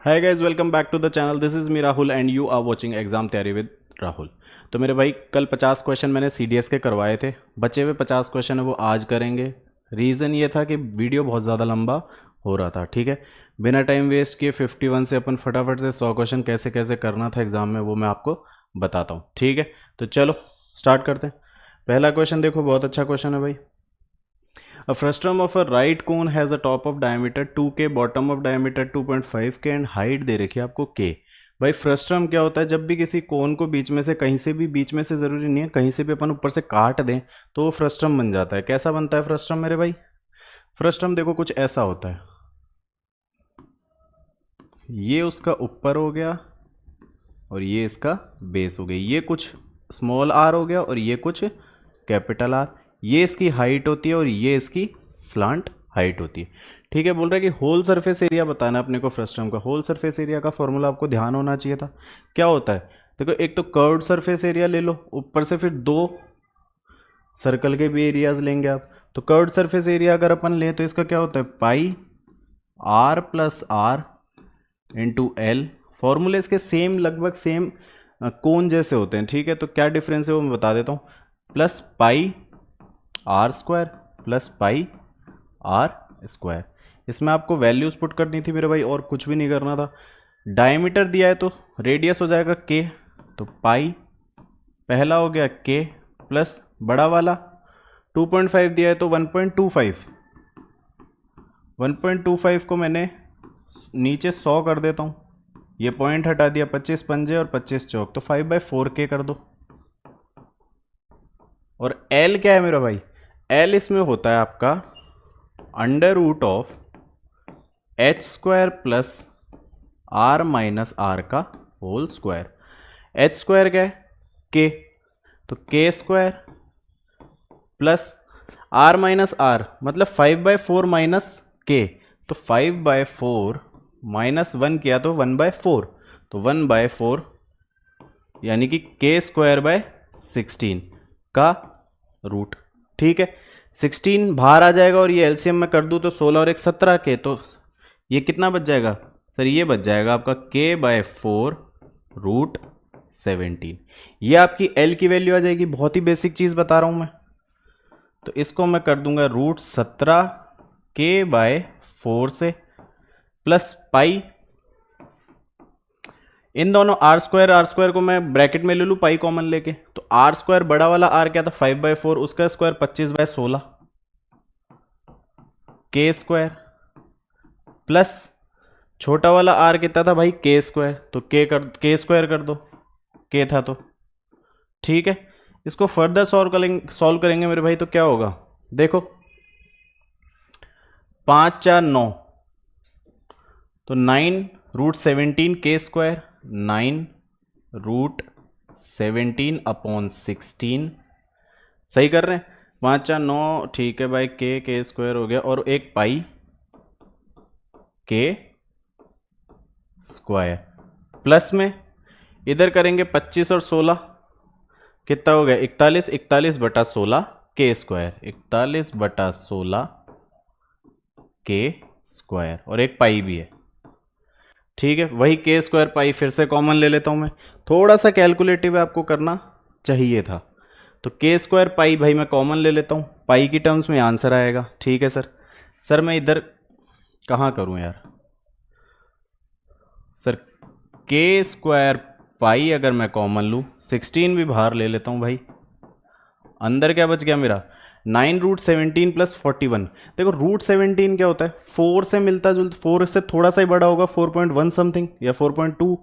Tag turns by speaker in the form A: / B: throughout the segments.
A: Hi guys, welcome back to the channel. This is me Rahul and you are watching exam taiyari with Rahul. तो मेरे भाई कल 50 question मैंने CDS के करवाए थे। बचे हुए 50 क्वेश्चन है वो आज करेंगे। रीज़न ये था कि वीडियो बहुत ज़्यादा लंबा हो रहा था, ठीक है। बिना टाइम वेस्ट किए 51 से अपन फटाफट से 100 क्वेश्चन कैसे कैसे करना था एग्जाम में वो मैं आपको बताता हूँ, ठीक है। तो चलो स्टार्ट करते हैं। पहला क्वेश्चन देखो, बहुत अच्छा क्वेश्चन है भाई। A frustum of a right cone has a top of diameter 2k, bottom of diameter 2.5k and height दे रखी है आपको k। भाई फ्रस्ट्रम क्या होता है? जब भी किसी कोन को बीच में से, कहीं से भी, बीच में से ज़रूरी नहीं है, कहीं से भी अपन ऊपर से काट दें तो वो फ्रस्ट्रम बन जाता है। कैसा बनता है फ्रस्ट्रम मेरे भाई? फ्रस्ट्रम देखो कुछ ऐसा होता है। ये उसका ऊपर हो गया और ये इसका बेस हो गया। ये कुछ स्मॉल आर हो गया और ये कुछ कैपिटल आर। ये इसकी हाइट होती है और ये इसकी स्लांट हाइट होती है, ठीक है। बोल रहा है कि होल सरफेस एरिया बताना अपने को फ्रस्ट्रम का। होल सरफेस एरिया का फॉर्मूला आपको ध्यान होना चाहिए था। क्या होता है देखो, एक तो कर्व्ड सरफेस एरिया ले लो, ऊपर से फिर दो सर्कल के भी एरियाज लेंगे आप। तो कर्व्ड सरफेस एरिया अगर अपन लें तो इसका क्या होता है? Pi r plus are into l. फॉर्मूले इसके सेम, लगभग सेम कोन जैसे होते हैं, ठीक है। तो क्या डिफरेंस है वो मैं बता देता हूँ। Plus pi are square plus pi are square. इसमें आपको वैल्यूज पुट करनी थी मेरे भाई, और कुछ भी नहीं करना था। डायमीटर दिया है तो रेडियस हो जाएगा के, तो पाई पहला हो गया के प्लस बड़ा वाला 2.5 दिया है तो 1.25। 1.25 को मैंने नीचे 100 कर देता हूँ, ये पॉइंट हटा दिया, 25 पंजे और 25 चौक, तो 5/4k कर दो। और L क्या है मेरा भाई? L इसमें होता है आपका under root of H square plus R minus R का होल स्क्वायर। एच स्क्वायर क्या है? के, तो के square plus R minus R मतलब 5/4 माइनस के, तो 5/4 माइनस 1 किया तो 1/4, तो 1/4 यानी कि के स्क्वायर बाय 16 का रूट, ठीक है। 16 बाहर आ जाएगा और ये एलसीएम में कर दूं तो 16 और 1 17 के, तो ये कितना बच जाएगा सर? ये बच जाएगा आपका k/4 रूट 17। ये आपकी L की वैल्यू आ जाएगी। बहुत ही बेसिक चीज़ बता रहा हूं मैं। तो इसको मैं कर दूंगा रूट 17 k/4 से प्लस पाई, इन दोनों आर स्क्वायर को मैं ब्रैकेट में ले लूँ पाई कॉमन लेके, तो आर स्क्वायर बड़ा वाला आर क्या था? 5/4, उसका स्क्वायर 25/16 के स्क्वायर प्लस छोटा वाला आर कितना था भाई? के स्क्वायर, तो के स्क्वायर कर दो, के था तो, ठीक है। इसको फर्दर सॉल्व करेंगे मेरे भाई, तो क्या होगा देखो, 5 4 9, तो 9 रूट 17 के स्क्वायर, 9 रूट 17 अपॉन 16। सही कर रहे हैं? 5 4 9, ठीक है भाई। के स्क्वायर हो गया और एक पाई के स्क्वायर प्लस में इधर करेंगे 25 और 16, कितना हो गया? 41। 41/16 के स्क्वायर, 41/16 के स्क्वायर, और एक पाई भी है, ठीक है। वही के स्क्वायर पाई फिर से कॉमन ले लेता हूं मैं। थोड़ा सा कैलकुलेटिव आपको करना चाहिए था। तो के स्क्वायर पाई भाई मैं कॉमन ले लेता हूं, पाई की टर्म्स में आंसर आएगा, ठीक है सर मैं इधर कहाँ करूं यार सर? के स्क्वायर पाई अगर मैं कॉमन लूँ, 16 भी बाहर ले लेता हूँ भाई, अंदर क्या बच गया मेरा? 9 रूट 17 प्लस 41। देखो रूट 17 क्या होता है? 4 से मिलता जुलता, 4 से थोड़ा सा ही बड़ा होगा, 4.1 समथिंग या 4.2।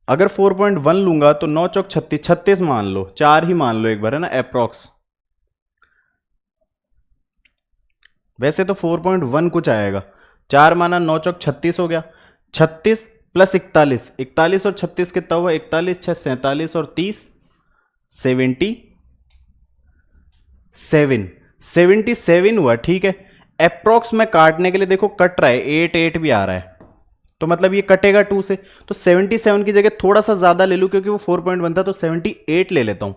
A: अगर 4.1 लूंगा तो 9 चौक 36, 36 मान लो, 4 ही मान लो एक बार, है ना, अप्रॉक्स। वैसे तो 4.1 कुछ आएगा, 4 माना 9 चौक 36 हो गया। 36 प्लस 41, 41 और 36 कितना हुआ? 41 6 47 और 30 77 हुआ, ठीक है। अप्रॉक्स में काटने के लिए देखो कट रहा है, 8 8 भी आ रहा है, तो मतलब ये कटेगा 2 से, तो 77 की जगह थोड़ा सा ज्यादा ले लूं क्योंकि वो 4.1 था, तो 78 ले लेता हूं।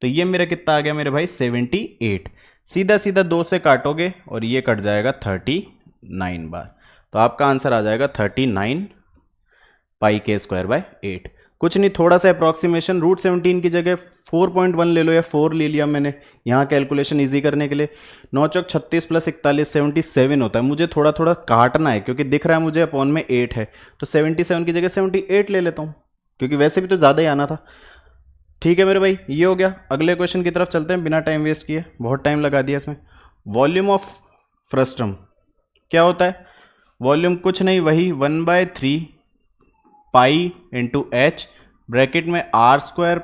A: तो ये मेरा कितना आ गया मेरे भाई? 78। सीधा सीधा 2 से काटोगे और ये कट जाएगा 39 बार, तो आपका आंसर आ जाएगा 39 पाई के स्क्वायर बाय 8। कुछ नहीं, थोड़ा सा अप्रॉक्सीमेशन, रूट 17 की जगह 4.1 ले लो या 4 ले लिया मैंने यहाँ कैलकुलेशन इजी करने के लिए। 9 चौक 36 प्लस 41 77 होता है। मुझे थोड़ा थोड़ा काटना है क्योंकि दिख रहा है मुझे अपॉन में 8 है, तो 77 की जगह 78 ले लेता हूँ क्योंकि वैसे भी तो ज़्यादा ही आना था। ठीक है मेरे भाई, ये हो गया। अगले क्वेश्चन की तरफ चलते हैं बिना टाइम वेस्ट किए, बहुत टाइम लगा दिया इसमें। वॉल्यूम ऑफ फ्रस्टम क्या होता है? वॉल्यूम कुछ नहीं, वही 1/3 पाई इंटू एच, ब्रैकेट में R square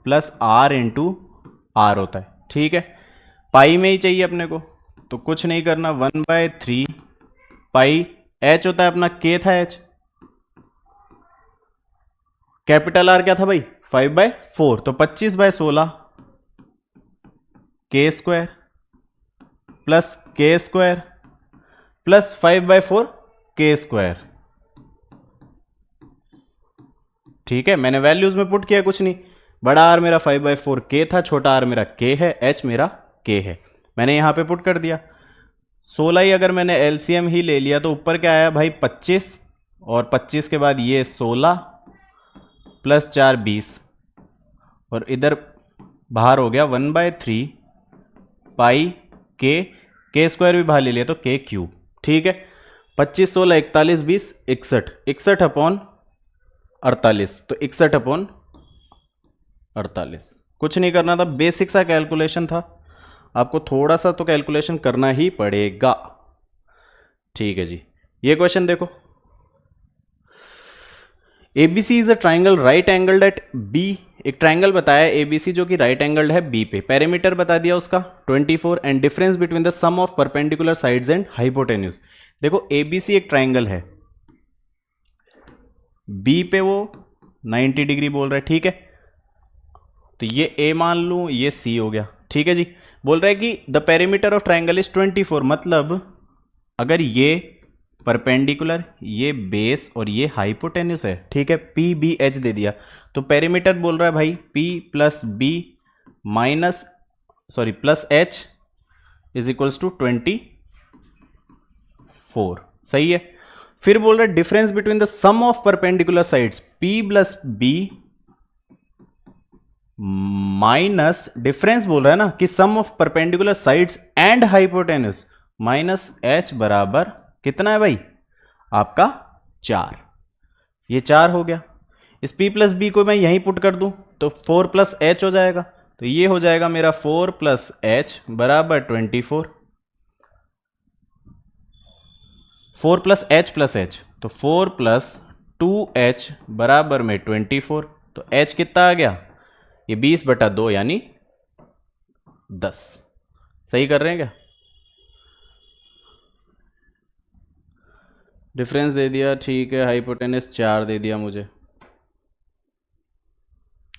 A: plus are into R होता है। ठीक है, पाई में ही चाहिए अपने को, तो कुछ नहीं करना, 1/3 पाई, एच होता है अपना के था एच, कैपिटल आर क्या था भाई 5/4, तो 25/16 के स्क्वायर प्लस के स्क्वायर प्लस 5/4 के स्क्वायर। ठीक है, मैंने वैल्यूज में पुट किया, कुछ नहीं, बड़ा आर मेरा 5/4 के था, छोटा आर मेरा के है, एच मेरा के है, मैंने यहां पे पुट कर दिया। 16 ही अगर मैंने एलसीएम ही ले लिया तो ऊपर क्या आया भाई 25, और 25 के बाद ये 16 प्लस 4 20, और इधर बाहर हो गया 1/3 पाई के स्क्वायर भी बाहर ले लिया तो के क्यूब। ठीक है, 25 16 41 20 61, 61 अपॉन 48, तो 61 अपॉन 48। कुछ नहीं करना था, बेसिक सा कैलकुलेशन था, आपको थोड़ा सा तो कैलकुलेशन करना ही पड़ेगा। ठीक है जी, ये क्वेश्चन देखो, ABC is a triangle right angled at B। एक ट्राइंगल बताया ABC जो कि राइट एंगल्ड है B पे, पेरीमीटर बता दिया उसका 24, and difference between the sum of perpendicular sides and hypotenuse. देखो ABC एक ट्राइंगल है, B पे वो 90 डिग्री बोल रहा है। ठीक है, तो ये A मान लूं, ये C हो गया। ठीक है जी, बोल रहा है कि the perimeter of triangle is 24, मतलब अगर ये परपेंडिकुलर, ये बेस और ये हाइपोटेन्यूस है। ठीक है, पी बी एच दे दिया, तो पेरीमीटर बोल रहा है भाई P plus B plus H is equals to 24। सही है, फिर बोल रहा है difference between the sum of perpendicular sides P plus B minus difference बोल रहा है ना कि sum of perpendicular sides and hypotenuse minus H बराबर कितना है भाई आपका 4। ये 4 हो गया। इस P प्लस बी को मैं यहीं पुट कर दूं तो 4 प्लस एच हो जाएगा, तो ये हो जाएगा मेरा 4 प्लस एच बराबर 24। 4 प्लस एच, तो 4 प्लस 2h बराबर में 24, तो h कितना आ गया, ये 20/2 यानी 10। सही कर रहे हैं क्या? डिफरेंस दे दिया, ठीक है, हाइपोटेनस 4 दे दिया मुझे,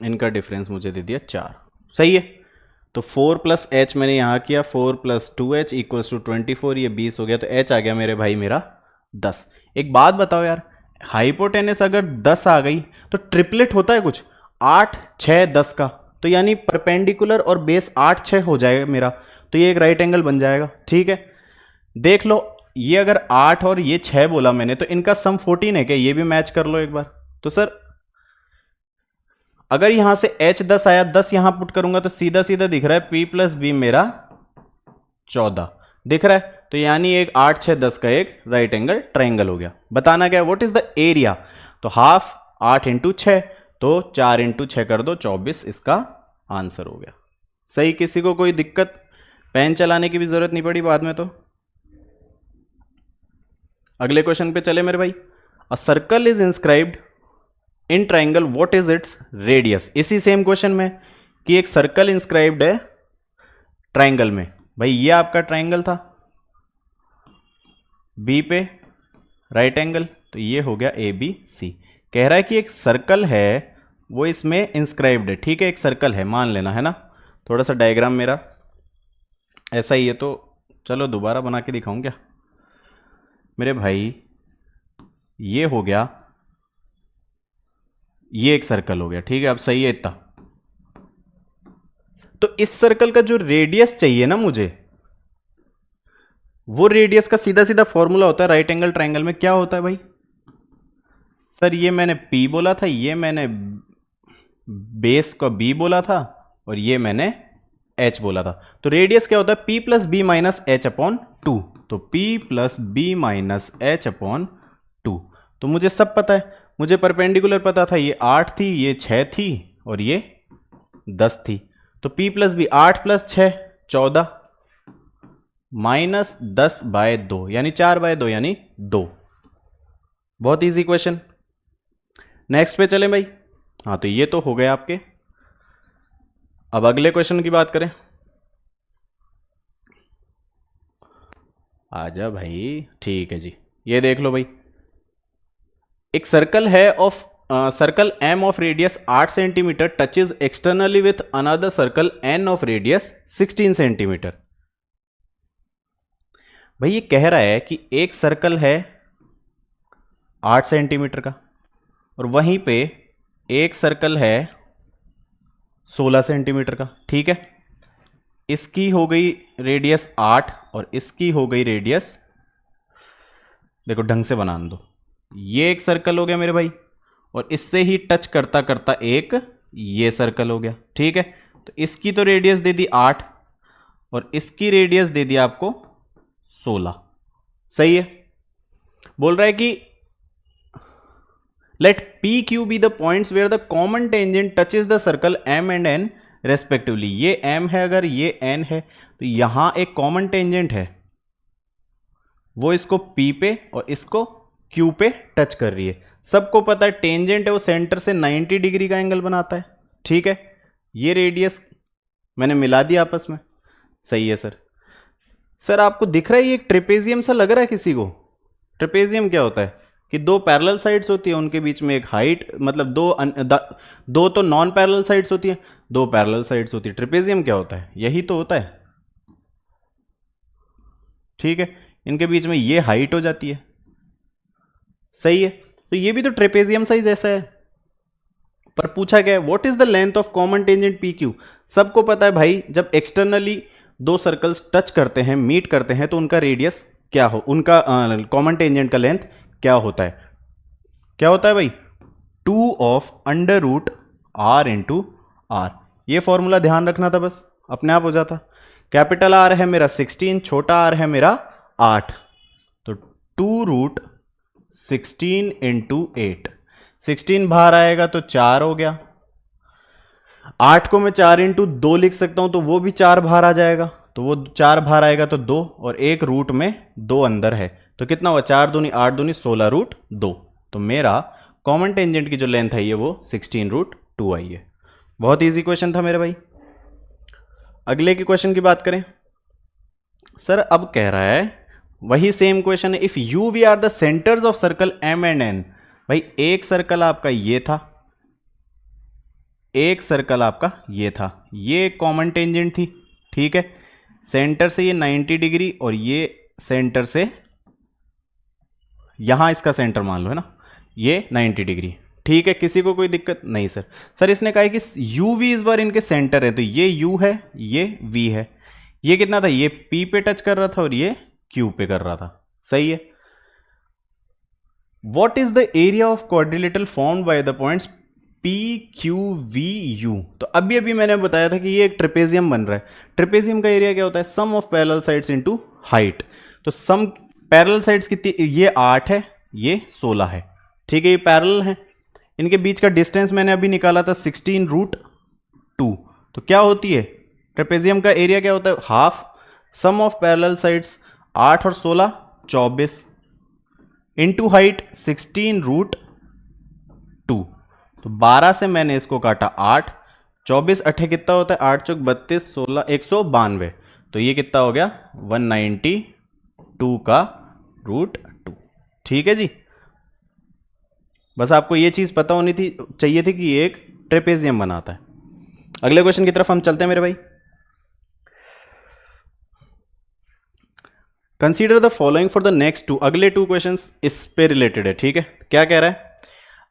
A: इनका डिफरेंस मुझे दे दिया 4। सही है, तो 4 प्लस एच मैंने यहाँ किया, 4 प्लस 2h इक्वल्स टू 24, ये 20 हो गया, तो h आ गया मेरे भाई मेरा 10। एक बात बताओ यार, हाइपोटेनस अगर 10 आ गई तो ट्रिपलेट होता है कुछ 8 6 10 का, तो यानी परपेंडिकुलर और बेस 8 6 हो जाएगा मेरा, तो ये एक राइट एंगल बन जाएगा। ठीक है, देख लो, ये अगर 8 और ये 6 बोला मैंने, तो इनका सम 14 है क्या, ये भी मैच कर लो एक बार। तो सर अगर यहां से h 10 आया, 10 यहां पुट करूंगा तो सीधा सीधा दिख रहा है P प्लस बी मेरा 14 दिख रहा है, तो यानी एक 8 6 10 का एक राइट एंगल ट्राइंगल हो गया। बताना क्या, व्हाट इज द एरिया, तो हाफ 8 इंटू 6, तो 4 इंटू 6 कर दो 24, इसका आंसर हो गया। सही, किसी को कोई दिक्कत, पेन चलाने की भी जरूरत नहीं पड़ी बाद में। तो अगले क्वेश्चन पे चले मेरे भाई। A circle is inscribed in triangle, what is its radius. इसी सेम क्वेश्चन में कि एक सर्कल इंस्क्राइब्ड है ट्राइंगल में, भाई ये आपका ट्राइंगल था बी पे राइट एंगल, तो ये हो गया ए बी सी। कह रहा है कि एक सर्कल है वो इसमें इंस्क्राइब्ड है। ठीक है, एक सर्कल है मान लेना, है ना। थोड़ा सा डायग्राम मेरा ऐसा ही है, तो चलो दोबारा बना के दिखाऊं क्या मेरे भाई। ये हो गया, ये एक सर्कल हो गया। ठीक है, अब सही है इतना। तो इस सर्कल का जो रेडियस चाहिए ना मुझे, वो रेडियस का सीधा सीधा फॉर्मूला होता है राइट एंगल ट्राइंगल में, क्या होता है भाई, सर ये मैंने P बोला था, ये मैंने बेस का B बोला था, और ये मैंने H बोला था। तो रेडियस क्या होता है? P plus B minus H upon two. तो P plus B minus H upon two. तो मुझे सब पता है, मुझे परपेंडिकुलर पता था, ये 8 थी, ये 6 थी, और ये 10 थी। तो P plus B 8 plus 6 14 minus 10 by 2 यानी 4 बाय 2 यानी 2। बहुत इजी क्वेश्चन। नेक्स्ट पे चलें भाई। हाँ तो ये तो हो गए आपके। अब अगले क्वेश्चन की बात करें। आजा भाई, ठीक है जी। ये देख लो भाई, एक सर्कल है of circle M of radius 8 centimetre touches externally with another circle N of radius 16 centimetre. भाई ये कह रहा है कि एक सर्कल है 8 सेंटीमीटर का, और वहीं पे एक सर्कल है 16 सेंटीमीटर का, ठीक है। इसकी हो गई रेडियस 8 और इसकी हो गई रेडियस, देखो ढंग से बनाने दो, ये एक सर्कल हो गया मेरे भाई, और इससे ही टच करता करता एक ये सर्कल हो गया, ठीक है। तो इसकी तो रेडियस दे दी 8 और इसकी रेडियस दे दी आपको 16, सही है। बोल रहा है कि let P Q be the points where the common tangent touches the circle M and N respectively. ये एम है, अगर ये एन है, तो यहां एक कॉमन टेंजेंट है, वो इसको पी पे और इसको क्यू पे टच कर रही है। सबको पता है टेंजेंट है वो सेंटर से 90 डिग्री का एंगल बनाता है, ठीक है। ये रेडियस मैंने मिला दिया आपस में, सही है सर। सर आपको दिख रहा है ये एक ट्रेपेजियम सा लग रहा है किसी को? ट्रेपेजियम क्या होता है कि दो पैरेलल साइड्स होती है, उनके बीच में एक हाइट, मतलब दो तो नॉन पैरेलल साइड्स होती है, दो पैरेलल साइड्स होती है। ट्रेपेजियम क्या होता है? यही तो होता है, ठीक है। इनके बीच में ये हाइट हो जाती है, सही है। तो ये भी तो ट्रेपेजियम साइज ऐसा है, पर पूछा गया है what is the length of common tangent P Q. सबको पता है भाई, जब एक्सटर्नली दो सर्कल्स टच करते हैं, मीट करते हैं, तो उनका रेडियस क्या हो, उनका कॉमन टेंजेंट का लेंथ क्या होता है? क्या होता है भाई? 2 of under root R into R. ये फॉर्मूला ध्यान रखना था, बस अपने आप हो जाता। कैपिटल आर है मेरा 16, छोटा आर है मेरा 8, तो 2 रूट 16 इंटू 8। 16 बाहर आएगा तो 4 हो गया, 8 को मैं 4 इंटू 2 लिख सकता हूं, तो वो भी 4 बाहर आ जाएगा, तो वो 4 बाहर आएगा तो 2, और एक रूट में 2 अंदर है, तो कितना हुआ? 4 दूनी 8 दूनी 16 रूट 2। तो मेरा कॉमन टेंजेंट की जो लेंथ है ये वो 16 रूट 2 आई है। बहुत इजी क्वेश्चन था मेरे भाई। अगले के क्वेश्चन की बात करें। सर अब कह रहा है वही सेम क्वेश्चन है, if U V are the centres of circle M and N. भाई एक सर्कल आपका ये था, एक सर्कल आपका ये था, ये कॉमन टेंजेंट थी, ठीक है। सेंटर से ये 90 डिग्री और ये सेंटर से, यहां इसका सेंटर मान लो है ना, ये 90 डिग्री, ठीक है। किसी को कोई दिक्कत नहीं? सर इसने कहा है कि यू वी इस बार इनके सेंटर है, तो ये यू है, ये वी है। ये कितना था? ये पी पे टच कर रहा था और ये क्यू पे कर रहा था, सही है। What is the area of quadrilateral formed by the points P Q V U. तो अभी अभी मैंने बताया था कि ये एक ट्रेपेजियम बन रहा है। ट्रेपेजियम का एरिया क्या होता है? Sum of parallel sides into height. तो सम पैरेलल साइड्स कितनी? ये 8 है, ये 16 है, ठीक है। ये पैरेलल है, इनके बीच का डिस्टेंस मैंने अभी निकाला था 16 रूट 2। तो क्या होती है ट्रेपेजियम का एरिया? क्या होता है? Half sum of parallel sides 8 और 16 24 इंटू हाइट 16 रूट 2। तो 12 से मैंने इसको काटा 8, 24 अठे कितना होता है? 8 चौक 32, 16 192। तो ये कितना हो गया? 192 का रूट 2, ठीक है जी। बस आपको ये चीज पता होनी थी, चाहिए थी कि ये एक ट्रेपेजियम बनाता है। अगले क्वेश्चन की तरफ हम चलते हैं मेरे भाई। Consider the following for the next two. अगले 2 क्वेश्चन इस पे रिलेटेड है, ठीक है। क्या कह रहा है?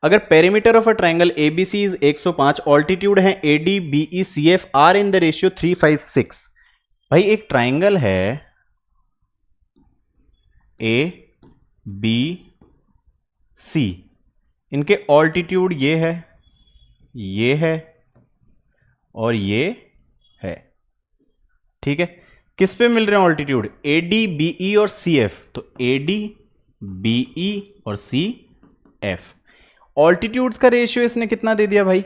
A: अगर perimeter of a triangle ABC is 105, altitude है AD BE CF are in the ratio 356। भाई एक ट्राइंगल है ए बी सी, इनके ऑल्टीट्यूड ये है और ये है। ठीक है, किस पे मिल रहे हैं altitude? A D B E और सी एफ। तो ए डी बी ई और सी एफ। ऑल्टीट्यूड्स का रेशियो इसने कितना दे दिया भाई?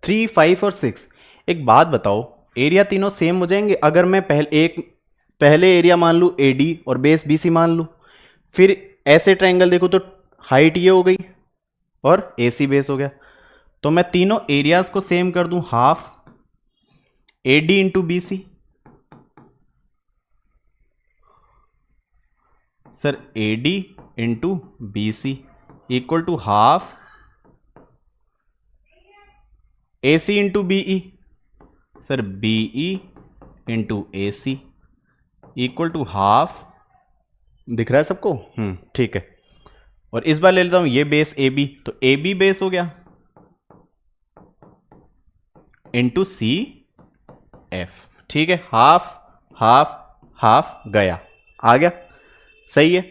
A: 3, 5 और 6। एक बात बताओ, एरिया तीनों सेम हो जाएंगे अगर मैं पहले एरिया मान लूँ ए डी और बेस बी सी मान लूँ, फिर ऐसे ट्रायंगल देखो तो हाइट ये हो गई और ए सी बेस हो गया। तो मैं तीनों एरियाज को सेम कर दूं, half A D into B C. Sir A D into B C equal to half A C into B E. Sir B E into A C equal to half. दिख रहा है सबको? ठीक है। और इस बार ले लेता हूं ये बेस ए बी, तो ए बी बेस हो गया इंटू सी एफ। ठीक है, हाफ हाफ हाफ गया, आ गया, सही है।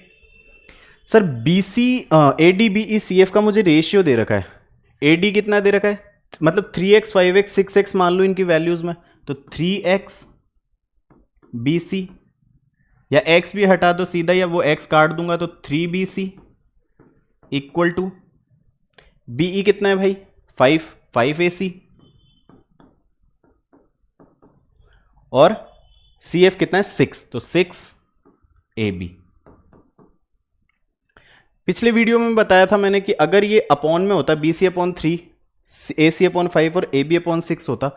A: Sir B C A D B E C F का मुझे रेशियो दे रखा है। ए डी कितना दे रखा है? मतलब 3x 5x 6x मान लो इनकी वैल्यूज में, तो 3x बी सी, या x भी हटा दो सीधा, या वो x काट दूंगा तो 3bc इक्वल टू बीई कितना है भाई? 5ac और cf कितना है? 6, तो 6ab। पिछले वीडियो में बताया था मैंने कि अगर ये अपॉन में होता bc/3 ac/5 और ab/6 होता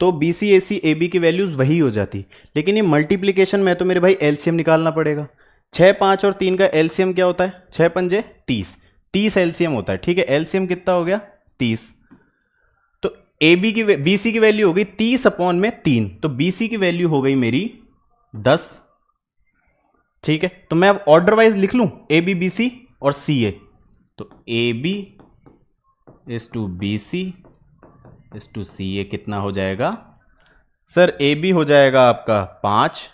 A: तो BC AC AB की वैल्यूज वही हो जाती, लेकिन ये मल्टीप्लिकेशन में तो मेरे भाई एलसीएम निकालना पड़ेगा। 6, 5 और 3 का एलसीएम क्या होता है? 6 पंजे 30, 30 एलसीएम होता है। ठीक है, एलसीएम कितना हो गया? 30। तो AB की BC की वैल्यू हो गई 30/3, तो BC की वैल्यू हो गई मेरी 10। ठीक है, तो मैं अब ऑर्डर वाइज लिख लूं AB BC और CA, तो AB इज टू BC इस टू CA कितना हो जाएगा? सर AB हो जाएगा आपका 5,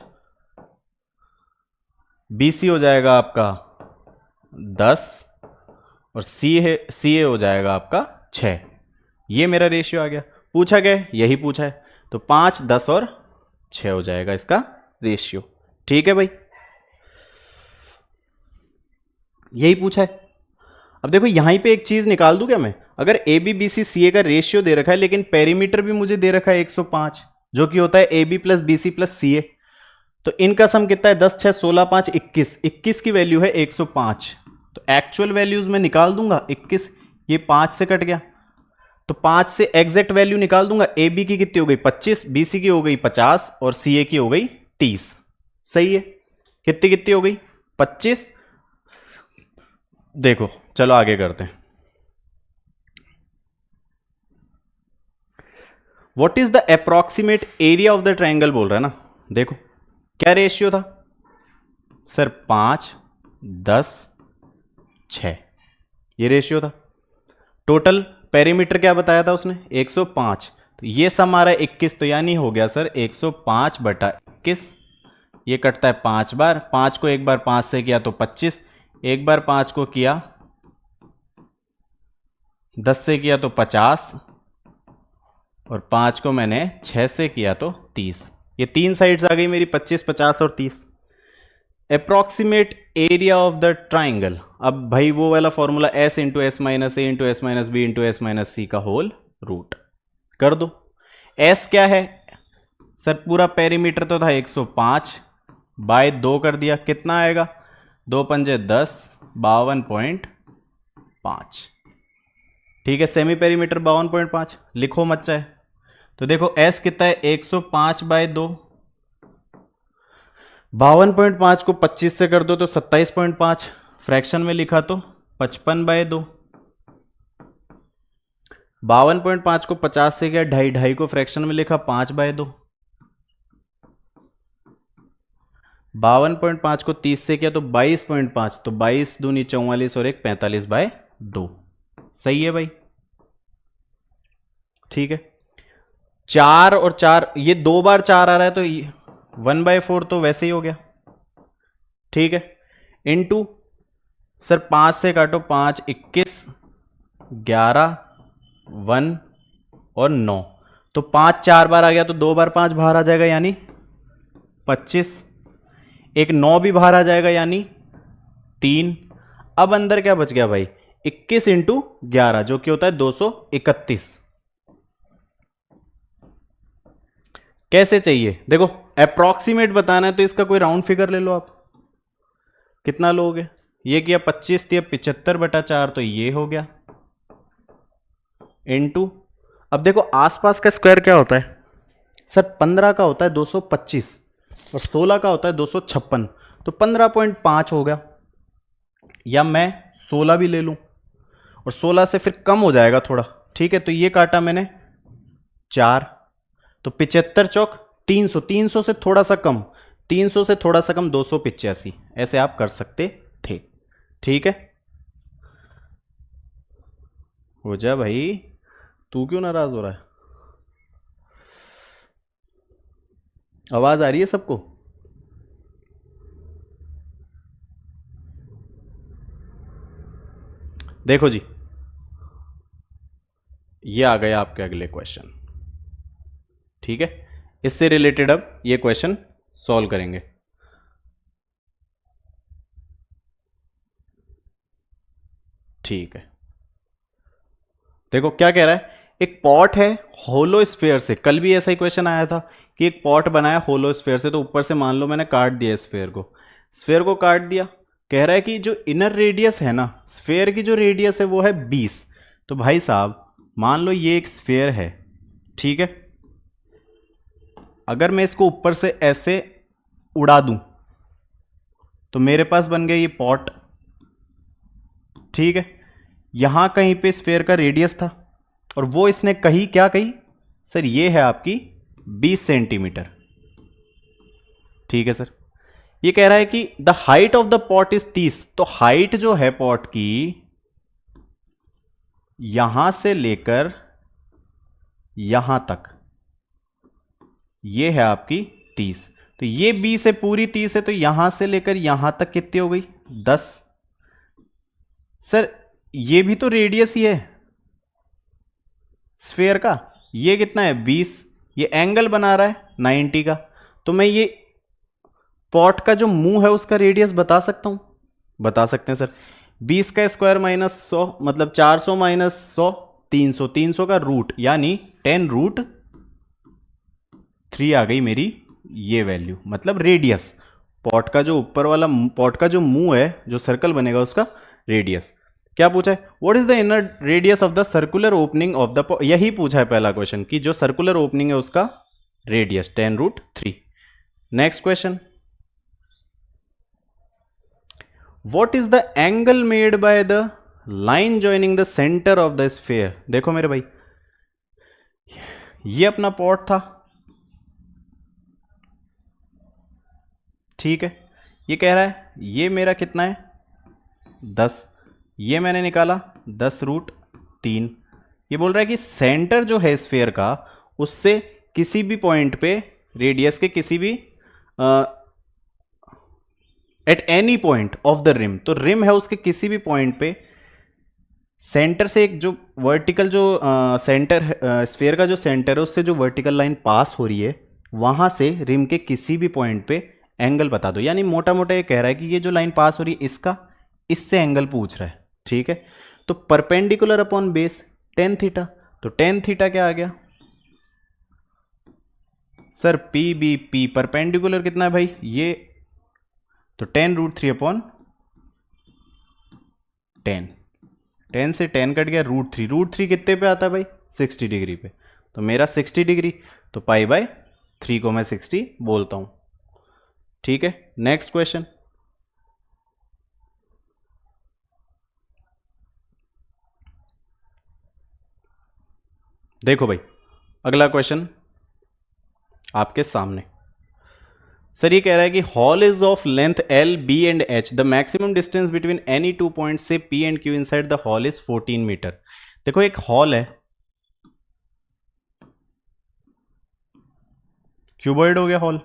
A: BC हो जाएगा आपका 10 और CA हो जाएगा आपका 6। ये मेरा रेशियो आ गया। पूछा गया यही पूछा है, तो 5, 10 और 6 हो जाएगा इसका रेशियो। ठीक है भाई, यही पूछा है। अब देखो यहीं पे एक चीज निकाल दूं क्या मैं? अगर ए बी बी सी सी ए का रेशियो दे रखा है लेकिन पेरीमीटर भी मुझे दे रखा है 105, जो कि होता है A B plus B C plus C A, तो इनका सम कितना है? 10, 6, 16, 5, 21। 21 की वैल्यू है 105, तो एक्चुअल वैल्यूज में निकाल दूंगा 21, ये 5 से कट गया, तो 5 से एग्जैक्ट वैल्यू निकाल दूंगा। ए बी की कितनी हो गई? 25, बी सी की हो गई 50 और सी ए की हो गई 30। सही है, कितनी कितनी हो गई? 25। देखो चलो आगे करते हैं। What is the approximate area of the triangle बोल रहा है ना। देखो क्या रेशियो था? सर 5, 10, 6, ये रेशियो था। टोटल पेरीमीटर क्या बताया था उसने? 105, तो ये सम आ रहा है 21, तो यानी हो गया सर 105/21। ये कटता है 5 बार, 5 को एक बार 5 से किया तो 25, एक बार 5 को किया 10 से किया तो 50, और 5 को मैंने 6 से किया तो 30। ये तीन साइड्स आ गई मेरी, 25, 50 और 30। Approximate area of the triangle. अब भाई वो वाला formula s into S minus A into S minus B into S minus C का होल रूट कर दो। s क्या है? सर पूरा पेरीमीटर तो था 105 बाय 2 कर दिया, कितना आएगा? 2 पंजे 10, 52.5। ठीक है, सेमी पेरीमीटर 52.5 लिखो मत चाहे। तो देखो s कितना है? 105/2, 52.5 को 25 से कर दो तो 27.5, फ्रैक्शन में लिखा तो 55/2। 52.5 को 50 से किया 2.5, 2.5 को फ्रैक्शन में लिखा 5/2। 52.5 को 30 से किया तो 22.5, तो 22 दूनी 44 और 1 45/2। सही है भाई, ठीक है। 4 और 4, ये 2 बार 4 आ रहा है तो 1/4 तो वैसे ही हो गया। ठीक है, इनटू सर 5 से काटो 5, 21 11, 1 और 9, तो 5 4 बार आ गया, तो 2 बार 5 बाहर आ जाएगा यानी 25, एक 9 भी बाहर आ जाएगा यानी 3। अब अंदर क्या बच गया भाई, 21 इंटू 11 जो कि होता है 231। कैसे चाहिए, देखो अप्रोक्सीमेट बताना है तो इसका कोई राउंड फिगर ले लो आप, कितना लोगे, ये किया 25 दिया 75/4, तो ये हो गया इनटू, अब देखो आसपास का स्क्वायर क्या होता है सर, 15 का होता है 225 और 16 का होता है 256, तो 15.5 हो गया, या मैं 16 भी ले लूं और 16 से फिर कम हो जाएगा थोड़ा, ठीक है, तो ये काटा मैंने 4, तो 75 चौक 300, 300 से थोड़ा सा कम, 300 से थोड़ा सा कम 285, ऐसे आप कर सकते थे, ठीक है। हो जा भाई, तू क्यों नाराज हो रहा है, आवाज आ रही है सबको? देखो जी, ये आ गया आपके अगले क्वेश्चन, ठीक है, इससे रिलेटेड अब ये क्वेश्चन सॉल्व करेंगे। ठीक है, देखो क्या कह रहा है, एक पॉट है होलो स्फीयर से, कल भी ऐसा ही क्वेश्चन आया था कि एक पॉट बनाया होलो स्फीयर से, तो ऊपर से मान लो मैंने काट दिया स्फीयर को काट दिया, कह रहा है कि जो इनर रेडियस है ना स्फीयर की, जो रेडियस है वो है 20, तो भाई साहब मान लो ये एक स्फीयर है, ठीक है, अगर मैं इसको ऊपर से ऐसे उड़ा दूं तो मेरे पास बन गया ये पॉट, ठीक है, यहां कहीं पे स्फीयर का रेडियस था और वो इसने कही क्या कही सर, ये है आपकी 20 सेंटीमीटर, ठीक है सर। ये कह रहा है कि the height of the pot is 30, तो हाइट जो है पॉट की यहां से लेकर यहां तक ये है आपकी 30, तो ये 20 है, पूरी 30 है, तो यहां से लेकर यहां तक कितनी हो गई 10। सर ये भी तो रेडियस ही है स्फीयर का, ये कितना है 20, ये एंगल बना रहा है 90 का, तो मैं ये पॉट का जो मुंह है उसका रेडियस बता सकता हूं, बता सकते हैं सर, 20 का स्क्वायर माइनस 100 मतलब 400 माइनस 100 300, 300 का रूट यानी 10√3 आ गई मेरी ये वैल्यू, मतलब रेडियस पॉट का जो ऊपर वाला पॉट का जो मुंह है जो सर्कल बनेगा उसका रेडियस। क्या पूछा है, what is the inner radius of the circular opening of the, यही पूछा है पहला क्वेश्चन कि जो सर्कुलर ओपनिंग है उसका radius 10√3। Next question, what is the angle made by the line joining the centre of the sphere. देखो मेरे भाई, ये अपना पॉट था, ठीक है, ये कह रहा है ये मेरा कितना है 10, ये मैंने निकाला 10√3, ये बोल रहा है कि सेंटर जो है स्फीयर का उससे किसी भी पॉइंट पे रेडियस के किसी भी at any point of the rim, तो रिम है उसके किसी भी पॉइंट पे सेंटर से एक जो वर्टिकल जो सेंटर स्फीयर का जो सेंटर है उससे जो वर्टिकल लाइन पास हो रही है वहां से रिम के किसी भी पॉइंट पे एंगल बता दो, यानी मोटा मोटा ये कह रहा है कि ये जो लाइन पास हो रही है इसका इससे एंगल पूछ रहा है, ठीक है, तो perpendicular upon base tan theta, तो tan थीटा क्या आ गया सर, PBP परपेंडिकुलर कितना है भाई ये, तो 10√3/10, 10 से 10 कट गया √3, √3 कितने पे आता है भाई 60 डिग्री पे, तो मेरा 60 डिग्री, तो π/3 को मैं 60 बोलता हूं, ठीक है। नेक्स्ट क्वेश्चन, देखो भाई अगला क्वेश्चन आपके सामने, सर ये कह रहा है कि hall is of length L, B and H, the maximum distance between any two point से P and Q inside the hall is 14 metre. देखो एक हॉल है, क्यूबॉइड हो गया हॉल,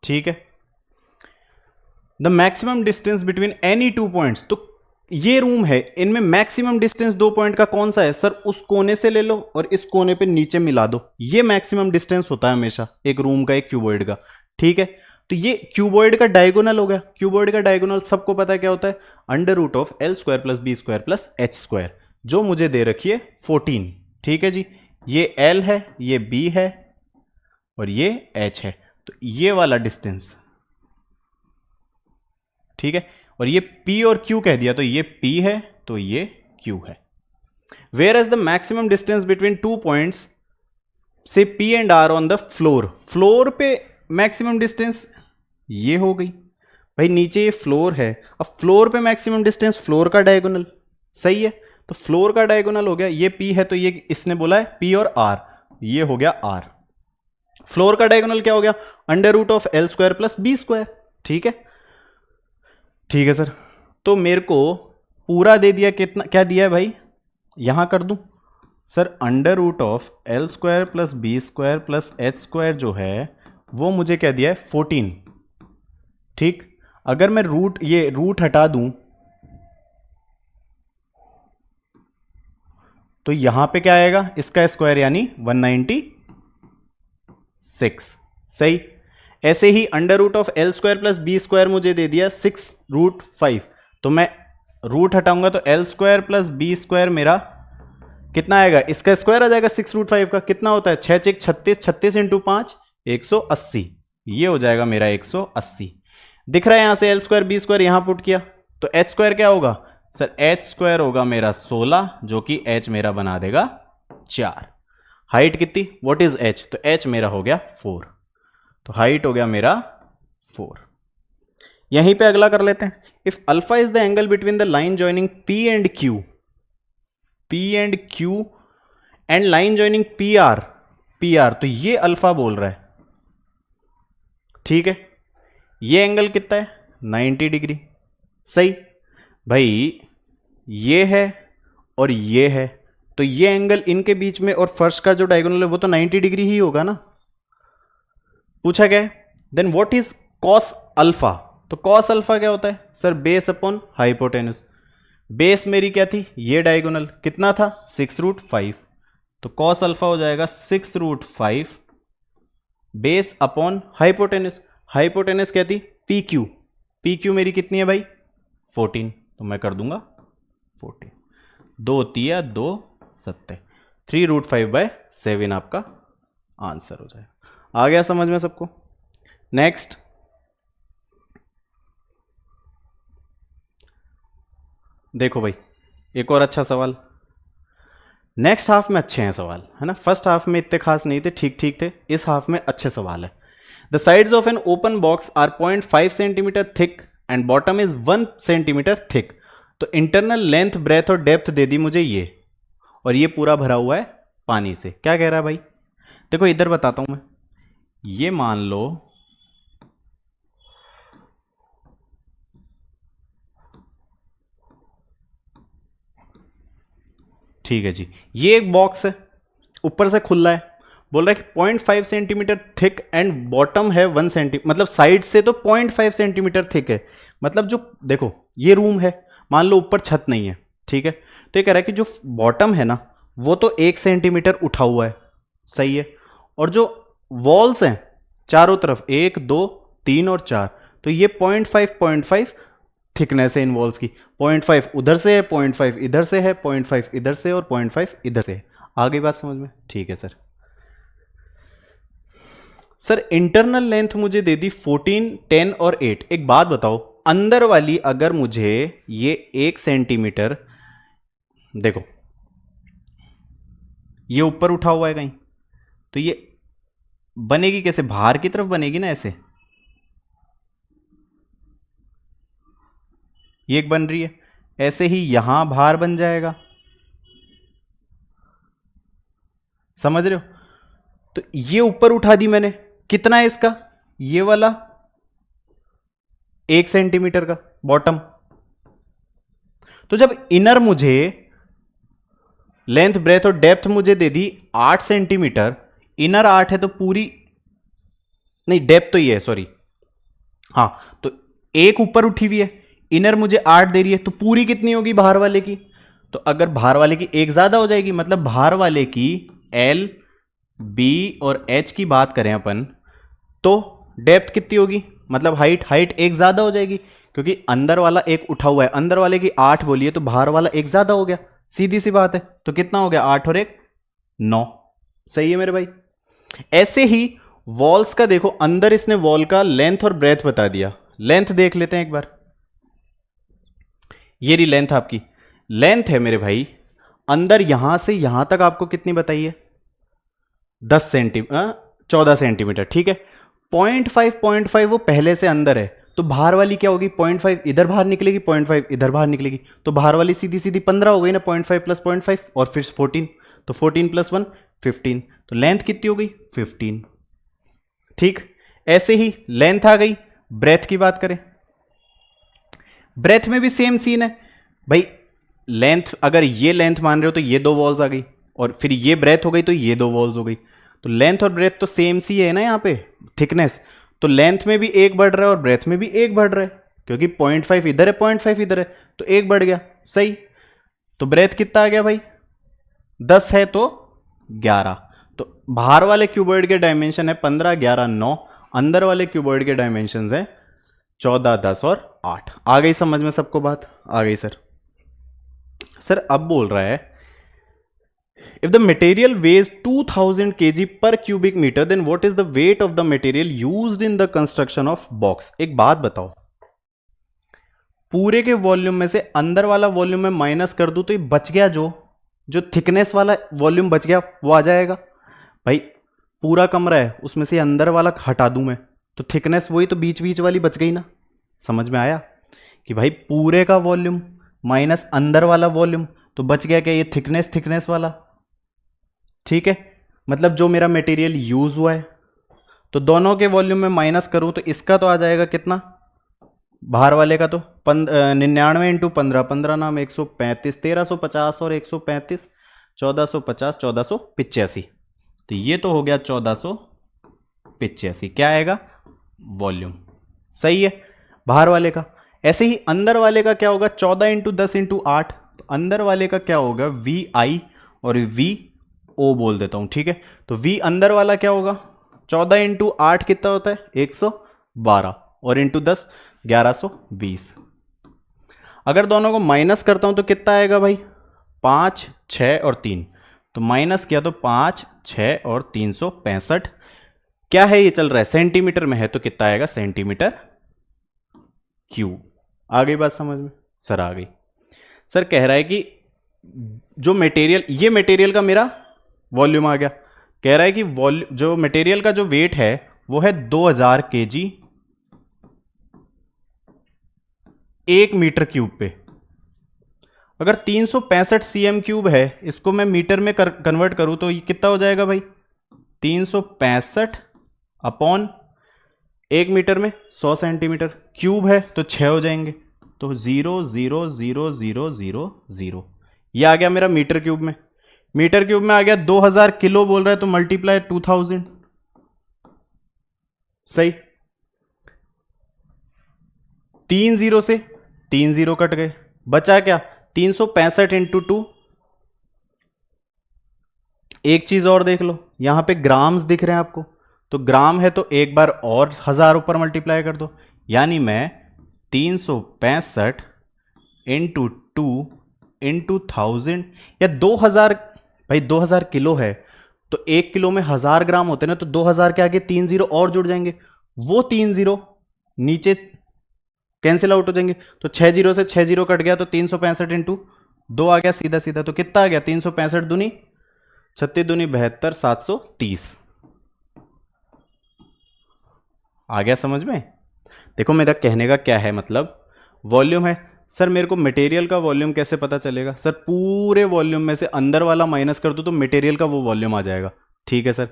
A: ठीक है, the maximum distance between any two points, तो ये रूम है, इनमें मैक्सिमम डिस्टेंस 2 पॉइंट का कौन सा है सर? उस कोने से ले लो और इस कोने पे नीचे मिला दो, ये मैक्सिमम डिस्टेंस होता है हमेशा एक रूम का, एक क्यूबॉइड का। ठीक है, तो ये क्यूबॉइड का डायगोनल हो गया। क्यूबॉइड का डायगोनल सबको पता है क्या होता है? Under root of L square plus B square plus H square, जो मुझे दे रखी है 14। ठीक है जी, ये एल है, ये बी है और ये एच है, तो ये वाला डिस्टेंस। ठीक है, और ये P और Q कह दिया, तो ये P है तो ये Q है। Where as the maximum distance between 2 points से P and R on the floor, floor पे मैक्सिमम डिस्टेंस ये हो गई भाई, नीचे ये फ्लोर है, अब फ्लोर पे मैक्सिमम डिस्टेंस फ्लोर का डायगोनल। सही है, तो फ्लोर का डायगोनल हो गया, ये P है तो ये इसने बोला है P और R, ये हो गया R। फ्लोर का डायगोनल क्या हो गया? Under root of L square plus B square. ठीक है, ठीक है सर, तो मेरे को पूरा दे दिया, कितना क्या दिया है भाई? यहां कर दूं sir, under root of L square plus B square plus H square जो है वो मुझे क्या दिया है? 14। ठीक, अगर मैं ये रूट हटा दूं तो यहां पे क्या आएगा? इसका स्क्वायर यानी 196। सही, ऐसे ही under root of L square plus B square मुझे दे दिया 6√5, तो मैं रूट हटाऊंगा तो L square plus B square मेरा कितना आएगा? इसका स्क्वायर आ जाएगा 6√5 का, कितना होता है? 6 6 36, 36 इंटू 5 180, ये हो जाएगा मेरा 180। दिख रहा है यहां से एल स्क्वायर बी स्क्वायर यहां पुट किया तो एच स्क्वायर क्या होगा सर? एच स्क्वायर होगा मेरा 16, जो कि एच मेरा बना देगा 4। हाइट कितनी? What is H? तो एच मेरा हो गया 4, तो हाइट हो गया मेरा 4। यहीं पे अगला कर लेते हैं। If alpha is the angle between the line joining P and Q, P and Q and line joining PR, PR, तो ये अल्फा बोल रहा है। ठीक है, ये एंगल कितना है? 90 डिग्री। सही भाई, ये है और ये है, तो ये एंगल इनके बीच में और फर्श का जो डायगोनल है वो तो 90 डिग्री ही होगा ना। पूछा गया then what is cos alpha, तो कॉस अल्फा क्या होता है sir? Base upon hypotenuse. Base मेरी क्या थी? ये डायगोनल कितना था? 6√5, तो कॉस अल्फा हो जाएगा 6√5 बेस अपॉन हाइपोटेन्यूज। हाइपोटेन्यूज क्या थी? PQ, PQ मेरी कितनी है भाई? 14, तो मैं कर दूंगा 14, 2 तिया 2 सत्ते, 3√5/7 आपका आंसर हो जाएगा। आ गया समझ में सबको? नेक्स्ट, देखो भाई एक और अच्छा सवाल। नेक्स्ट हाफ में अच्छे हैं सवाल, है ना? फर्स्ट हाफ में इतने खास नहीं थे, ठीक ठीक थे, इस हाफ में अच्छे सवाल है। The sides of an open box are 0.5 centimetre thick and bottom is 1 centimetre thick, तो इंटरनल लेंथ, ब्रेथ और डेप्थ दे दी मुझे ये, और ये पूरा भरा हुआ है पानी से। क्या कह रहा है भाई? देखो इधर बताता हूं मैं, ये मान लो ठीक है जी, ये एक बॉक्स है, ऊपर से खुला है, बोल रहा है कि 0.5 सेंटीमीटर थिक एंड बॉटम है 1 सेंटीमीटर, मतलब साइड से तो 0.5 सेंटीमीटर थिक है, मतलब जो देखो ये रूम है, मान लो ऊपर छत नहीं है, ठीक है, तो ये कह रहा है कि जो बॉटम है ना वो तो 1 सेंटीमीटर उठा हुआ है। सही है, और जो वॉल्स हैं चारों तरफ 1 2 3 और 4, तो ये 0.5 थिकनेस है इन वॉल्स की। 0.5 उधर से है, 0.5 इधर से है, 0.5 इधर से और 0.5 इधर से है। आ गई बात समझ में? ठीक है सर। सर इंटरनल लेंथ मुझे दे दी 14, 10 और 8। एक बात बताओ, अंदर वाली अगर मुझे ये 1 सेंटीमीटर, देखो ये ऊपर उठा हुआ है कहीं, तो ये बनेगी कैसे? बाहर की तरफ बनेगी ना, ऐसे ये एक बन रही है, ऐसे ही यहां बाहर बन जाएगा, समझ रहे हो? तो ये ऊपर उठा दी मैंने, कितना है इसका? ये वाला 1 सेंटीमीटर का बॉटम। तो जब इनर मुझे लेंथ, ब्रेथ और डेप्थ मुझे दे दी 8 सेंटीमीटर, इनर 8 है तो पूरी नहीं, डेप्थ तो ये है, सॉरी, हाँ, तो एक ऊपर उठी हुई है, इनर मुझे 8 दे रही है, तो पूरी कितनी होगी बाहर वाले की? तो अगर बाहर वाले की एक ज्यादा हो जाएगी, मतलब बाहर वाले की एल, बी और एच की बात करें अपन, तो डेप्थ कितनी होगी, मतलब हाइट एक ज्यादा हो जाएगी, क्योंकि अंदर वाला एक उठा हुआ है, अंदर वाले की 8 बोलिए तो बाहर वाला एक ज्यादा हो गया, सीधी सी बात है। तो कितना हो गया, 8 और 1 9। सही है मेरे भाई। ऐसे ही वॉल्स का देखो, अंदर इसने वॉल का लेंथ और ब्रेथ बता दिया। लेंथ देख लेते हैं एक बार। ये रही लेंथ आपकी, लेंथ है मेरे भाई अंदर यहां से यहां तक आपको कितनी बताई है, 14 सेंटीमीटर, ठीक है। 0.5 वो पहले से अंदर है, तो बाहर वाली क्या होगी, 0.5 इधर बाहर निकलेगी, 0.5 इधर बाहर निकलेगी, तो बाहर वाली सीधी सीधी 15 हो गई ना, 0.5 प्लस 0.5 और फिर 14, तो 14 प्लस 1 15, तो लेंथ कितनी हो गई 15। ठीक, ऐसे ही लेंथ आ गई। ब्रेथ की बात करें, ब्रेथ में भी सेम सीन है भाई। लेंथ अगर ये लेंथ मान रहे हो तो ये दो वॉल्स आ गई, और फिर ये ब्रेथ हो गई तो ये दो वॉल्स हो गई, तो लेंथ और ब्रेथ तो सेम सी है ना यहाँ पे, थिकनेस। तो लेंथ में भी एक बढ़ रहा है और ब्रेथ में भी एक बढ़ रहा है, क्योंकि 0.5 इधर है 0.5 इधर है, तो एक बढ़ गया। सही, तो ब्रेथ कितना आ गया भाई, 10 है तो 11। तो बाहर वाले क्यूबॉइड के डायमेंशन है 15 11 9, अंदर वाले क्यूबॉइड के डायमेंशन है 14 10 और 8। आ गई समझ में सबको बात? आ गई सर। सर अब बोल रहा है, if the material weighs 2000 kg per cubic meter then what is the weight of the material used in the construction of box? एक बात बताओ, पूरे के वॉल्यूम में से अंदर वाला वॉल्यूम में माइनस कर दूं तो ये बच गया, जो थिकनेस वाला वॉल्यूम बच गया वो आ जाएगा भाई। पूरा कमरा है उसमें से अंदर वाला हटा दूं मैं, तो थिकनेस वही तो बीच बीच वाली बच गई ना। समझ में आया कि भाई पूरे का वॉल्यूम माइनस अंदर वाला वॉल्यूम, तो बच गया क्या, ये थिकनेस वाला। ठीक है, मतलब जो मेरा मटेरियल यूज हुआ है, तो दोनों के वॉल्यूम में माइनस करूं तो इसका तो आ जाएगा कितना, बाहर वाले का तो 99 इंटू 15 15 नाम 135, 1350 और 135 1450 1485, तो ये तो हो गया 1485। क्या आएगा, वॉल्यूम। सही है, बाहर वाले का। ऐसे ही अंदर वाले का क्या होगा, 14 इंटू 10 इंटू 8, तो अंदर वाले का क्या होगा, वी आई और वी ओ बोल देता हूं, ठीक है। तो वी अंदर वाला क्या होगा, 14 इंटू 8 कितना होता है 112, और इंटू 10 1120। अगर दोनों को माइनस करता हूं तो कितना आएगा भाई, 5 6 और 3, तो माइनस किया तो 5 6 और 365। क्या है ये चल रहा है, सेंटीमीटर में है, तो कितना आएगा सेंटीमीटर क्यूब। आ गई बात समझ में? सर आ गई। सर कह रहा है कि जो मटेरियल, ये मटेरियल का मेरा वॉल्यूम आ गया, कह रहा है कि वॉल्यूम जो मटेरियल का जो वेट है वो है 2000 kg 1 मीटर क्यूब पे। अगर 365 cm क्यूब है, इसको मैं मीटर में कन्वर्ट करूं तो ये कितना हो जाएगा भाई, 365 अपॉन 1 मीटर में 100 सेंटीमीटर क्यूब है, तो 6 हो जाएंगे, तो 0 0 0 0 0 0। ये आ गया मेरा मीटर क्यूब में। मीटर क्यूब में आ गया 2000 किलो बोल रहा है, तो मल्टीप्लाई 2000। सही, 3 0 से 3 0 कट गए, बचा क्या, 365 इंटू 2। एक चीज और देख लो, यहां पे ग्राम्स दिख रहे हैं आपको, तो ग्राम है तो एक बार और 1000 ऊपर मल्टीप्लाई कर दो, यानी मैं 365 इंटू 2 इंटू 1000 या 2000, भाई 2000 किलो है तो 1 किलो में 1000 ग्राम होते हैं ना, तो 2000 के आगे 3 0 और जुड़ जाएंगे, वो 3 0 नीचे कैंसिल आउट हो जाएंगे, तो 6 0 से 6 0 कट गया, तो 365 इंटू 2 आ गया सीधा सीधा, तो कितना आ गया, 365 दूनी 36 दूनी 72 730। आ गया समझ में? देखो मेरा कहने का क्या है, मतलब वॉल्यूम है। सर मेरे को मटेरियल का वॉल्यूम कैसे पता चलेगा? सर पूरे वॉल्यूम में से अंदर वाला माइनस कर दो तो मटेरियल का वो वॉल्यूम आ जाएगा। ठीक है सर।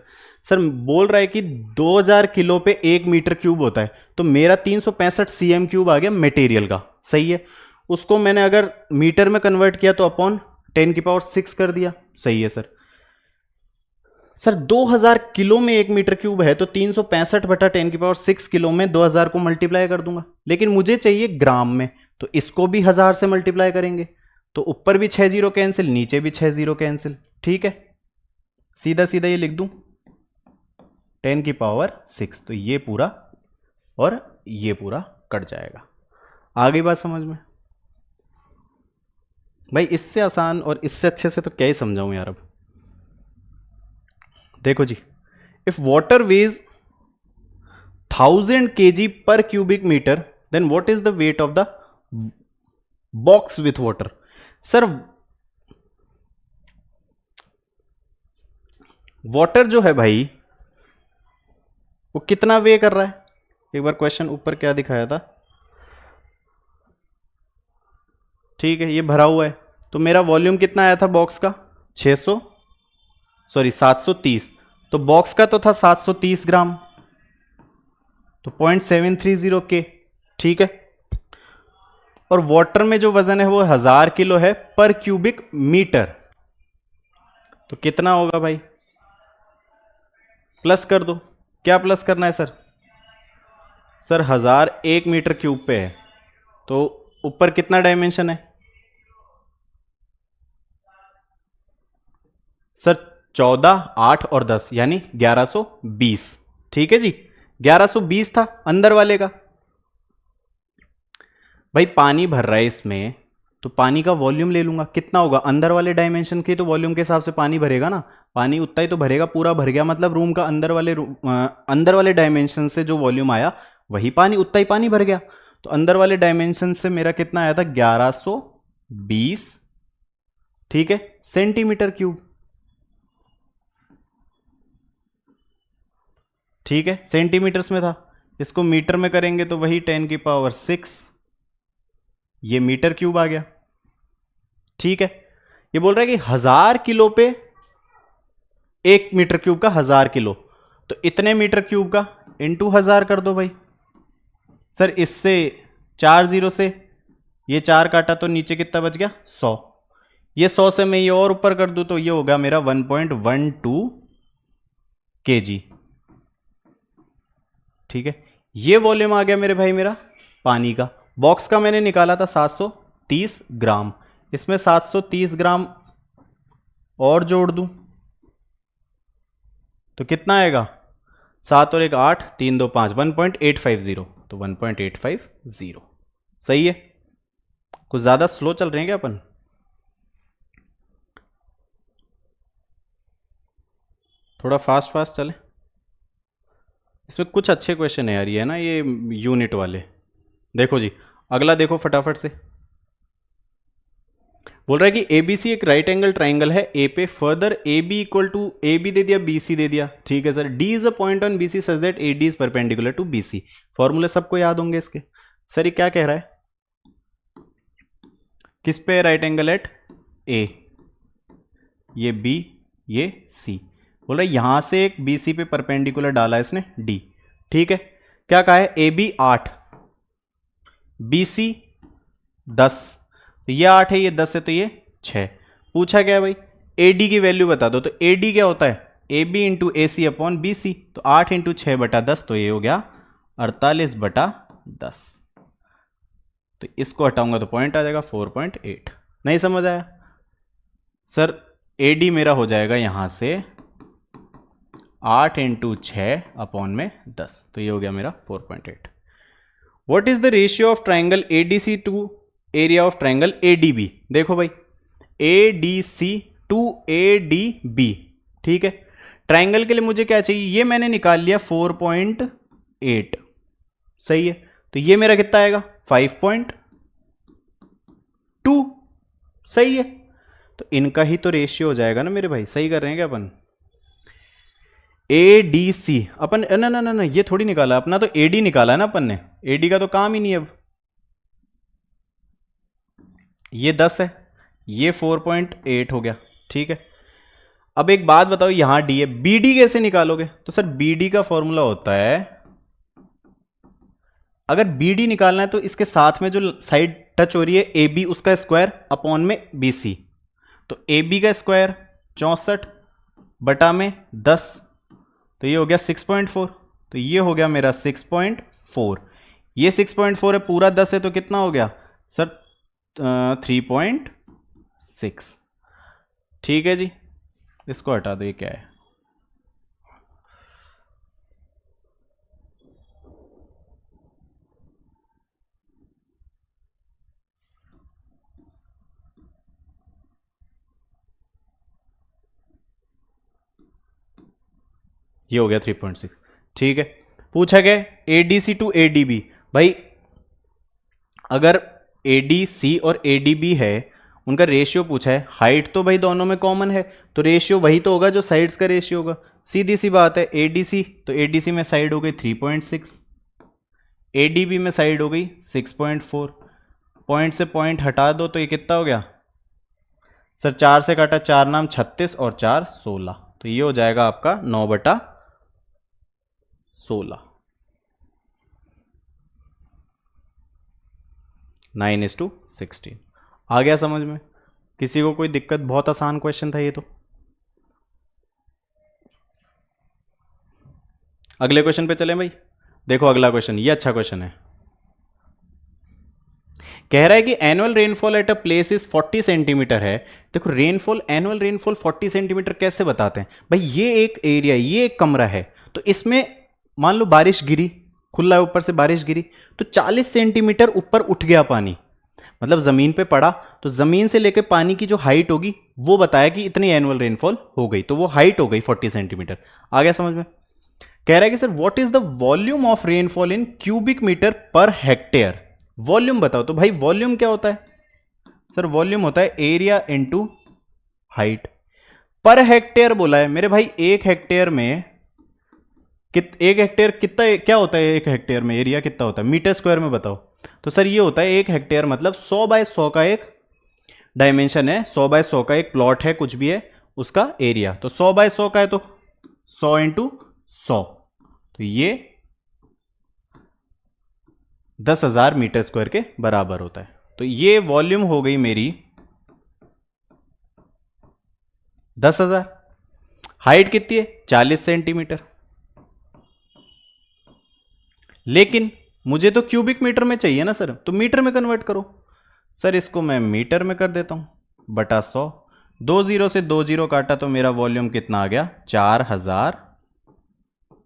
A: सर बोल रहा है कि 2000 किलो पे 1 मीटर क्यूब होता है, तो मेरा 365 cm क्यूब आ गया मटेरियल का। सही है, उसको मैंने अगर मीटर में कन्वर्ट किया तो अपॉन 10⁶ कर दिया। सही है सर। सर 2000 किलो में 1 मीटर क्यूब है, तो 365 बटा 10⁶ किलो में 2000 को मल्टीप्लाई कर दूंगा, लेकिन मुझे चाहिए ग्राम में, तो इसको भी 1000 से मल्टीप्लाई करेंगे, तो ऊपर भी 6 जीरो कैंसिल, नीचे भी 6 जीरो कैंसिल। ठीक है, सीधा सीधा ये लिख दूं 10⁶, तो ये पूरा और ये पूरा कट जाएगा। आ गई बात समझ में? भाई इससे आसान और इससे अच्छे से तो क्या ही समझाऊं यार। अब देखो जी, if water weighs 1000 kg per cubic meter, then what is the weight of the box with water? Sir water जो है भाई वो कितना वे कर रहा है? एक बार क्वेश्चन ऊपर क्या दिखाया था? ठीक है, ये भरा हुआ है, तो मेरा वॉल्यूम कितना आया था बॉक्स का? 730। तो बॉक्स का तो था 730 ग्राम, तो 0.730 के। ठीक है, और वाटर में जो वजन है वो 1000 किलो है पर क्यूबिक मीटर, तो कितना होगा भाई? प्लस कर दो। क्या प्लस करना है सर? सर 1000 1 मीटर क्यूब पे है, तो ऊपर कितना डायमेंशन है सर? 14, 8 और 10 यानी 1120। ठीक है जी, 1120 था अंदर वाले का। भाई पानी भर रहा है इसमें, तो पानी का वॉल्यूम ले लूंगा, कितना होगा? अंदर वाले डायमेंशन के तो वॉल्यूम के हिसाब से पानी भरेगा ना, पानी उतना ही तो भरेगा। पूरा भर गया मतलब रूम का अंदर वाले डायमेंशन से जो वॉल्यूम आया वही पानी, उतना ही पानी भर गया। तो अंदर वाले डायमेंशन से मेरा कितना आया था? 1120। ठीक है, सेंटीमीटर क्यूब। ठीक है, सेंटीमीटर्स में था, इसको मीटर में करेंगे तो वही 10⁶, ये मीटर क्यूब आ गया। ठीक है, ये बोल रहा है कि 1000 किलो पे 1 मीटर क्यूब का 1000 किलो, तो इतने मीटर क्यूब का इंटू 1000 कर दो भाई। सर इससे 4 जीरो से ये 4 काटा तो नीचे कितना बच गया? 100। ये 100 से मैं ये और ऊपर कर दूं तो ये होगा मेरा 1.12 kg। ठीक है, ये वॉल्यूम आ गया मेरे भाई मेरा पानी का। बॉक्स का मैंने निकाला था 730 ग्राम, इसमें 730 ग्राम और जोड़ दूं तो कितना आएगा? 7 और 1 8, 3 2 5, 1.850, तो 1.850 सही है। कुछ ज्यादा स्लो चल रहे हैं क्या अपन? थोड़ा फास्ट फास्ट चले। इसमें कुछ अच्छे क्वेश्चन है यार, ये है ना ये यूनिट वाले। देखो जी, अगला देखो फटाफट से। बोल रहा है कि एबीसी एक राइट एंगल ट्राइंगल है ए पे, further A B equal to A B दे दिया, बी सी दे दिया। ठीक है sir, D is a point on B C such that A D is perpendicular to B C. फॉर्मूले सबको याद होंगे इसके। सर ये क्या कह रहा है? किस पे राइट एंगल एट ए? ये बी, ये सी। बोल रहा है यहां से एक बी सी पे परपेंडिकुलर डाला है इसने डी। ठीक है, क्या कहा है? ए बी 8, बी सी 10, तो ये 8 है, ये 10 है, तो ये 6। पूछा क्या है भाई? ए डी की वैल्यू बता दो। तो ए डी क्या होता है? A B into A C upon B C, तो 8 इंटू 6/10, तो ये हो गया 48/10। तो इसको हटाऊंगा तो पॉइंट आ जाएगा 4.8। नहीं समझ आया? सर ए डी मेरा हो जाएगा यहां से 8 इंटू 6 अपॉन में 10, तो ये हो गया मेरा 4.8। What is the ratio of triangle ADC to area of triangle ADB? देखो भाई, एडीसी टू एडीबी। ठीक है, ट्राइंगल के लिए मुझे क्या चाहिए? ये मैंने निकाल लिया 4.8, सही है। तो ये मेरा कितना आएगा? 5.2, सही है। तो इनका ही तो रेशियो हो जाएगा ना मेरे भाई। सही कर रहे हैं क्या अपन? एडीसी अपन ना ना ना ना ये थोड़ी निकाला अपना, तो एडी निकाला ना अपन ने। एडी का तो काम ही नहीं अब। ये 10 है, ये 4.8 हो गया। ठीक है, अब एक बात बताओ, यहां डी है, बीडी कैसे निकालोगे? तो सर बीडी का फॉर्मूला होता है, अगर बीडी निकालना है तो इसके साथ में जो साइड टच हो रही है ए बी, उसका स्क्वायर अपॉन में बी सी। तो ए बी का स्क्वायर 64 बटा में 10, तो ये हो गया 6.4। तो ये हो गया मेरा 6.4। ये 6.4 है, पूरा 10 है, तो कितना हो गया? सर 3.6। ठीक है जी, इसको हटा दो, ये क्या है? ये हो गया 3.6। ठीक है, पूछा गया एडीसी टू एडीबी। भाई अगर एडीसी और एडीबी है, उनका रेशियो पूछा है, हाइट तो भाई दोनों में कॉमन है, तो रेशियो वही तो होगा जो साइड्स का रेशियो होगा। सीधी सी बात है, एडीसी तो एडीसी में साइड हो गई 3.6, एडीबी में साइड हो गई 6.4। पॉइंट से पॉइंट हटा दो तो ये कितना हो गया सर? 4 से काटा 4 नाम 36 और 4 16, तो ये हो जाएगा आपका 9/16, 9:16। आ गया समझ में? किसी को कोई दिक्कत? बहुत आसान क्वेश्चन था ये तो। अगले क्वेश्चन पे चलें भाई। देखो अगला क्वेश्चन, ये अच्छा क्वेश्चन है। कह रहा है कि annual rainfall at a place is 40 centimetre है। देखो रेनफॉल, एनुअल रेनफॉल 40 सेंटीमीटर कैसे बताते हैं भाई? ये एक एरिया, ये एक कमरा है, तो इसमें मान लो बारिश गिरी, खुला है ऊपर से, बारिश गिरी तो 40 सेंटीमीटर ऊपर उठ गया पानी, मतलब जमीन पे पड़ा, तो जमीन से लेकर पानी की जो हाइट होगी वो बताया कि इतनी एनुअल रेनफॉल हो गई, तो वो हाइट हो गई 40 सेंटीमीटर। आ गया समझ में? कह रहा है कि sir what is the volume of rainfall in cubic metre per hectare. Volume बताओ। तो भाई वॉल्यूम क्या होता है सर? वॉल्यूम होता है area into height. Per hectare बोला है मेरे भाई, एक हेक्टेयर में एक हेक्टेयर कितना, क्या होता है एक हेक्टेयर में? एरिया कितना होता है मीटर स्क्वायर में बताओ। तो सर ये होता है एक हेक्टेयर मतलब 100 बाय 100 का एक डायमेंशन है, 100 बाय 100 का एक प्लॉट है, कुछ भी है, उसका एरिया। तो 100 बाय 100 का है तो 100 इंटू 100, तो ये 10,000 मीटर स्क्वायर के बराबर होता है। तो ये वॉल्यूम हो गई मेरी 10,000। हाइट कितनी है? 40 सेंटीमीटर। लेकिन मुझे तो क्यूबिक मीटर में चाहिए ना सर, तो मीटर में कन्वर्ट करो। सर इसको मैं मीटर में कर देता हूं, बटा 100। 2 जीरो से 2 जीरो काटा तो मेरा वॉल्यूम कितना आ गया? 4000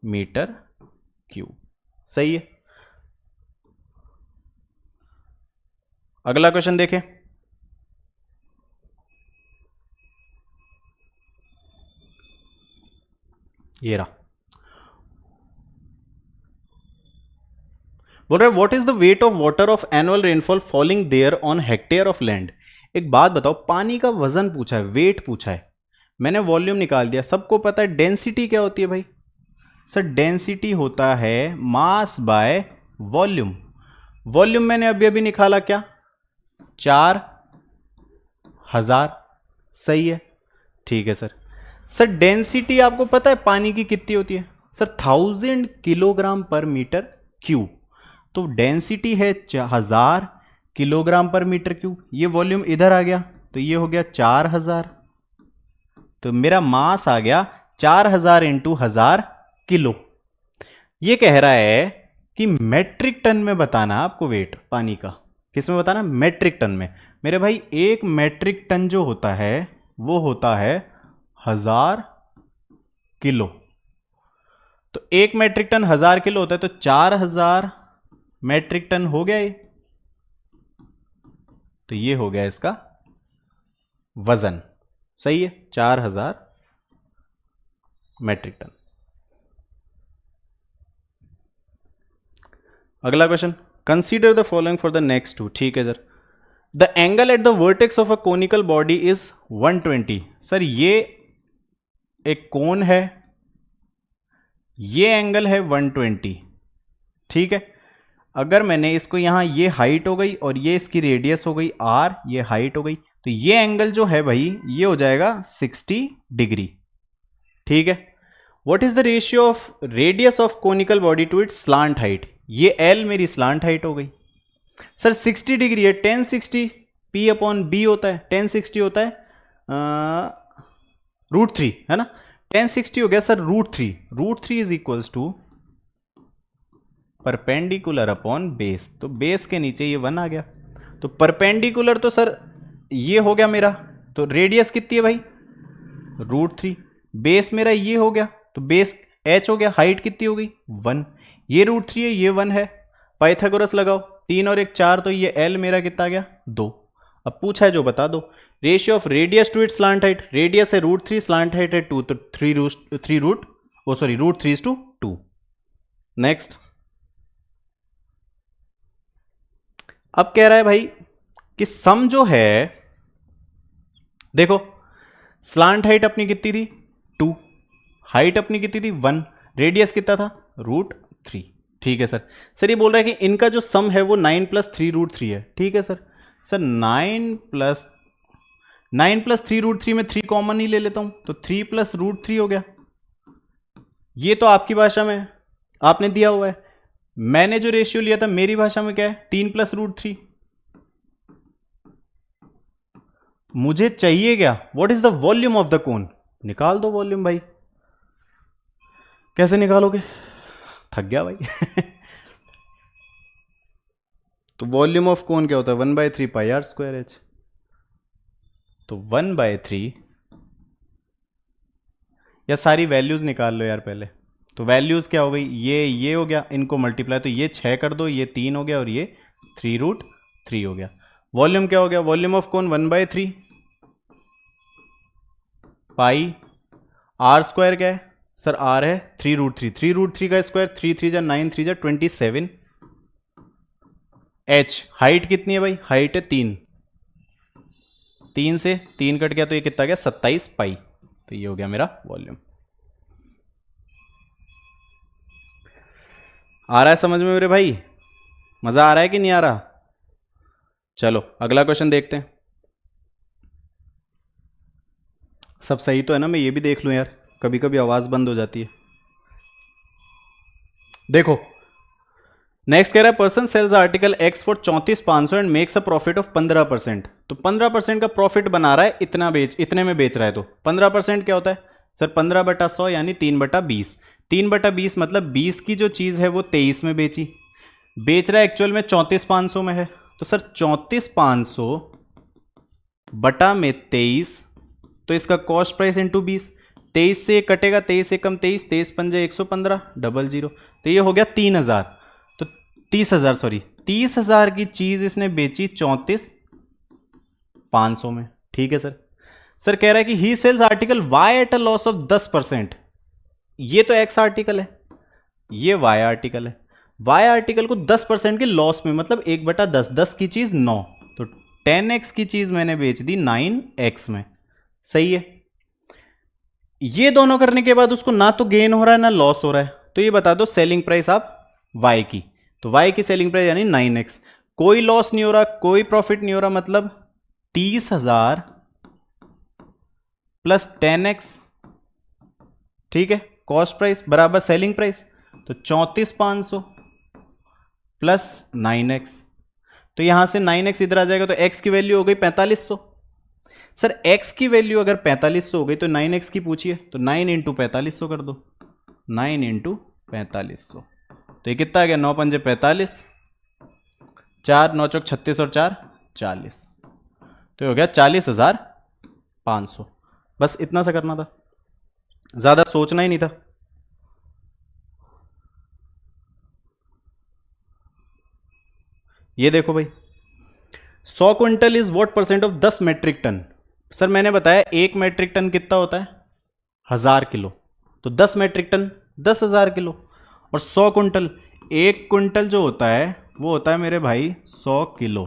A: मीटर क्यूब। सही है। अगला क्वेश्चन देखें। ये रहा, बोल रहा है what is the weight of water of annual rainfall falling there on hectare of land. एक बात बताओ, पानी का वजन पूछा है, वेट पूछा है, मैंने वॉल्यूम निकाल दिया। सबको पता है डेंसिटी क्या होती है भाई? सर डेंसिटी होता है मास बाय वॉल्यूम। वॉल्यूम मैंने अभी अभी निकाला, क्या? 4000। सही है, ठीक है सर। सर डेंसिटी आपको पता है पानी की कितनी होती है? सर 1000 किलोग्राम पर मीटर क्यूब। तो डेंसिटी है 1000 किलोग्राम पर मीटर क्यूब। ये वॉल्यूम इधर आ गया तो ये हो गया 4000, तो मेरा मास आ गया 4000 इंटू 1000 किलो। ये कह रहा है कि मेट्रिक टन में बताना आपको वेट पानी का। किस में बताना? मेट्रिक टन में। मेरे भाई एक मेट्रिक टन जो होता है वो होता है 1000 किलो। तो एक मेट्रिक टन 1000 किलो होता है, तो 4000 मेट्रिक टन हो गया ये। तो ये हो गया इसका वजन। सही है, 4000 मेट्रिक टन। अगला question, consider the following for the next two. ठीक है sir. The angle at the vertex of a conical body is 120। Sir ये एक कोन है, ये एंगल है 120। ठीक है, अगर मैंने इसको यहां, ये हाइट हो गई और ये इसकी रेडियस हो गई r, ये हाइट हो गई, तो ये एंगल जो है भाई ये हो जाएगा 60 डिग्री। ठीक है, what is the ratio of radius of conical body to its slant height. ये l मेरी स्लांट हाइट हो गई। सर 60 डिग्री है, tan 60 p अपॉन b होता है, tan 60 होता है √3, है ना? tan 60 हो गया sir √3। √3 is equals to perpendicular upon base, तो बेस के नीचे ये 1 आ गया। तो परपेंडिकुलर तो सर ये हो गया मेरा, तो रेडियस कितनी है भाई √3। बेस मेरा ये हो गया, तो बेस h हो गया, हाइट कितनी हो गई 1, ये √3 है, ये 1 है। पाइथागोरस लगाओ, 3 और 1 4, तो ये l मेरा कितना आ गया 2। अब पूछा है जो बता दो, ratio of radius to its slant height, radius है √3, स्लांट हाइट है 2, तो √3/2। नेक्स्ट, अब कह रहा है भाई कि सम जो है, देखो स्लांट हाइट अपनी कितनी थी 2, हाइट अपनी कितनी थी 1, रेडियस कितना था √3। ठीक है सर। सर ये बोल रहा है कि इनका जो सम है वो 9 + 3√3 है। ठीक है सर। सर 9 + 3√3 में 3 कॉमन ही ले लेता हूं, तो 3 + √3 हो गया। ये तो आपकी भाषा में आपने दिया हुआ है, मैंने जो रेशियो लिया था मेरी भाषा में क्या है 3 + √3। मुझे चाहिए क्या, what is the volume of the cone, निकाल दो वॉल्यूम भाई। कैसे निकालोगे, थक गया भाई तो वॉल्यूम ऑफ कोन क्या होता है 1/3 πr²h, तो 1/3, या सारी वैल्यूज निकाल लो यार पहले। तो वैल्यूज क्या हो गई, ये हो गया, इनको मल्टीप्लाई, तो ये 6 कर दो, ये 3 हो गया और ये 3√3 हो गया। वॉल्यूम क्या हो गया, volume of cone 1/3 pi, r² क्या है सर, r है 3√3, 3√3 का स्क्वायर 3 3 जा 9, 3 जा 27, h हाइट कितनी है भाई, हाइट है 3, 3 से 3 कट गया तो ये कितना गया 27 पाई, तो ये हो गया मेरा वॉल्यूम। आ रहा है समझ में मेरे भाई, मजा आ रहा है कि नहीं आ रहा। चलो अगला क्वेश्चन देखते हैं। सब सही तो है ना, मैं ये भी देख लूं यार, कभी कभी आवाज बंद हो जाती है। देखो नेक्स्ट कह रहा है person sells article X for 34,500 and makes a profit of 15%। तो 15% का प्रॉफिट बना रहा है, इतने में बेच रहा है, तो 15% क्या होता है सर 15/100 यानी 3/20। 3/20 मतलब 20 की जो चीज है वो 23 में बेची, बेच रहा है एक्चुअल में 34,500 में है, तो सर 34,500 बटा में 23, तो इसका कॉस्ट प्राइस इंटू 20, 23 से कटेगा, 23 से कम 23, 23 पंजे 115 00, तो ये हो गया 3,000, तो 30,000 सॉरी 30,000 की चीज इसने बेची 34,500 में। ठीक है सर। सर कह रहा है कि he sells article Y at a loss of 10%। ये तो एक्स आर्टिकल है, ये वाई आर्टिकल है, वाई आर्टिकल को 10% के लॉस में, मतलब 1/10, 10 की चीज 9, तो 10x की चीज मैंने बेच दी 9x में। सही है। ये दोनों करने के बाद उसको ना तो गेन हो रहा है ना लॉस हो रहा है, तो ये बता दो सेलिंग प्राइस आप y की, तो y की सेलिंग प्राइस यानी 9x, कोई लॉस नहीं हो रहा, कोई प्रॉफिट नहीं हो रहा, मतलब 30,000 प्लस 10x, ठीक है, कॉस्ट प्राइस बराबर सेलिंग प्राइस, तो 34,500 प्लस 9x, तो यहां से 9x इधर आ जाएगा, तो x की वैल्यू हो गई 4,500। सर x की वैल्यू अगर 4,500 हो गई तो 9x की पूछिए, तो 9 × 4,500 कर दो, 9 × 4,500, तो ये कितना आ गया 9 पंजे 45, 4 9 चौक 36 और 4 40, तो ये हो गया 40,500। बस इतना सा करना था, ज्यादा सोचना ही नहीं था। ये देखो भाई 100 quintal is what percent of 10 metric tonne. Sir मैंने बताया 1 मेट्रिक टन कितना होता है 1000 किलो, तो 10 मेट्रिक टन 10,000 किलो, और 100 क्विंटल, 1 क्विंटल जो होता है वो होता है मेरे भाई 100 किलो।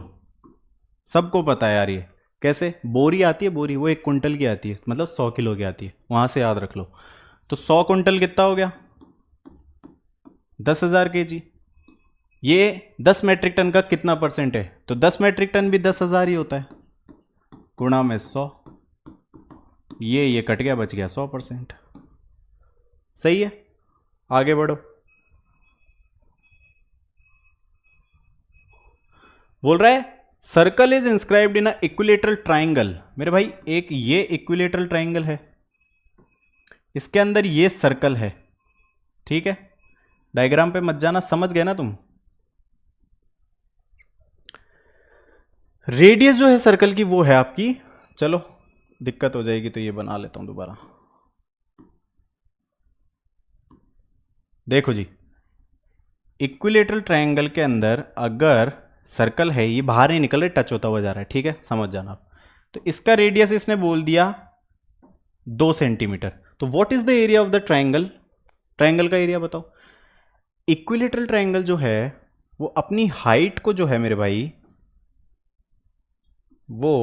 A: सबको पता है यार, ये कैसे बोरी आती है, बोरी वो 1 क्विंटल की आती है, मतलब 100 किलो की आती है, वहां से याद रख लो। तो 100 क्विंटल कितना हो गया 10,000 kg। ये 10 मेट्रिक टन का कितना परसेंट है, तो 10 मेट्रिक टन भी 10,000 ही होता है, गुणा में 100, ये कट गया, बच गया 100%। सही है, आगे बढ़ो। बोल रहा है circle is inscribed in a equilateral triangle. मेरे भाई एक ये इक्विलेटरल ट्राइंगल है, इसके अंदर ये सर्कल है, ठीक है, डायग्राम पे मत जाना, समझ गए ना तुम। रेडियस जो है सर्कल की वो है आपकी, चलो दिक्कत हो जाएगी तो ये बना लेता हूं दोबारा। देखो जी, इक्विलेटरल ट्रायंगल के अंदर अगर सर्कल है, ये बाहर नहीं निकल रहा, टच होता हुआ जा रहा है, ठीक है, समझ जाना आप। तो इसका रेडियस इसने बोल दिया 2 सेंटीमीटर। तो what is the area of the triangle? Triangle का एरिया बताओ। इक्विलेटरल ट्रायंगल जो है वो अपनी हाइट को जो है मेरे भाई वो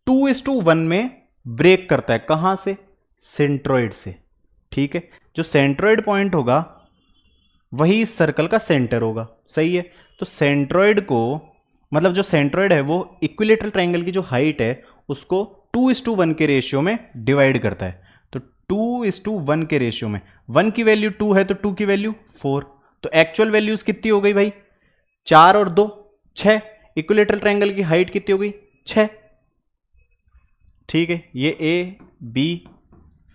A: 2:1 में ब्रेक करता है। कहां से? सेंट्रोइड से, ठीक है। जो सेंट्रोइड पॉइंट होगा वही इस सर्कल का सेंटर होगा, सही है। तो सेंट्रोइड को, मतलब जो सेंट्रोइड है वो इक्विलेटरल ट्रायंगल की जो हाइट है उसको 2:1 के रेशियो में डिवाइड करता है। तो 2:1 के रेशियो में 1 की वैल्यू 2 है तो 2 की वैल्यू 4। तो एक्चुअल वैल्यूज कितनी हो गई भाई? 4 और 2 6। इक्विलेटरल ट्रायंगल की हाइट कितनी हो गई? 6, ठीक है। ये ए बी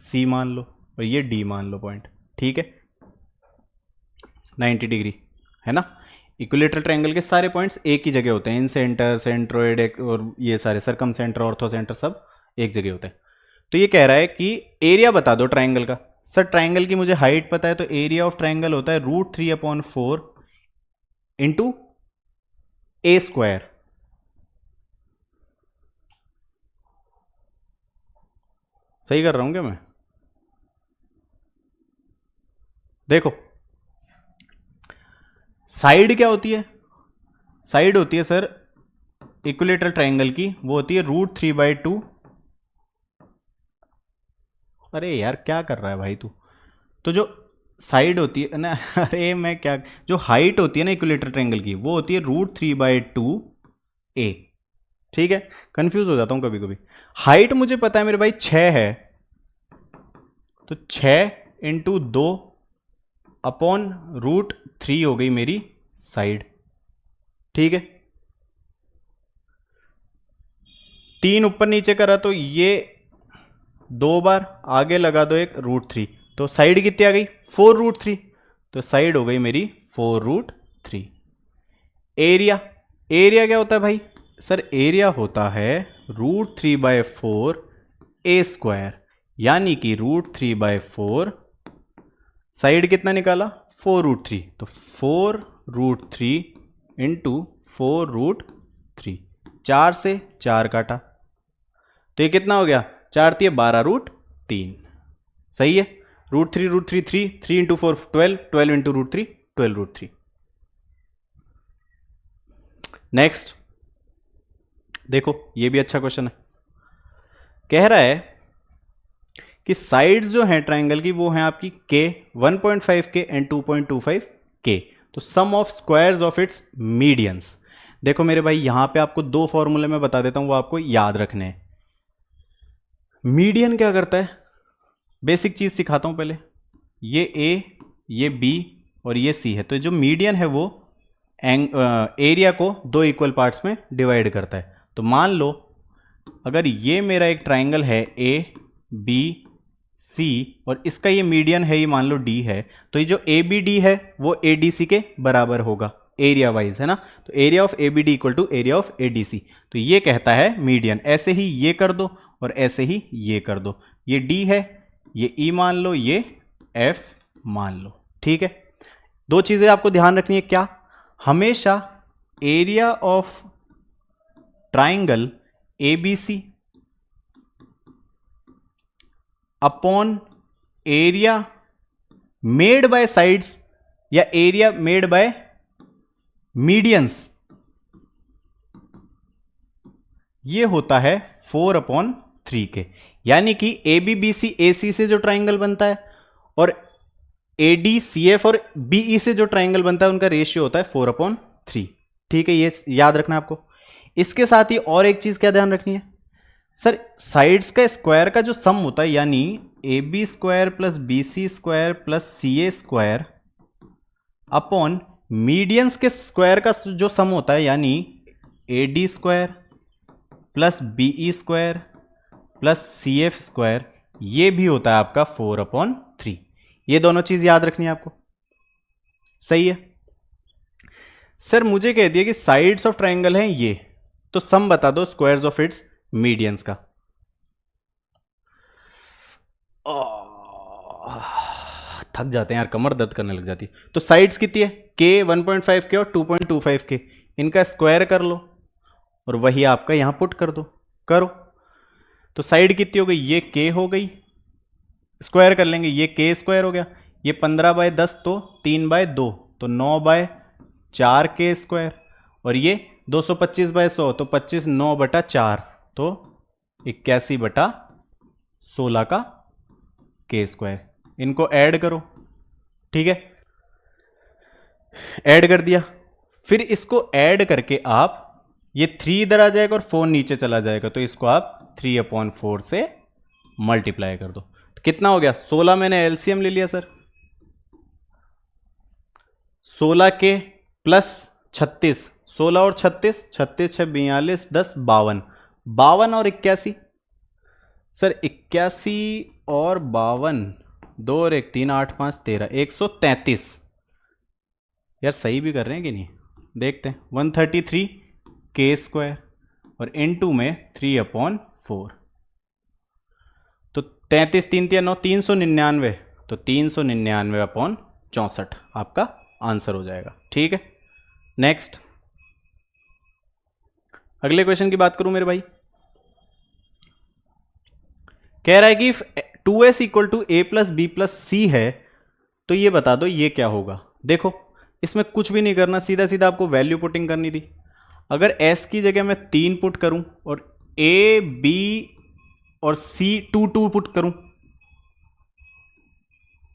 A: सी मान लो और ये डी मान लो पॉइंट, ठीक है। 90 डिग्री है ना। इक्विलेटरल ट्रायंगल के सारे पॉइंट्स एक ही जगह होते हैं, इन सेंटर, सेंट्रोइड और ये सारे सर्कम सेंटर, ऑर्थो सेंटर सब एक जगह होते हैं। तो ये कह रहा है कि एरिया बता दो ट्रायंगल का। सर ट्रायंगल की मुझे हाइट पता है, तो एरिया ऑफ ट्रायंगल होता है √3/4 इंटू ए स्क्वायर। सही कर रहा हूं क्या मैं? देखो साइड क्या होती है? साइड होती है सर इक्विलेटरल ट्रायंगल की, वो होती है √3/2। अरे यार क्या कर रहा है भाई तू? तो जो साइड होती है ना अरे मैं क्या, जो हाइट होती है ना इक्विलेटरल ट्रायंगल की वो होती है √3/2 ए, ठीक है। कंफ्यूज हो जाता हूं कभी कभी। हाइट मुझे पता है मेरे भाई 6 है, तो 6 इंटू 2 अपॉन √3 हो गई मेरी साइड, ठीक है। 3 ऊपर नीचे करा तो ये 2 बार आगे लगा दो एक √3, तो साइड कितनी आ गई? 4√3। तो साइड हो गई मेरी 4√3। एरिया, एरिया क्या होता है भाई? सर एरिया होता है √3/4 ए स्क्वायर, यानी कि √3/4, साइड कितना निकाला? 4√3, तो 4√3 इंटू 4√3, 4 से 4 काटा तो ये कितना हो गया? 4 × 12√3, सही है। √3 3, 3 इंटू 4 12, 12 इंटू √3 12√3। नेक्स्ट देखो, ये भी अच्छा क्वेश्चन है। कह रहा है कि साइड्स जो हैं ट्रायंगल की वो हैं आपकी के 1.5 के एंड 2.25 के। तो sum of squares of its medians. देखो मेरे भाई यहां पे आपको 2 फॉर्मूले मैं बता देता हूं, वो आपको याद रखने हैं। मीडियन क्या करता है? बेसिक चीज सिखाता हूं पहले। ये ए, ये बी और ये सी है, तो जो मीडियन है वो एरिया को 2 इक्वल पार्ट्स में डिवाइड करता है। तो मान लो अगर ये मेरा एक ट्राइंगल है ए बी सी और इसका ये मीडियन है, ये मान लो डी है, तो ये जो ए बी डी है वो ए डी सी के बराबर होगा एरिया वाइज, है ना। तो area of A B D equal to area of A D C. तो ये कहता है मीडियन। ऐसे ही ये कर दो और ऐसे ही ये कर दो। ये डी है, ये ई मान लो, ये एफ मान लो, ठीक है। 2 चीजें आपको ध्यान रखनी है। क्या? हमेशा area of triangle A B C upon area made by sides या एरिया मेड बाय मीडियंस, ये होता है 4/3 के। यानी कि ए बी बी सी ए सी से जो ट्राइंगल बनता है और ए डी सी एफ और बीई से जो ट्राइंगल बनता है उनका रेशियो होता है 4/3, ठीक है। ये याद रखना है आपको। इसके साथ ही और एक चीज क्या ध्यान रखनी है सर, साइड्स का स्क्वायर का जो सम होता है, यानी A B square plus B C square plus C A square upon medians के स्क्वायर का जो सम होता है, यानी A D square plus BE square plus C F square, ये भी होता है आपका 4/3। ये दोनों चीज याद रखनी है आपको, सही है। सर मुझे कह दिया कि साइड्स ऑफ ट्राइंगल हैं ये, तो सम बता दो स्क्वायर्स ऑफ इट्स मीडियंस का। थक जाते हैं यार, कमर दर्द करने लग जाती है। तो साइड्स कितनी है, के 1.5 के और 2.25 के, इनका स्क्वायर कर लो और वही आपका यहां पुट कर दो, करो। तो साइड कितनी हो गई, ये के हो गई, स्क्वायर कर लेंगे, ये के स्क्वायर हो गया, ये 15/10 तो 3/2 तो 9/4 के स्क्वायर, और ये 225/100 तो 25 9/4 तो 81/16 का के स्क्वायर। इनको ऐड करो, ठीक है, ऐड कर दिया। फिर इसको ऐड करके आप, ये 3 इधर आ जाएगा और 4 नीचे चला जाएगा, तो इसको आप 3/4 से मल्टीप्लाई कर दो। तो कितना हो गया, 16 मैंने एलसीएम ले लिया सर, 16 के प्लस 36, 16 और 36, 36 6 42 10 52, 52 और 81 सर, 81 और 52, 2 और 1 3 8 5 13, 133। यार सही भी कर रहे हैं कि नहीं, देखते हैं। 133 के स्क्वायर और इनटू में 3/4, तो 33 3 3 9 399, तो 399/64 आपका आंसर हो जाएगा, ठीक है। नेक्स्ट, अगले क्वेश्चन की बात करूं मेरे भाई, कह रहा है कि 2s equal to a plus B plus C है, तो ये बता दो ये क्या होगा। देखो इसमें कुछ भी नहीं करना, सीधा सीधा आपको वैल्यू पुटिंग करनी थी। अगर s की जगह मैं 3 पुट करूं और a b और c 2 पुट करूं,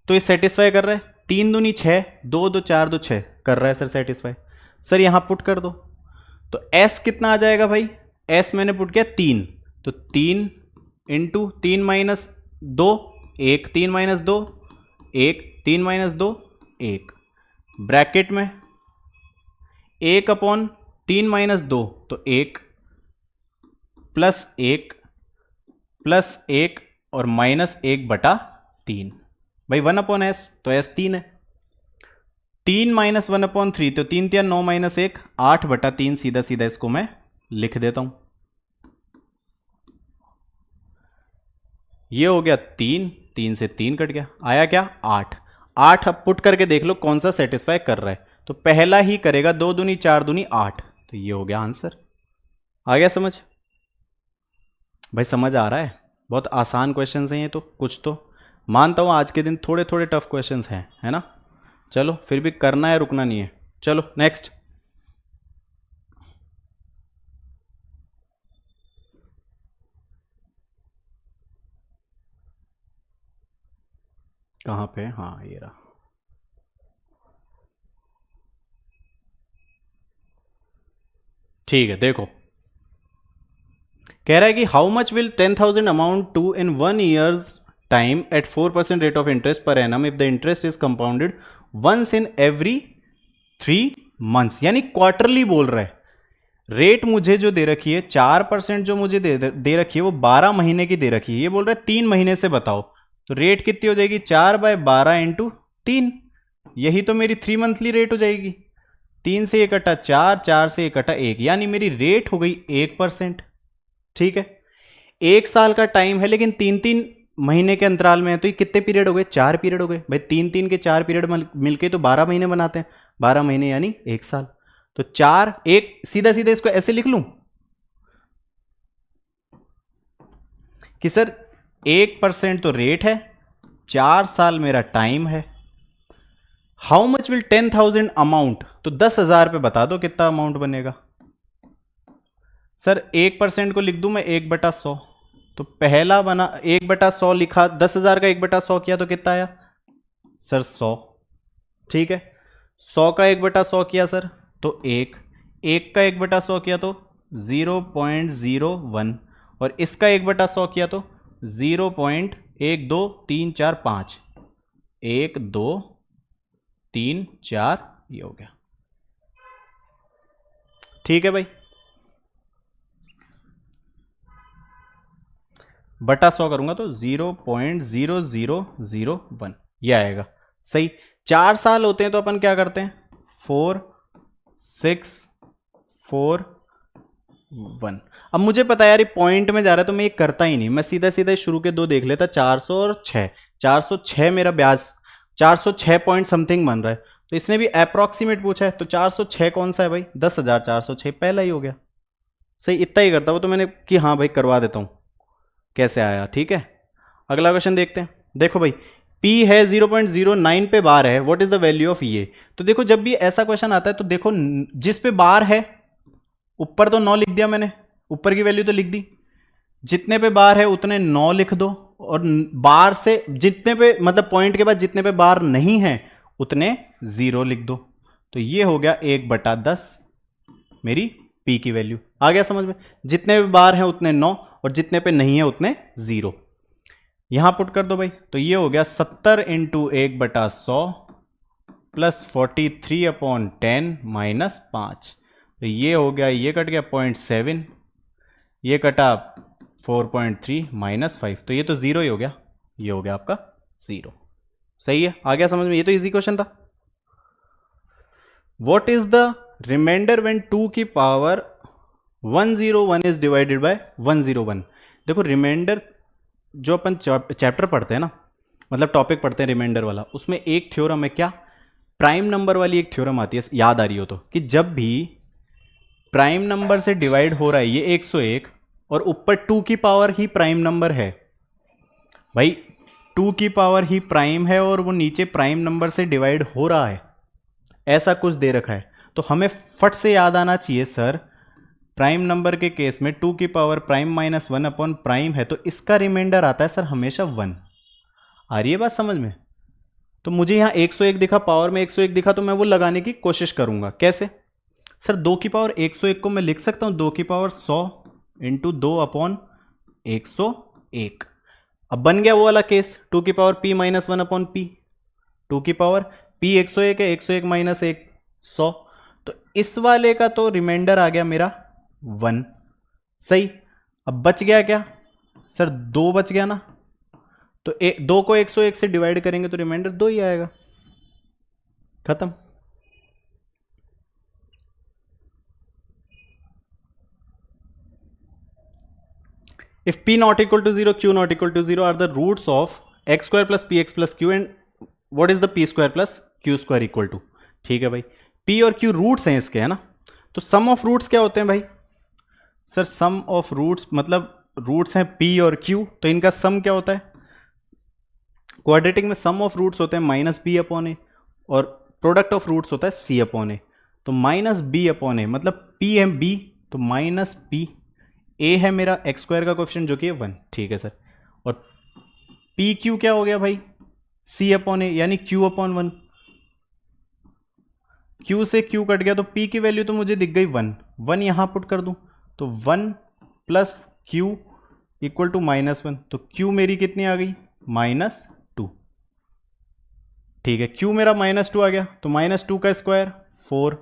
A: तो ये सेटिस्फाई कर रहा है, 3 दूनी 6, 2 2 4 2 6 कर रहा है सर सेटिस्फाई। सर यहां पुट कर दो, तो s कितना आ जाएगा भाई, s मैंने पुट किया 3, तो 3 into 3 minus 2 1, 3 minus 2 1, 3 minus 2 1, bracket में 1/3 माइनस 2 तो 1 प्लस 1 प्लस 1 और माइनस 1/3 भाई 1/s, तो s 3 है। 3 माइनस 1/3 तो 3 3 9 माइनस 1 8/3, सीधा सीधा इसको मैं लिख देता हूं। ये हो गया 3, 3 से 3 कट गया, आया क्या 8। 8 अब पुट करके देख लो कौन सा सेटिस्फाई कर रहा है, तो पहला ही करेगा, 2 दूनी 4 दूनी 8, तो ये हो गया आंसर। आ गया समझ भाई, समझ आ रहा है, बहुत आसान क्वेश्चंस हैं ये, तो कुछ तो मानता हूं आज के दिन थोड़े थोड़े टफ क्वेश्चंस हैं, है ना। चलो फिर भी करना है, रुकना नहीं है। चलो नेक्स्ट, कहां पे, हाँ ये रहा। ठीक है, देखो कह रहा है कि how much will 10,000 amount to in 1 years time at 4% rate of interest per annum if the interest is compounded once in every 3 months, यानी क्वार्टरली बोल रहा है। रेट मुझे जो दे रखी है 4% जो मुझे दे रखी है वो 12 महीने की दे रखी है, ये बोल रहा है 3 महीने से बताओ, तो रेट कितनी हो जाएगी, 4/12 इंटू 3, यही तो मेरी 3 मंथली रेट हो जाएगी। 3 से 1 कटा 4, 4 से 1 कटा 1, यानी मेरी रेट हो गई 1%, ठीक है। 1 साल का टाइम है लेकिन 3-3 महीने के अंतराल में है, तो ये कितने पीरियड हो गए, 4 पीरियड हो गए भाई, 3-3 के 4 पीरियड मिलके तो 12 महीने बनाते हैं, 12 महीने यानी 1 साल, तो 4 1, सीधा सीधा इसको ऐसे लिख लूं कि सर 1% तो रेट है, 4 साल मेरा टाइम है। हाउ मच विल 10,000 अमाउंट, तो 10,000 पे बता दो कितना अमाउंट बनेगा। सर 1% को लिख दूं मैं 1/100, तो पहला बना 1/100 लिखा, 10,000 का 1/100 किया तो कितना आया सर 100, ठीक है। 100 का 1/100 किया सर तो 1, 1 का 1/100 किया तो 0.01, और इसका 1/100 किया तो 0.12345, 1 2 3 4, ये हो गया, ठीक है भाई। बटा 100 करूंगा तो 0.0001 ये आएगा, सही। 4 साल होते हैं तो अपन क्या करते हैं, 4 6 4 1। अब मुझे पता है यार ये पॉइंट में जा रहा है तो मैं ये करता ही नहीं, मैं सीधा सीधा शुरू के दो देख लेता, 400 और 6, 406 मेरा ब्याज, 406 पॉइंट समथिंग बन रहा है। तो इसने भी अप्रॉक्सीमेट पूछा है, तो 406 कौन सा है भाई, 10,406 पहला ही हो गया। सही, इतना ही करता वो तो मैंने कि हाँ भाई करवा देता हूँ कैसे आया। ठीक है, अगला क्वेश्चन देखते हैं। देखो भाई P है 0.09 पे बार है, what is the value of ये। तो देखो जब भी ऐसा क्वेश्चन आता है तो देखो जिस पे बार है, ऊपर तो 9 लिख दिया मैंने, ऊपर की वैल्यू तो लिख दी, जितने पे बार है उतने 9 लिख दो, और बार से जितने पे मतलब पॉइंट के बाद जितने पे बार नहीं है उतने 0 लिख दो। तो ये हो गया 1/10 मेरी P की वैल्यू। आ गया समझ में, जितने पे बार है उतने 9 और जितने पे नहीं है उतने 0। यहां पुट कर दो भाई, तो ये हो गया 70 इंटू 1/100 प्लस 43/10 माइनस 5। तो ये हो गया, ये कट गया 0.7, ये कटा 4.3 माइनस 5, तो ये तो 0 ही हो गया, ये हो गया आपका 0। सही है, आ गया समझ में, ये तो इजी क्वेश्चन था। What is the remainder when 2 की पावर 101 इज डिवाइडेड बाय 101। देखो रिमाइंडर जो अपन चैप्टर पढ़ते हैं ना, मतलब टॉपिक पढ़ते हैं रिमाइंडर वाला, उसमें एक थ्योरम है, क्या प्राइम नंबर वाली एक थ्योरम आती है, याद आ रही हो तो, कि जब भी प्राइम नंबर से डिवाइड हो रहा है ये 101 और ऊपर 2 की पावर ही प्राइम नंबर है, भाई 2 की पावर ही प्राइम है और वो नीचे प्राइम नंबर से डिवाइड हो रहा है, ऐसा कुछ दे रखा है, तो हमें फट से याद आना चाहिए सर प्राइम नंबर के केस में 2 की power prime minus 1 upon prime है तो इसका रिमाइंडर आता है सर हमेशा 1। आ रही है बात समझ में। तो मुझे यहाँ 101 दिखा, पावर में 101 दिखा, तो मैं वो लगाने की कोशिश करूंगा। कैसे सर, 2 की पावर 101 को मैं लिख सकता हूँ 2 की पावर 100 इंटू 2 अपॉन 101। अब बन गया वो वाला केस 2 की power p minus 1 upon p, 2 की पावर p 101 है, 101 माइनस 1 100, तो इस वाले का तो रिमाइंडर आ गया मेरा 1। सही, अब बच गया क्या सर, 2 बच गया ना, तो 2 को 101 से डिवाइड करेंगे तो रिमाइंडर 2 ही आएगा, खत्म। If p not equal to 0, q not equal to 0 are the roots of x square plus px plus q and what is the p square plus q square equal to। ठीक है भाई, p और q roots हैं इसके, है ना। तो sum of roots क्या होते हैं भाई सर, सम ऑफ रूट्स मतलब रूट्स हैं p और q, तो इनका सम क्या होता है, क्वाड्रेटिक में सम ऑफ रूट्स होते हैं माइनस बी अपॉन ए और प्रोडक्ट ऑफ रूट्स होता है सी अपॉन ए। तो माइनस बी अपॉन ए मतलब p है b, तो माइनस p, a है मेरा एक्स स्क्वायर का कोएफिशिएंट जो कि है 1। ठीक है सर, और पी क्यू क्या हो गया भाई, c अपॉन ए यानी q अपॉन 1, q से q कट गया तो p की वैल्यू तो मुझे दिख गई 1 यहां पुट कर दूं, तो 1 प्लस q इक्वल टू -1, तो q मेरी कितनी आ गई -2। ठीक है, q मेरा -2 आ गया, तो -2 का स्क्वायर 4,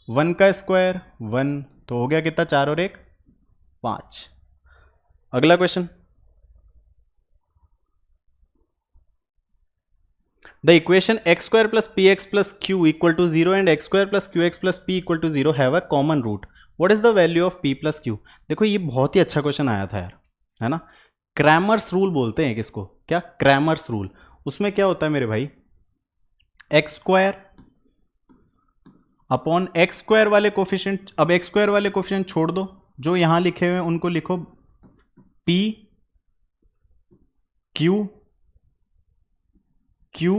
A: 1 का स्क्वायर 1, तो हो गया कितना 4 और 1 5। अगला question, the equation X square plus P X plus Q equal to 0 and X square plus Q X plus P equal to 0 have a common root, what is the value of p plus Q. देखो ये बहुत ही अच्छा question आया था यार, है ना। Cramer's rule बोलते हैं किसको, क्या क्रैमर्स रूल। उसमें क्या होता है मेरे भाई, x square upon x square वाले कोफिशिएंट, अब एक्स स्क्वायर वाले कोफिशिएंट छोड़ दो, जो यहां लिखे हुए हैं उनको लिखो p q q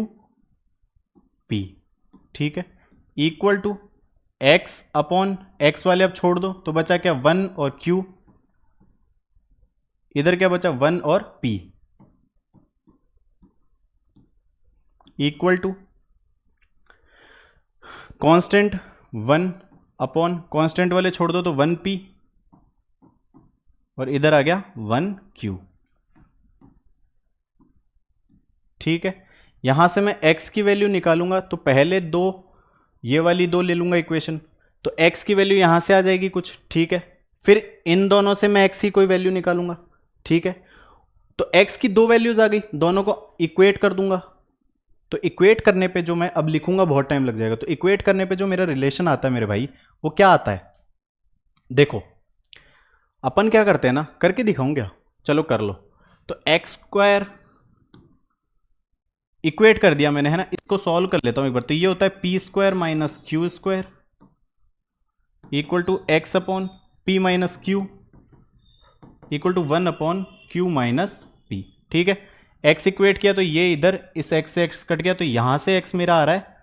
A: p, ठीक है, equal to x upon x वाले अब छोड़ दो, तो बचा क्या 1 और q, इधर क्या बचा 1 और p, equal to constant 1 upon constant वाले छोड़ दो तो 1p और इधर आ गया 1q। ठीक है, यहां से मैं x की वैल्यू निकालूंगा तो पहले दो ये वाली दो ले लूंगा इक्वेशन, तो x की वैल्यू यहां से आ जाएगी कुछ, ठीक है, फिर इन दोनों से मैं x की कोई वैल्यू निकालूंगा, ठीक है, तो x की दो वैल्यूज आ गई, दोनों को इक्वेट कर दूंगा, तो इक्वेट करने पे जो मैं अब लिखूंगा बहुत टाइम लग जाएगा, तो इक्वेट करने पे जो मेरा रिलेशन आता है मेरे भाई वो क्या आता है, देखो अपन क्या करते हैं ना, करके दिखाऊं क्या, चलो कर लो। तो एक्स स्क्वायर इक्वेट कर दिया मैंने, है ना। इसको सॉल्व कर लेता हूं एक बार। तो ये होता है P square minus Q square equal to X upon P minus Q equal to 1 upon Q minus P. ठीक है, एक्स इक्वेट किया तो ये इधर इस एक्स से एक्स कट गया, तो यहां से एक्स मेरा आ रहा है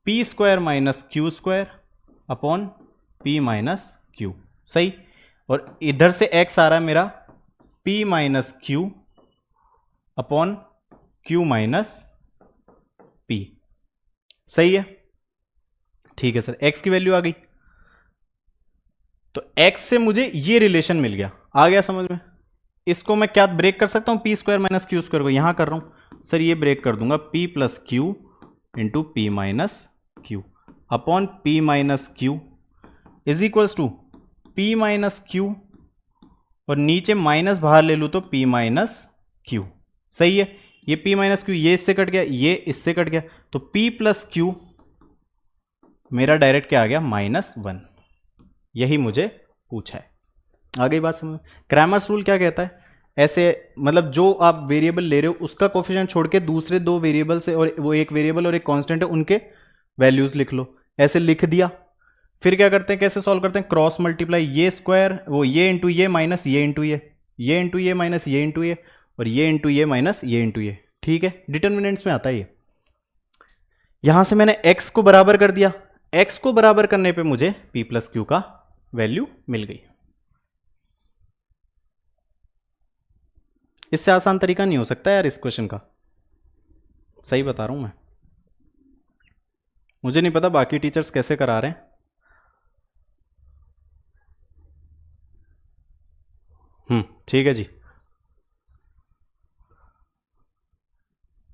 A: P square minus Q square upon P minus Q. सही। और इधर से एक्स आ रहा है मेरा P minus Q upon Q minus P. सही है। ठीक है सर, एक्स की वैल्यू आ गई, तो एक्स से मुझे ये रिलेशन मिल गया। आ गया समझ में। इसको मैं क्या ब्रेक कर सकता हूं, P square minus Q square को यहां कर रहा हूं सर, ये ब्रेक कर दूंगा P plus Q into P minus Q upon P minus Q is equals to P minus Q, और नीचे माइनस बाहर ले लूँ तो पी माइनस क्यू। सही है। ये पी माइनस क्यू ये इससे कट गया, ये इससे कट गया, तो पी प्लस क्यू मेरा डायरेक्ट क्या आ गया, -1। यही मुझे पूछा है। आ गई बात समझ में। क्रैमर्स रूल क्या कहता है, ऐसे मतलब जो आप वेरिएबल ले रहे हो उसका कोफिशिएंट छोड़ के दूसरे दो वेरिएबल से, और वो एक वेरिएबल और एक कांस्टेंट है, उनके वैल्यूज लिख लो। ऐसे लिख दिया, फिर क्या करते हैं, कैसे सॉल्व करते हैं, क्रॉस मल्टीप्लाई, ये स्क्वायर वो ये इंटू ये माइनस ये इंटू ये इंटू ये माइनस ये इंटू ये, और ये इंटू ये माइनस ये इंटू ये। ठीक है, डिटर्मिनेंट्स में आता है ये। यहां से मैंने x को बराबर कर दिया, x को बराबर करने पे मुझे p प्लस क्यू का वैल्यू मिल गई। इससे आसान तरीका नहीं हो सकता यार इस क्वेश्चन का, सही बता रहा हूं मैं। मुझे नहीं पता बाकी टीचर्स कैसे करा रहे हैं। ठीक है जी।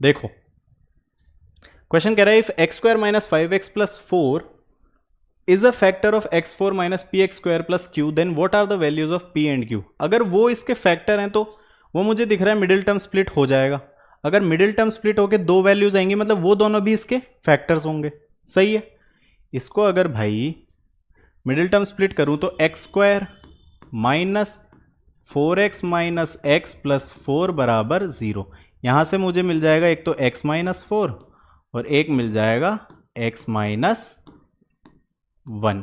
A: देखो क्वेश्चन कह रहा है if x square minus 5x plus 4 is a factor of x4 minus p x square plus q, then what are the values of p and q। अगर वो इसके फैक्टर हैं तो वो मुझे दिख रहा है मिडिल टर्म स्प्लिट हो जाएगा। अगर मिडिल टर्म स्प्लिट होके दो वैल्यूज आएंगी मतलब वो दोनों भी इसके फैक्टर्स होंगे। सही है। इसको अगर भाई मिडिल टर्म स्प्लिट करूं तो x square minus 4x minus x plus 4 बराबर 0। यहां से मुझे मिल जाएगा एक तो x माइनस 4 और एक मिल जाएगा x माइनस 1,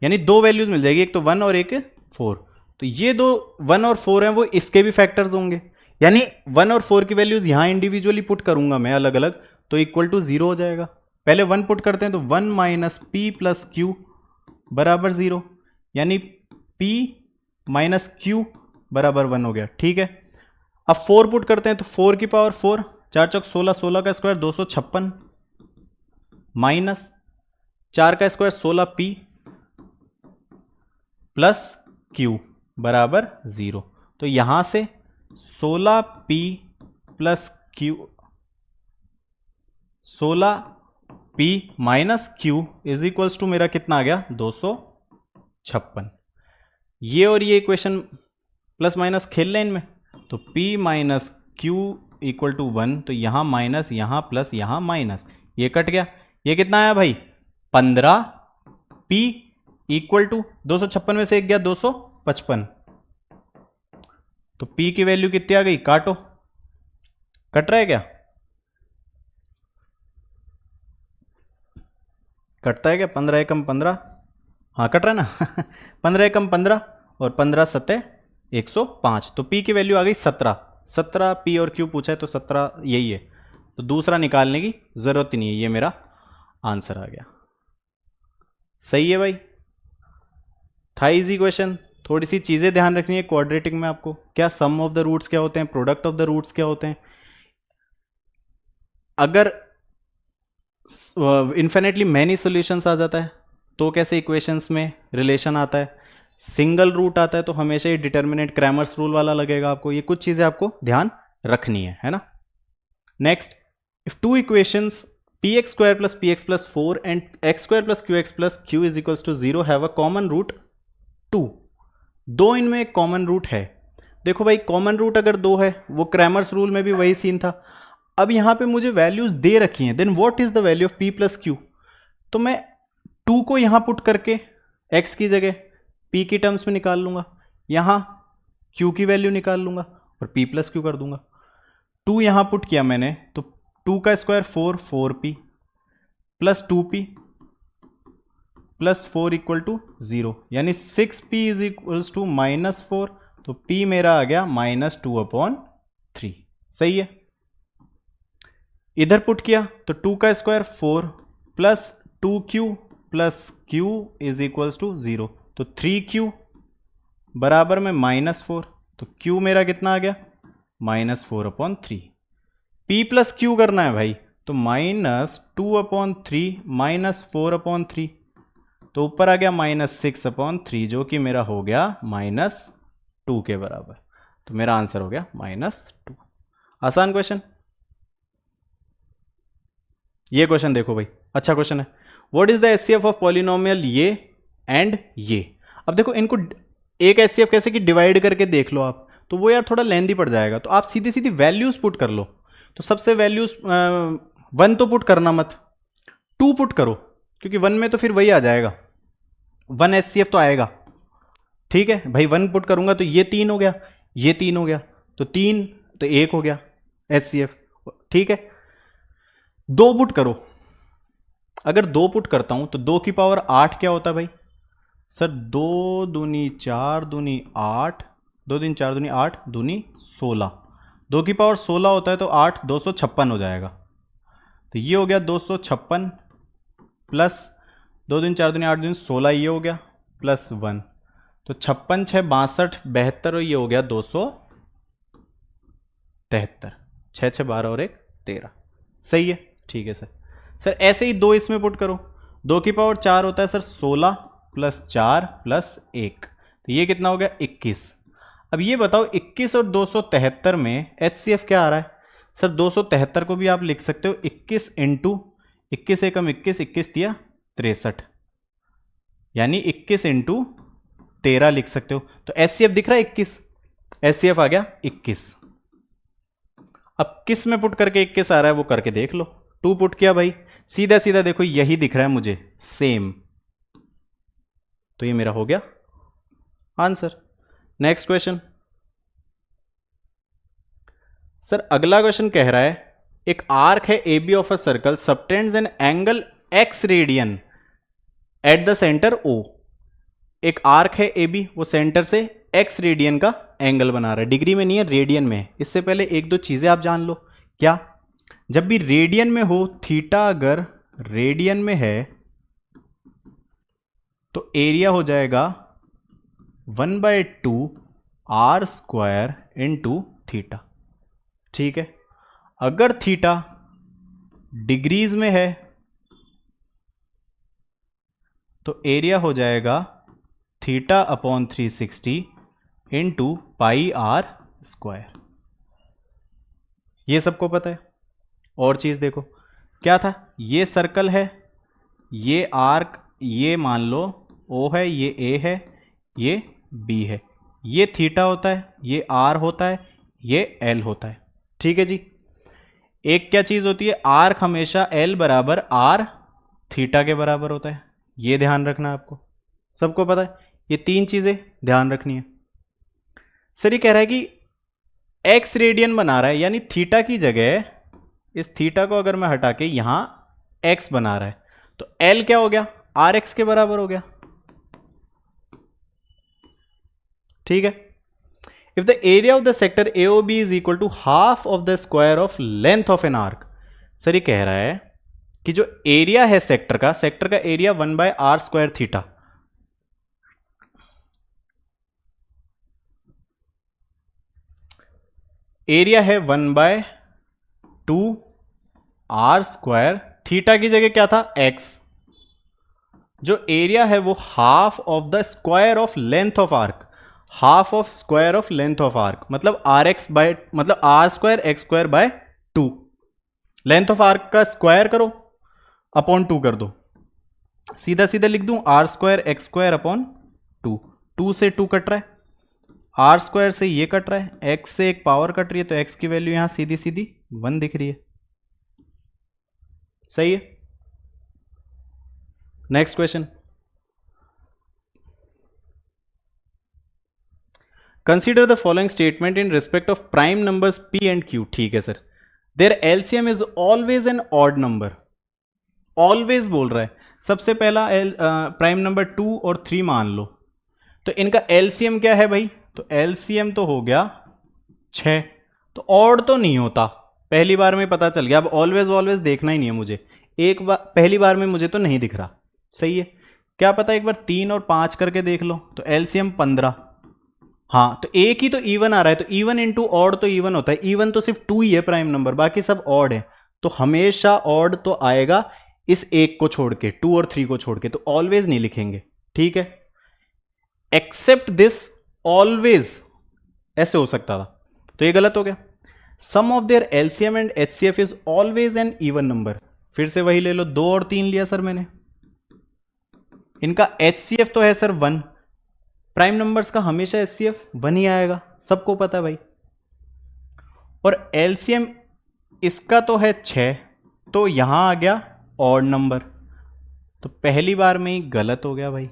A: यानी दो वैल्यूज मिल जाएगी, एक तो 1 और एक 4। तो ये दो 1 और 4 हैं वो इसके भी फैक्टर्स होंगे, यानी 1 और 4 की वैल्यूज यहां इंडिविजुअली पुट करूंगा मैं अलग अलग, तो इक्वल टू 0 हो जाएगा। पहले 1 पुट करते हैं तो 1 माइनस पी प्लस क्यू बराबर 0, यानी p माइनस क्यू बराबर 1 हो गया। ठीक है, अब 4 पुट करते हैं तो 4 की पावर 4, 4 चौक 16, 16 का स्क्वायर 256 माइनस 4 का स्क्वायर 16p प्लस q बराबर 0। तो यहां से 16p plus q 16p minus q is equals to मेरा कितना आ गया 256। ये और ये इक्वेशन प्लस माइनस खेल लें इनमें, तो p minus Q equal to 1, तो यहां माइनस यहां प्लस यहां माइनस, ये कट गया। ये कितना आया भाई 15p इक्वल टू 256 में से एक गया 255, तो p की वैल्यू कितनी आ गई, काटो, कट रहा है क्या, कटता है क्या, 15 एकम 15, हाँ कट रहा है ना 15 एकम 15 और 15 सत्ते 105, तो p की वैल्यू आ गई 17। 17 p और q पूछा है तो 17 यही है, तो दूसरा निकालने की जरूरत ही नहीं है, ये मेरा आंसर आ गया। सही है भाई, था इजी क्वेश्चन। थोड़ी सी चीजें ध्यान रखनी है क्वाड्रेटिक में आपको, क्या सम ऑफ द रूट्स क्या होते हैं, प्रोडक्ट ऑफ द रूट्स क्या होते हैं। अगर इन्फिनेटली मैनी सॉल्यूशंस आ जाता है तो कैसे इक्वेशंस में रिलेशन आता है, सिंगल रूट आता है तो हमेशा ये डिटर्मिनेंट क्रैमर्स रूल वाला लगेगा आपको। ये कुछ चीजें आपको ध्यान रखनी है ना। Next, if two equations px square plus px plus 4 and x square plus qx plus q is equals to 0 have a common root 2, दो इनमें एक कॉमन रूट है। देखो भाई कॉमन रूट अगर दो है, वो क्रैमर्स रूल में भी वही सीन था। अब यहां पे मुझे वैल्यूज दे रखी हैं, then what is the value of p plus q, तो मैं 2 को यहां पुट करके x की जगह p की टर्म्स में निकाल लूंगा, यहाँ q की वैल्यू निकाल लूंगा और p प्लस क्यू कर दूंगा। 2 यहाँ पुट किया मैंने तो 2 का square 4p plus 2p plus 4 equal to 0, यानी 6p इज इक्वल्स टू -4, तो p मेरा आ गया -2/3। सही है। इधर पुट किया तो 2 का square 4 plus 2q plus q is equals to 0, तो 3q बराबर में -4, तो q मेरा कितना आ गया -4/3। p प्लस q करना है भाई, तो -2/3 -4/3, तो ऊपर आ गया -6/3, जो कि मेरा हो गया -2 के बराबर, तो मेरा आंसर हो गया -2। आसान क्वेश्चन। ये क्वेश्चन देखो भाई, अच्छा क्वेश्चन है। What is the HCF of polynomial ये एंड ये। अब देखो इनको एक एचसीएफ कैसे कि डिवाइड करके देख लो आप, तो वो यार थोड़ा लेंदी पड़ जाएगा, तो आप सीधी सीधी वैल्यूज पुट कर लो। तो सबसे वैल्यूज 1 तो पुट करना मत, 2 पुट करो, क्योंकि 1 में तो फिर वही आ जाएगा, 1 एचसीएफ तो आएगा। ठीक है भाई, 1 पुट करूंगा तो ये 3 हो गया, ये 3 हो गया, तो 3 तो 1 हो गया एचसीएफ। ठीक है, 2 पुट करो। अगर 2 पुट करता हूं तो 2 की पावर 8 क्या होता है भाई सर? 2 दूनी 4 दूनी 8, 2 दिन 4 दूनी 8 दूनी 16, 2 की पावर 16 होता है, तो 8 256 हो जाएगा। तो ये हो गया 256 प्लस 2 दिन 4 दूनी 8 दूनी 16, ये हो गया प्लस 1, तो 56 6 62 72, और ये हो गया 273, 6 6 12 और 1 13। सही है, ठीक है सर ऐसे ही 2 इसमें पुट करो। 2 की पावर 4 होता है सर 16 प्लस 4 प्लस 1, तो ये कितना हो गया 21। अब ये बताओ 21 और 273 में एचसीएफ क्या आ रहा है सर? 273 को भी आप लिख सकते हो 21 इंटू 21 एकम 21, 21 दिया 63, यानी 21 इंटू 13 लिख सकते हो। तो एचसीएफ दिख रहा है 21, एचसीएफ आ गया 21। अब किस में पुट करके 21 आ रहा है वो करके देख लो। 2 पुट किया भाई, सीधा सीधा देखो यही दिख रहा है मुझे सेम, तो ये मेरा हो गया आंसर। नेक्स्ट क्वेश्चन सर, अगला क्वेश्चन कह रहा है एक आर्क है A B of a circle subtends an angle x radian at the centre O। एक आर्क है ए बी, वो सेंटर से x रेडियन का एंगल बना रहा है, डिग्री में नहीं है रेडियन में है। इससे पहले एक दो चीजें आप जान लो। क्या? जब भी रेडियन में हो, थीटा अगर रेडियन में है तो एरिया हो जाएगा 1/2 r स्क्वायर इंटू थीटा। ठीक है, अगर थीटा डिग्रीज में है तो एरिया हो जाएगा theta upon 360 into pi are square. ये सबको पता है। और चीज देखो क्या था, ये सर्कल है, ये आर्क, ये मान लो O है, ये A है, ये B है, ये थीटा होता है, ये R होता है, ये L होता है। ठीक है जी। एक क्या चीज होती है, आर्क हमेशा L बराबर R थीटा के बराबर होता है, ये ध्यान रखना है आपको, सबको पता है। ये 3 चीजें ध्यान रखनी है। सर ये कह रहा है कि x रेडियन बना रहा है, यानी थीटा की जगह इस थीटा को अगर मैं हटा के यहां x बना रहा है, तो L क्या हो गया, RX के बराबर हो गया। ठीक है। If the area of the sector AOB is equal to half of the square of length of an arc. Sir ये कह रहा है कि जो एरिया है सेक्टर का area 1/r square theta, area है 1/2 r स्क्वायर, थीटा की जगह क्या था x, जो एरिया है वो half of the square of length of arc, half of square of length of arc, मतलब r square x square by 2, length of arc का स्क्वायर करो अपॉन 2 कर दो, सीधा सीधा लिख दूं r square x square upon 2, 2 से 2 कट रहा है, आर स्क्वायर से ये कट रहा है, x से एक पावर कट रही है, तो x की वैल्यू यहां सीधी सीधी 1 दिख रही है। सही है। Next question, consider the following statement in respect of prime numbers p and q। ठीक है sir. Their LCM is always an odd number. Always बोल रहा है। सबसे पहला प्राइम नंबर 2 और 3 मान लो, तो इनका एलसीएम क्या है भाई? तो एलसीएम तो हो गया 6। तो ऑड तो नहीं होता, पहली बार में पता चल गया। अब ऑलवेज ऑलवेज देखना ही नहीं है मुझे, एक बार पहली बार में मुझे तो नहीं दिख रहा। सही है, क्या पता एक बार 3 और 5 करके देख लो, तो एलसीएम 15। हाँ, तो एक ही तो इवन आ रहा है, तो इवन इंटू ऑड तो इवन होता है। इवन तो सिर्फ 2 ही है प्राइम नंबर, बाकी सब ऑड है, तो हमेशा ऑड तो आएगा इस एक को छोड़ के, 2 और 3 को छोड़ के, तो ऑलवेज नहीं लिखेंगे। ठीक है, एक्सेप्ट दिस ऑलवेज ऐसे हो सकता था, तो ये गलत हो गया। Sum of their LCM and HCF is always an even number. फिर से वही ले लो, 2 और 3 लिया सर मैंने। इनका एचसीएफ तो है सर 1। प्राइम नंबर्स का हमेशा एचसीएफ 1 ही आएगा, सबको पता है भाई। और एलसीएम इसका तो है 6, तो यहां आ गया ऑड नंबर, तो पहली बार में ही गलत हो गया भाई।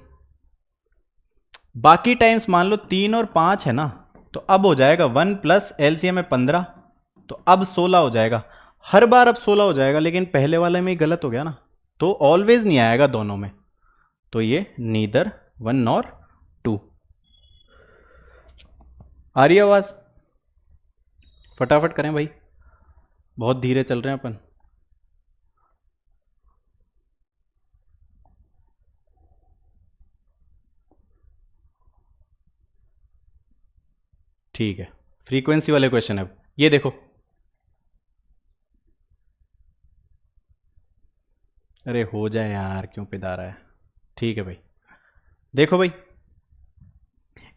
A: बाकी टाइम्स मान लो 3 और 5 है ना, तो अब हो जाएगा 1 प्लस एलसीएम है 15, तो अब 16 हो जाएगा। हर बार अब 16 हो जाएगा, लेकिन पहले वाले में ही गलत हो गया ना, तो ऑलवेज नहीं आएगा दोनों में, तो ये नीदर 1 नॉर 2। आ रही आवाज? फटाफट करें भाई, बहुत धीरे चल रहे हैं अपन। ठीक है, फ्रीक्वेंसी वाले क्वेश्चन है। ये देखो, अरे हो जाए यार, क्यों पिदा रहा है। ठीक है भाई, देखो भाई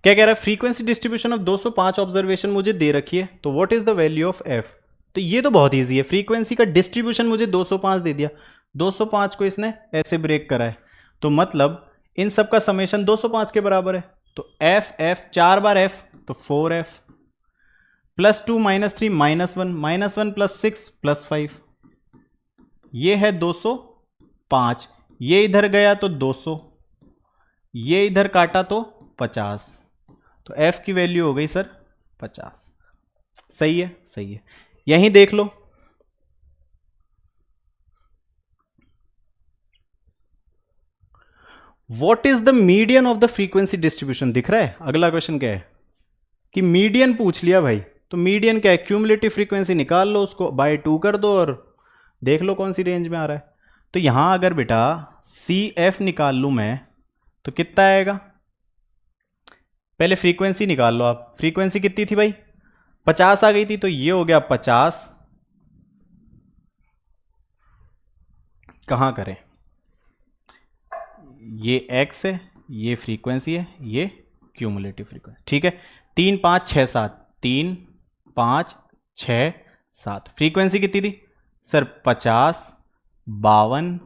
A: क्या कह रहा है। फ्रीक्वेंसी डिस्ट्रीब्यूशन ऑफ 205 ऑब्जर्वेशन मुझे दे रखी है, तो what is the value of F. तो ये तो बहुत इजी है, फ्रीक्वेंसी का डिस्ट्रीब्यूशन मुझे 205 दे दिया, 205 को इसने ऐसे ब्रेक करा है, तो मतलब इन सब का समेशन 205 के बराबर है। तो एफ एफ 4 बार एफ, तो 4f +2 -3 -1 -1 + 6 + 5, ये है 205। ये इधर गया तो 200, ये इधर काटा तो 50, तो f की वैल्यू हो गई सर 50। सही है, सही है। यहीं देख लो, what is the median of the frequency distribution. दिख रहा है अगला क्वेश्चन क्या है कि मीडियन पूछ लिया भाई, तो मीडियन क्या है, क्यूमुलेटिव फ्रीक्वेंसी निकाल लो, उसको बाय 2 कर दो और देख लो कौन सी रेंज में आ रहा है। तो यहां अगर बेटा सी एफ निकाल लूं मैं, तो कितना आएगा, पहले फ्रीक्वेंसी निकाल लो आप। फ्रीक्वेंसी कितनी थी भाई, 50 आ गई थी, तो ये हो गया 50। कहां करें, ये x है, ये फ्रीक्वेंसी है, ये क्यूमुलेटिव फ्रीक्वेंसी। ठीक है, 3 5 6 7, 3 5 6 7, फ्रीक्वेंसी कितनी थी सर 50 52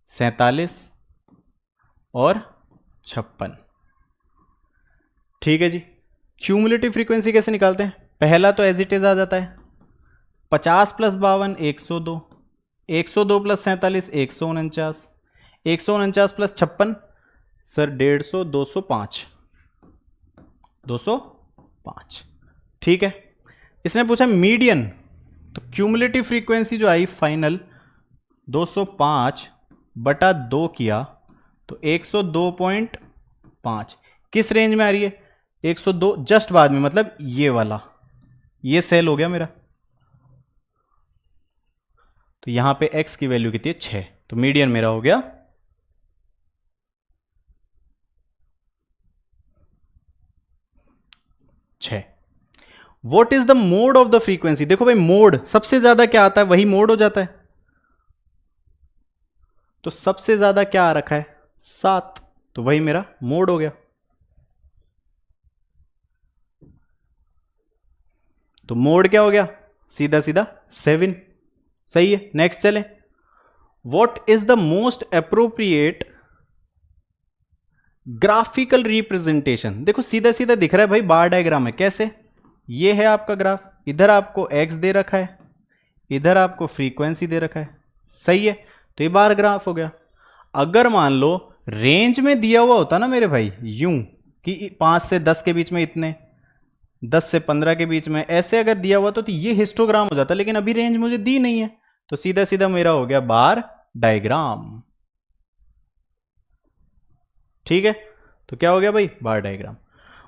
A: 47 और 56। ठीक है जी, क्यूमुलेटिव फ्रीक्वेंसी कैसे निकालते हैं, पहला तो एज इट इज आ जाता है, 50 + 52 102, 102 + 47 149, 149 + 56 सर 150, 205, 205। ठीक है, इसने पूछा मीडियन, तो क्यूमुलेटिव फ्रीक्वेंसी जो आई फाइनल 205/2 किया, तो 102.5 किस रेंज में आ रही है, 102 जस्ट बाद में, मतलब ये वाला, ये सेल हो गया मेरा। तो यहां पे x की वैल्यू कितनी है 6, तो मीडियन मेरा हो गया 6। What is the mode of the frequency. देखो भाई, मोड सबसे ज्यादा क्या आता है वही मोड हो जाता है, तो सबसे ज्यादा क्या आ रखा है 7, तो वही मेरा मोड हो गया। तो मोड क्या हो गया, सीधा सीधा 7। सही है, नेक्स्ट चले। What is the most appropriate graphical representation. देखो सीधा सीधा दिख रहा है भाई, बार डायग्राम है। कैसे, ये है आपका ग्राफ, इधर आपको x दे रखा है, इधर आपको फ्रीक्वेंसी दे रखा है। सही है, तो ये बार ग्राफ हो गया। अगर मान लो रेंज में दिया हुआ होता ना मेरे भाई यूं, कि 5 से 10 के बीच में इतने, 10 से 15 के बीच में, ऐसे अगर दिया हुआ तो ये हिस्टोग्राम हो जाता, लेकिन अभी रेंज मुझे दी नहीं है, तो सीधा सीधा मेरा हो गया बार डायग्राम। ठीक है, तो क्या हो गया भाई, bar diagram.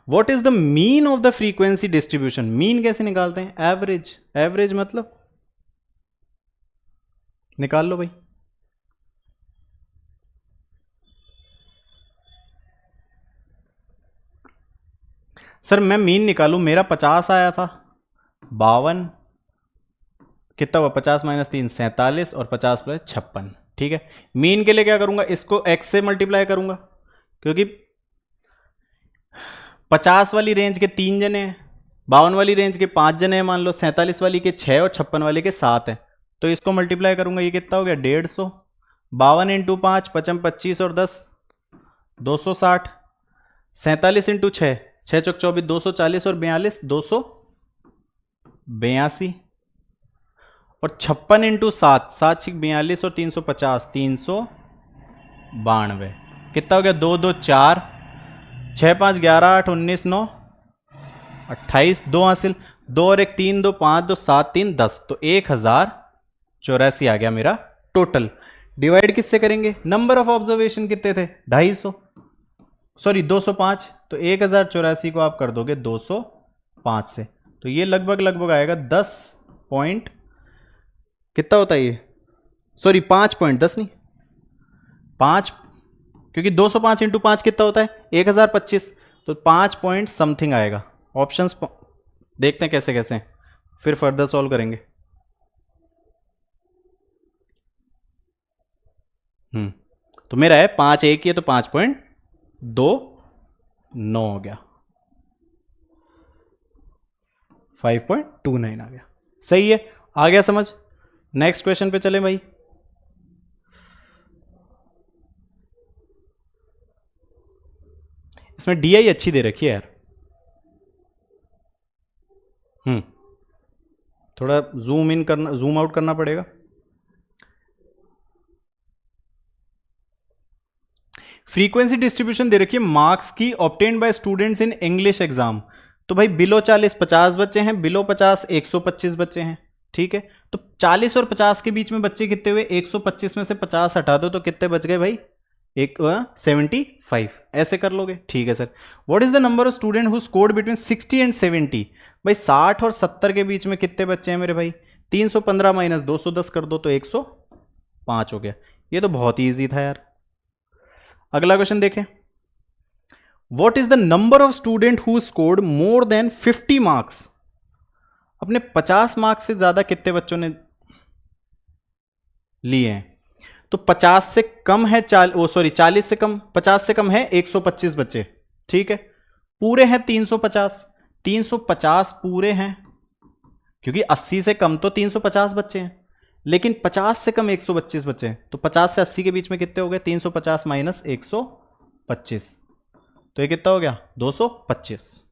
A: What is the mean of the frequency distribution? Mean कैसे निकालते हैं? एवरेज। एवरेज मतलब निकाल लो भाई। सर मैं मीन निकालूं, मेरा 50 आया था, 52, कितना हुआ 50 माइनस 3 47, और 50 प्लस 56। ठीक है, मीन के लिए क्या करूंगा, इसको x से मल्टीप्लाई करूंगा, क्योंकि 50 वाली रेंज के 3 जने हैं, 52 वाली रेंज के 5 जने हैं मान लो, 47 वाली के 6 और 56 वाले के 7 हैं, तो इसको मल्टीप्लाई करूंगा, ये कितना हो गया 150, 52 इंटू 5 55 25 और 10 260, 47 इंटू 6 6 चौक 24 240 और 42 282, और 56 इंटू 7 7 6 42 और 350 392, कितना हो गया 2 2 4 6 5 11 8 19 9 28, 2 हासिल, 2 और 1 3 2 5 2 7 3 10, तो 1084 आ गया मेरा टोटल। डिवाइड किससे करेंगे, नंबर ऑफ ऑब्जर्वेशन कितने थे 250, सॉरी 205, तो 1084 को आप कर दोगे 205 से, तो ये लगभग लगभग आएगा 10 पॉइंट, कितना होता है ये, सॉरी 5.10 नहीं 5, क्योंकि 205 इंटू 5 कितना होता है 1025, तो 5 पॉइंट समथिंग आएगा। ऑप्शंस देखते हैं कैसे कैसे, फिर फर्दर सॉल्व करेंगे। तो मेरा है 5 एक ही है, तो 5.29 हो गया, 5.29 आ गया, सही है, आ गया समझ। नेक्स्ट क्वेश्चन पे चलें भाई। इसमें DI अच्छी दे रखी है यार, थोड़ा जूम इन करना, जूम आउट करना पड़ेगा। फ्रीक्वेंसी डिस्ट्रीब्यूशन दे रखी है मार्क्स की obtained by students in English exam, तो भाई बिलो 40 50 बच्चे हैं, बिलो 50 125 बच्चे हैं। ठीक है, तो 40 और 50 के बीच में बच्चे कितने हुए, 125 में से 50 हटा दो तो कितने बच गए भाई, 75, ऐसे कर लोगे। ठीक है sir. What is the number of student who scored between 60 and 70? भाई 60 और 70 के बीच में कितने बच्चे हैं मेरे भाई, 315 माइनस 210 कर दो तो 105 हो गया। ये तो बहुत ईजी था यार। अगला क्वेश्चन देखें, what is the number of student who scored more than 50 marks? अपने 50 मार्क्स से ज्यादा कितने बच्चों ने लिए हैं? तो 50 से कम है 40 से कम, 50 से कम है 125 बच्चे। ठीक है, पूरे हैं 350, 350 पूरे हैं, क्योंकि 80 से कम तो 350 बच्चे हैं, लेकिन 50 से कम 125 बच्चे हैं, तो 50 से 80 के बीच में कितने हो गए, 350 माइनस 125, तो ये कितना हो गया 225।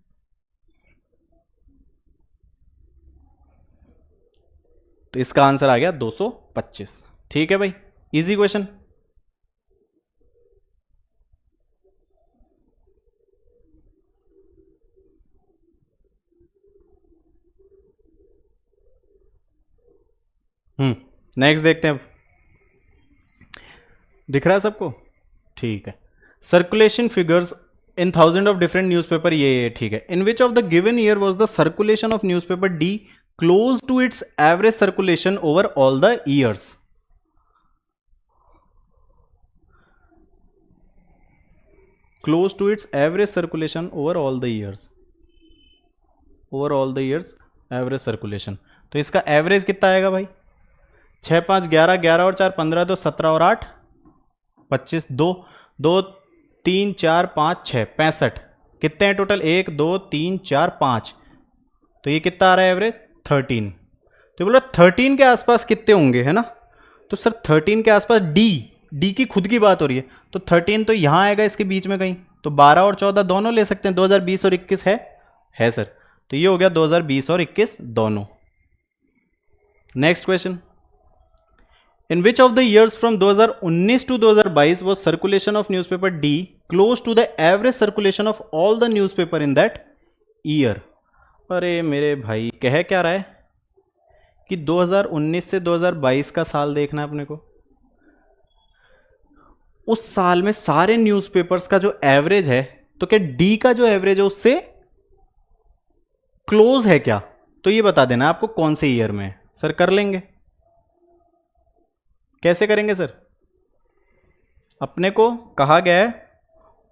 A: तो इसका आंसर आ गया 225। ठीक है भाई, इजी क्वेश्चन। नेक्स्ट देखते हैं, दिख रहा है सबको? ठीक है। Circulation figures in 1000 of different newspaper, ये ठीक है। In which of the given year was the circulation of newspaper D close to its average circulation over all the years? Close to its average circulation over all the years, over all the years average circulation, तो इसका average कितना आएगा भाई, 6 5 11 11 और 4 15, तो 17 और 8 25, 2 2 3 4 5 6 65, कितने हैं टोटल, 1 2 3 4 5, तो ये कितना आ रहा है एवरेज 13। तो बोला 13 के आसपास कितने होंगे, है ना? तो सर 13 के आसपास डी की खुद की बात हो रही है, तो 13 तो यहाँ आएगा इसके बीच में कहीं, तो 12 और 14 दोनों ले सकते हैं, 2020 और 21 है सर, तो ये हो गया 2020 और 21 दोनों। Next question, in which of the years from 2019 to 2022 was circulation of newspaper D close to the average circulation of all the newspaper in that year. अरे मेरे भाई कह क्या रहा है कि 2019 से 2022 का साल देखना है अपने को। उस साल में सारे न्यूज़पेपर्स का जो एवरेज है, तो क्या डी का जो एवरेज है उससे क्लोज है क्या? तो ये बता देना आपको कौन से ईयर में है। सर कर लेंगे, कैसे करेंगे सर? अपने को कहा गया है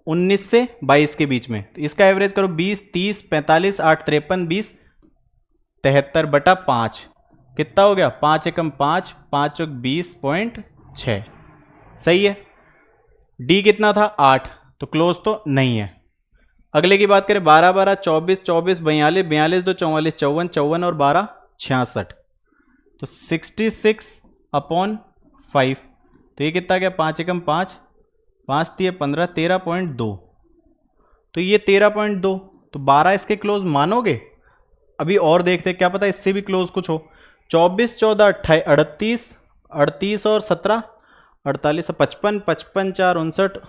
A: 19 से 22 के बीच में, तो इसका एवरेज करो 20, 30, 45, 8, 53, 20, 73/5। कितना हो गया? 5 एकम 5, 5 चौक 20.6। सही है। डी कितना था? 8, तो क्लोज तो नहीं है। अगले की बात करें 12, 12, 24, 24, 42, 42, 2 44, 54, 54 और 12 66, तो 66/5। तो ये कितना गया? 5 एकम 5, 5 3 15, 13.2। तो ये 13.2, तो 12 इसके क्लोज मानोगे? अभी और देखते, क्या पता इससे भी क्लोज कुछ हो। 24, 14, 38, 38 और 17, 48, 55, 55, 4, 59,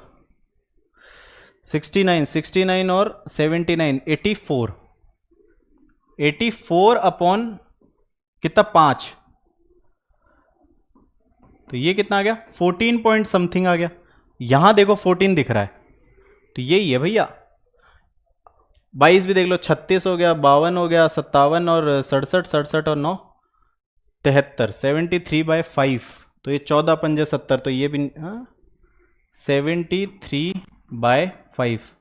A: 69, 69 और 79, 84, 84 कितना? 5। तो ये कितना आ गया? 14 पॉइंट समथिंग आ गया। यहां देखो 14 दिख रहा है, तो यही है भैया। 22 भी देख लो, 36 हो गया, 52 हो गया, 57 और 67, 67 और 9 73, 73/5। तो ये 14 पंजे 70, तो ये भी 73/5।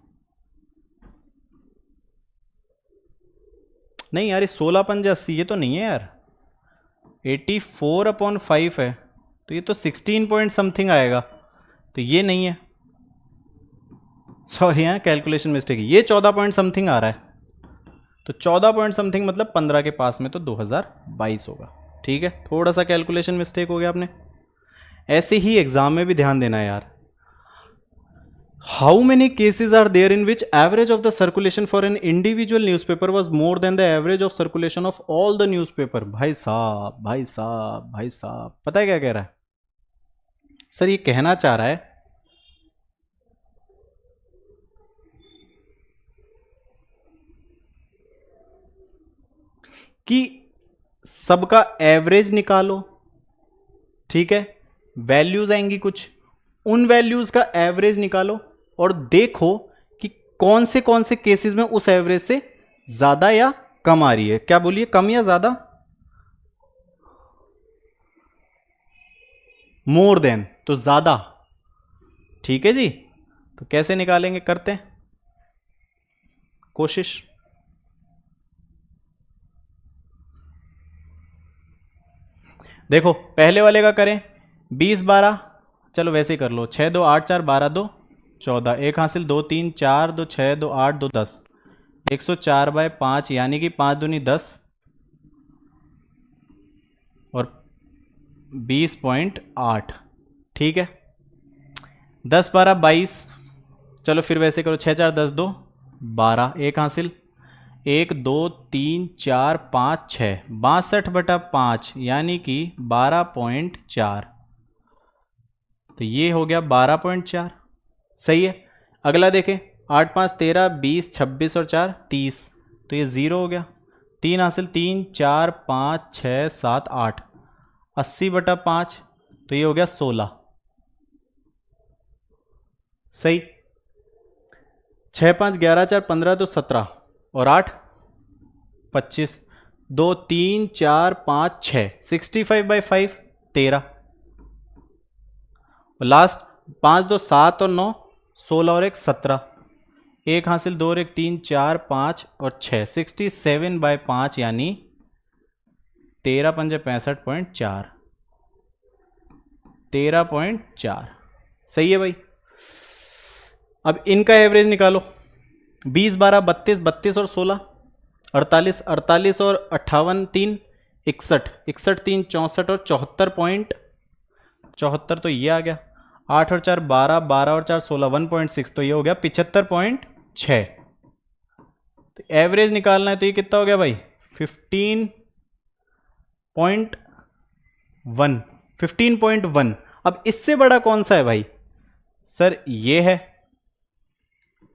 A: नहीं यार, ये 16 पंजे 80, ये तो नहीं है यार। 84/5 है, तो ये तो 16 पॉइंट समथिंग आएगा, तो ये नहीं है। सॉरी यहाँ कैलकुलेशन मिस्टेक है। ये 14 पॉइंट समथिंग आ रहा है, तो 14 पॉइंट समथिंग मतलब 15 के पास में, तो 2022 होगा। ठीक है, थोड़ा सा कैलकुलेशन मिस्टेक हो गया आपने। ऐसे ही एग्जाम में भी ध्यान देना है यार। How many cases are there in which average of the circulation for an individual newspaper was more than the average of circulation of all the newspaper? भाई साहब, भाई साहब, भाई साहब, पता है क्या कह रहा है सर? ये कहना चाह रहा है कि सबका एवरेज निकालो, ठीक है, वैल्यूज आएंगी कुछ, उन वैल्यूज का एवरेज निकालो और देखो कि कौन से केसेस में उस एवरेज से ज्यादा या कम आ रही है। क्या बोलिए, कम या ज्यादा? मोर देन, तो ज्यादा। ठीक है जी, तो कैसे निकालेंगे, करते हैं कोशिश। देखो पहले वाले का करें, 20 12, चलो वैसे ही कर लो। 6 2 8 4 12 2 14, एक हासिल 2 3 4 2 6 2 8 2 10, 104/5, यानी कि 5 दूनी 10 और 20.8। ठीक है, 10 12 22, चलो फिर वैसे करो। 6 4 10 2 12, एक हासिल 1 2 3 4 5 6, 62/5, यानी कि 12.4। तो ये हो गया 12.4। सही है। अगला देखें, 8 5 13 20 26 और 4 30, तो ये 0 हो गया। 3 हासिल 3 4 5 6 7 8, 80/5, तो ये हो गया 16। सही। 6 5 11 4 15, तो 17 और 8 25, 2 3 4 5 6, 65/5, 13। और लास्ट 5 2 7 और 9, 16 और 1 17, एक हासिल 2 और 1 3 4 5 और 6, 67/5, यानी 13 पंजे 65.4, 13.4। सही है भाई। अब इनका एवरेज निकालो। 20 12 32 32 और 16, 48 48 और 58 3, 61 61 3 64 और 74.74, तो ये आ गया। 8 और 4 12, 12 और 4 16, 1.6, तो ये हो गया 75.6। तो एवरेज निकालना है, तो ये कितना हो गया भाई? 15.1, 15.1। अब इससे बड़ा कौन सा है भाई? सर ये है,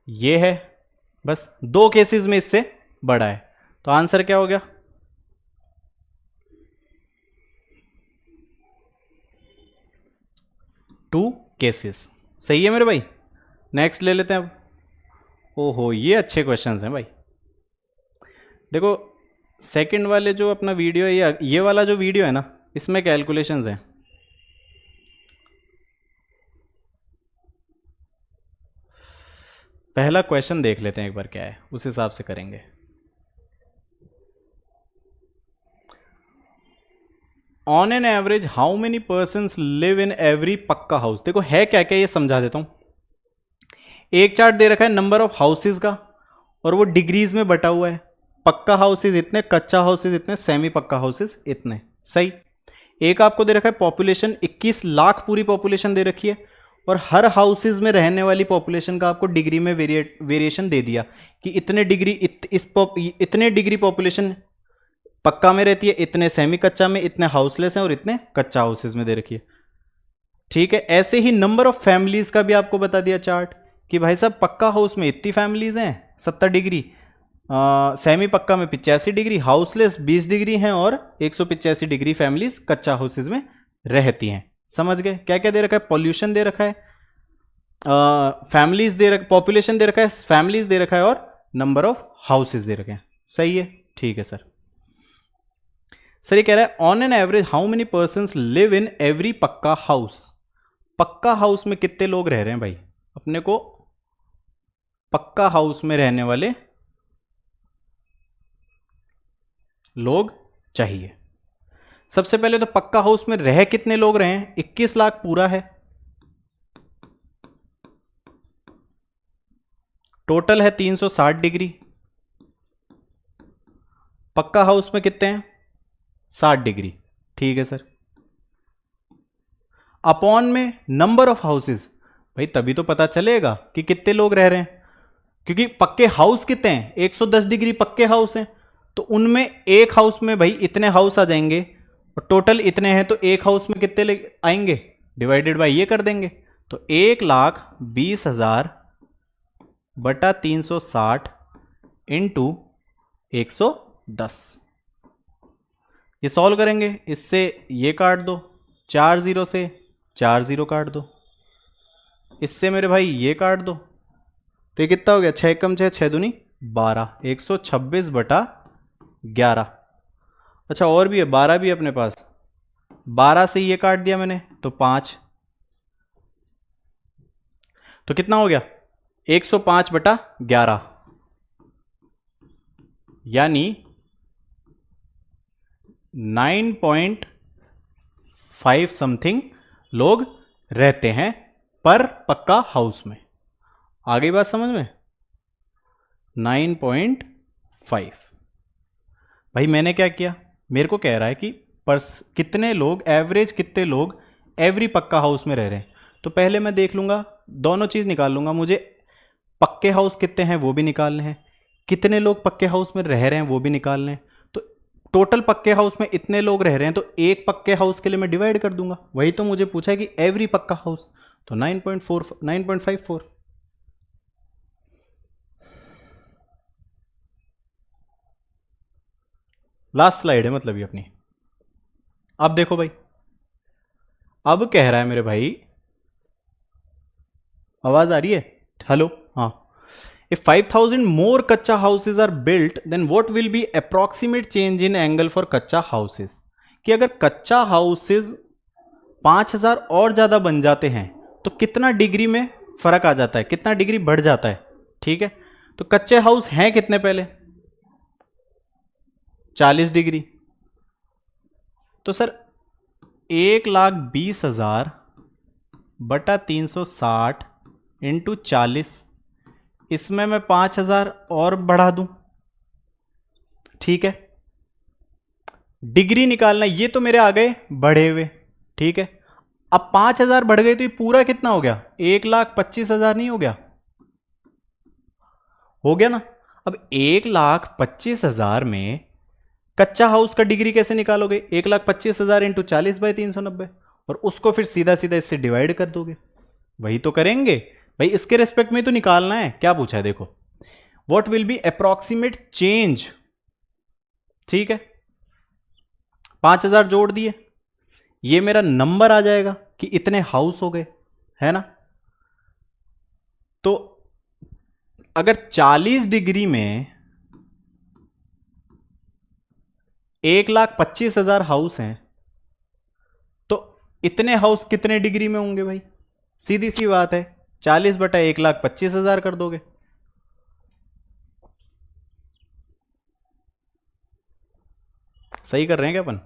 A: ये है, बस 2 केसेस में इससे बड़ा है। तो आंसर क्या हो गया? 2 केसेस। सही है मेरे भाई। नेक्स्ट ले लेते हैं अब। ओहो, ये अच्छे क्वेश्चंस हैं भाई। देखो, सेकंड वाले जो अपना वीडियो है, ये वाला जो वीडियो है ना, इसमें कैलकुलेशंस हैं। पहला क्वेश्चन देख लेते हैं एक बार क्या है, उस हिसाब से करेंगे। On an average how many persons live in every पक्का हाउस। देखो है क्या क्या, ये समझा देता हूं। एक चार्ट दे रखा है नंबर ऑफ हाउसेज का, और वो डिग्रीज में बटा हुआ है। पक्का हाउसेज इतने, कच्चा हाउसेज इतने, सेमी पक्का हाउसेज इतने। सही। एक आपको दे रखा है पॉपुलेशन, 21 लाख पूरी पॉपुलेशन दे रखी है, और हर हाउसेज में रहने वाली पॉपुलेशन का आपको डिग्री में वेरिएशन दे दिया कि इतने डिग्री इतने डिग्री पॉपुलेशन पक्का में रहती है, इतने सेमी कच्चा में, इतने हाउसलेस हैं, और इतने कच्चा हाउसेज में दे रखी है। ठीक है। ऐसे ही नंबर ऑफ फैमिलीज का भी आपको बता दिया चार्ट कि भाई साहब पक्का हाउस में इतनी फैमिलीज हैं 70 डिग्री, सेमी पक्का में 85 डिग्री, हाउसलेस 20 डिग्री हैं, और 185 डिग्री फैमिलीज कच्चा हाउसेज में रहती हैं। समझ गए? क्या क्या दे रखा है? पॉल्यूशन दे रखा है, फैमिलीज दे रखा, पॉपुलेशन दे रखा है, फैमिलीज दे रखा है, और नंबर ऑफ हाउसेज दे रखे हैं। सही है, ठीक है सर। सर ये कह रहा है on an average how many persons live in every पक्का हाउस। पक्का हाउस में कितने लोग रह रहे हैं भाई? अपने को पक्का हाउस में रहने वाले लोग चाहिए। सबसे पहले तो पक्का हाउस में रह कितने लोग रहे हैं? 21 लाख पूरा है, टोटल है 360 डिग्री। पक्का हाउस में कितने हैं? 60 डिग्री। ठीक है सर। अपॉन में नंबर ऑफ हाउसेज, भाई तभी तो पता चलेगा कि कितने लोग रह रहे हैं, क्योंकि पक्के हाउस कितने हैं? 110 डिग्री पक्के हाउस हैं, तो उनमें एक हाउस में भाई इतने हाउस आ जाएंगे, और टोटल इतने हैं, तो एक हाउस में कितने आएंगे? डिवाइडेड बाय ये कर देंगे, तो 1,20,000 बटा 360 इंटू 110। ये सॉल्व करेंगे, इससे ये काट दो, 4 0 से 4 0 काट दो, इससे मेरे भाई ये काट दो, तो ये कितना हो गया? 6 कम 6 6 दूनी 12, 126 बटा 11। अच्छा और भी है, 12 भी है अपने पास, 12 से ये काट दिया मैंने तो 5, तो कितना हो गया? 105 बटा 11, यानी 9.5 समथिंग लोग रहते हैं पर पक्का हाउस में। आ गई बात समझ में? 9.5। भाई मैंने क्या किया, मेरे को कह रहा है कि कितने लोग, एवरेज कितने लोग एवरी पक्का हाउस में रह रहे हैं, तो पहले मैं देख लूंगा, दोनों चीज निकाल लूंगा। मुझे पक्के हाउस कितने हैं वो भी निकालने हैं, कितने लोग पक्के हाउस में रह रहे हैं वो भी निकालने हैं। तो टोटल पक्के हाउस में इतने लोग रह रहे हैं, तो एक पक्के हाउस के लिए मैं डिवाइड कर दूंगा। वही तो मुझे पूछा है कि एवरी पक्का हाउस, तो 9.54। लास्ट स्लाइड है मतलब ये अपनी। अब देखो भाई, अब कह रहा है मेरे भाई, आवाज आ रही है? हेलो, हाँ। If 5,000 more कच्चा houses are built, then what will be approximate change in angle for कच्चा houses? कि अगर कच्चा हाउसेज 5,000 और ज्यादा बन जाते हैं तो कितना डिग्री में फर्क आ जाता है, कितना डिग्री बढ़ जाता है। ठीक है, तो कच्चे हाउस हैं कितने पहले? 40 डिग्री। तो सर 1,20,000 बटा 360 इंटू 40, इसमें मैं 5,000 और बढ़ा दूं। ठीक है, डिग्री निकालना, ये तो मेरे आ गए बढ़े हुए। ठीक है, अब 5,000 बढ़ गए तो ये पूरा कितना हो गया? 1,25,000 नहीं हो गया? हो गया ना। अब 1,25,000 में कच्चा हाउस का डिग्री कैसे निकालोगे? 1,25,000 इंटू 40 बाई 390, और उसको फिर सीधा सीधा इससे डिवाइड कर दोगे। वही तो करेंगे भाई इसके रेस्पेक्ट में तो निकालना है। क्या पूछा है देखो, what will B approximate change. ठीक है, 5000 जोड़ दिए, ये मेरा नंबर आ जाएगा कि इतने हाउस हो गए, है ना। तो अगर 40 डिग्री में 1,25,000 हाउस हैं तो इतने हाउस कितने डिग्री में होंगे भाई? सीधी सी बात है, 40/1,25,000 कर दोगे। सही कर रहे हैं क्या अपन?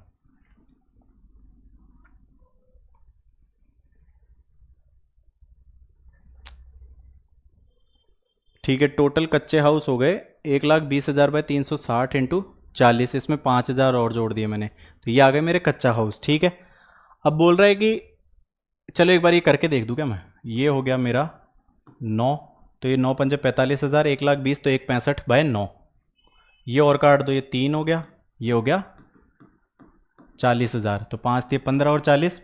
A: ठीक है, टोटल कच्चे हाउस हो गए 1,20,000/360 इंटू 40, इसमें 5,000 और जोड़ दिए मैंने, तो ये आ गए मेरे कच्चा हाउस। ठीक है, अब बोल रहा है कि चलो एक बार ये करके देख दूं क्या मैं। ये हो गया मेरा 9, तो ये 9 पंजे 45,000, 1,20,000 तो 1,65/9, ये और काट दो, ये 3 हो गया, ये हो गया 40,000, तो 5 दिए 15 और 40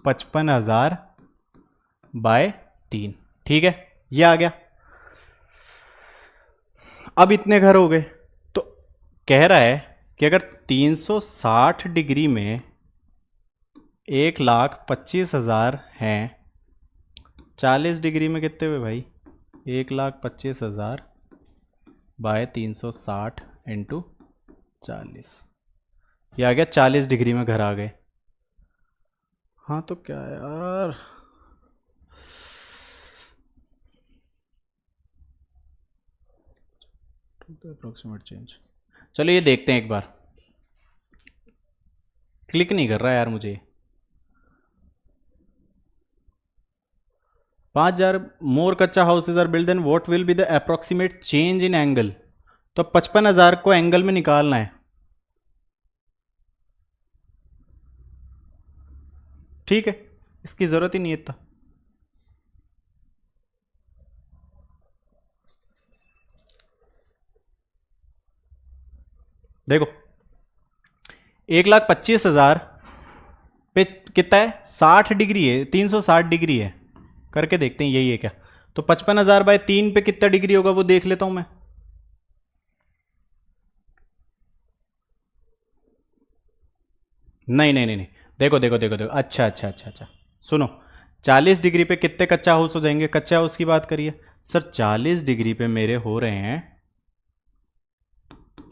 A: 55,000/3। ठीक है, ये आ गया। अब इतने घर हो गए, तो कह रहा है कि अगर 360 डिग्री में 1,25,000 हैं, 40 डिग्री में कितने हुए भाई? 1,25,000/360 इंटू 40, ये आ गया 40 डिग्री में घर आ गए। हाँ तो क्या यार, अप्रोक्सीमेट चेंज, चलो ये देखते हैं एक बार। क्लिक नहीं कर रहा यार मुझे। 5,000 more kutcha houses are build, then what will be the approximate change in angle. तो 55,000 को एंगल में निकालना है। ठीक है, इसकी जरूरत ही नहीं है इतना। देखो 1,25,000 पे कितना है? 60 डिग्री है, 360 डिग्री है, करके देखते हैं यही है क्या। तो 55,000/3 पे कितना डिग्री होगा वो देख लेता हूं मैं। नहीं नहीं नहीं नहीं, देखो देखो देखो देखो, अच्छा अच्छा अच्छा अच्छा, सुनो, 40 डिग्री पे कितने कच्चा हाउस हो जाएंगे? कच्चा हाउस की बात करिए सर। 40 डिग्री पे मेरे हो रहे हैं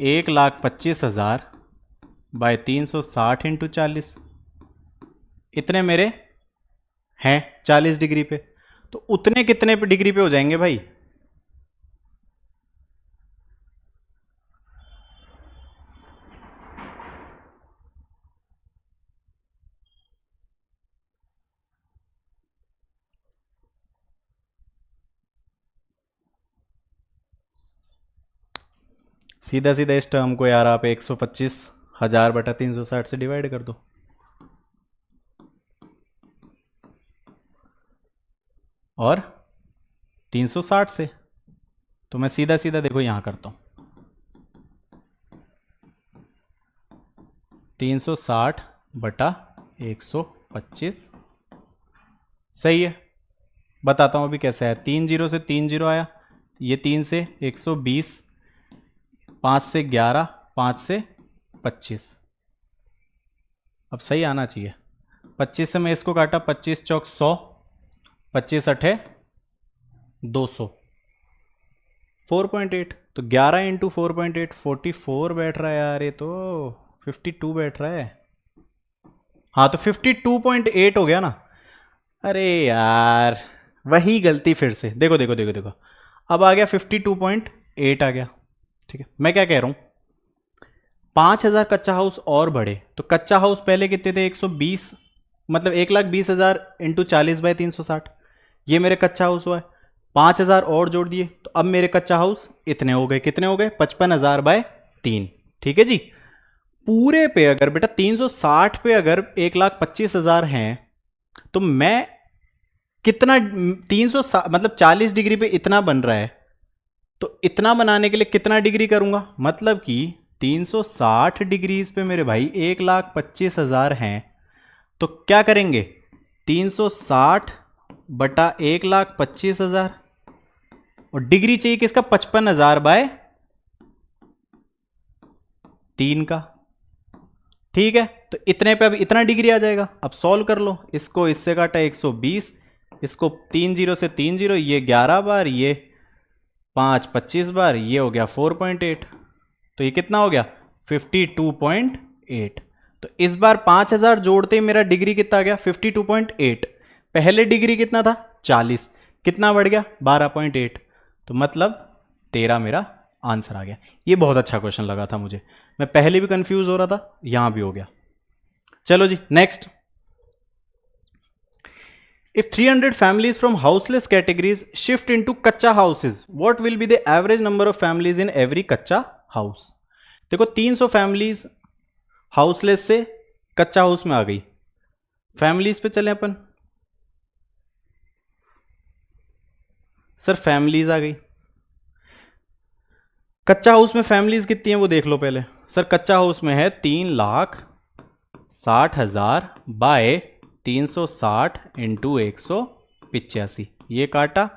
A: 1,25,000/360 इंटू 40, इतने मेरे हैं 40 डिग्री पे। तो उतने कितने पे डिग्री पे हो जाएंगे भाई? सीधा सीधा इस टर्म को यार आप 125,000/360 से डिवाइड कर दो, और 360 से। तो मैं सीधा सीधा देखो यहां करता हूं, 360/125। सही है, बताता हूं अभी कैसे है। 3 जीरो से 3 जीरो आया, ये 3 से 120, 5 से 11, 5 से 25। अब सही आना चाहिए। 25 से मैं इसको काटा, 25 चौक 100, 25 अठे 200, 4.8, तो 11 इंटू 4.8 44 बैठ रहा है यार, ये तो 52 बैठ रहा है। हाँ तो 52.8 हो गया ना। अरे यार वही गलती फिर से, देखो देखो देखो देखो, अब आ गया 52.8 आ गया। ठीक है, मैं क्या कह रहा हूं, 5,000 कच्चा हाउस और बढ़े, तो कच्चा हाउस पहले कितने थे? 120, मतलब 1,20,000 इंटू 40/360, ये मेरे कच्चा हाउस हुआ है। 5,000 और जोड़ दिए, तो अब मेरे कच्चा हाउस इतने हो गए, कितने हो गए? 55,000/3। ठीक है जी। पूरे पे अगर बेटा 360 पे अगर 1,25,000 हैं, तो मैं कितना 360 मतलब 40 डिग्री पे इतना बन रहा है, तो इतना बनाने के लिए कितना डिग्री करूंगा? मतलब कि 360 डिग्रीज पे मेरे भाई 1,25,000 हैं, तो क्या करेंगे? 360 बटा 1,25,000 और डिग्री चाहिए किसका 55,000/3 का। ठीक है, तो इतने पे अब इतना डिग्री आ जाएगा। अब सॉल्व कर लो, इसको इससे काटा 120, इसको 3 जीरो से 3 जीरो, ये 11 बार, ये 5 25 बार, ये हो गया 4.8। तो ये कितना हो गया 52.8। तो इस बार 5,000 जोड़ते ही मेरा डिग्री कितना आ गया 52.8। पहले डिग्री कितना था 40, कितना बढ़ गया 12.8। तो मतलब 13 मेरा आंसर आ गया। ये बहुत अच्छा क्वेश्चन लगा था मुझे, मैं पहले भी कंफ्यूज हो रहा था, यहां भी हो गया। चलो जी next. If 300 families from houseless categories shift into kacha houses, what will be the average number of families in every kacha house? देखो 300 फैमिलीज हाउसलेस से कच्चा हाउस में आ गई। फैमिलीज पे चले अपन। सर फैमिलीज आ गई, कच्चा हाउस में फैमिलीज कितनी है वो देख लो पहले। सर कच्चा हाउस में है 3,60,000 बाय 360 इंटू 185, ये काटा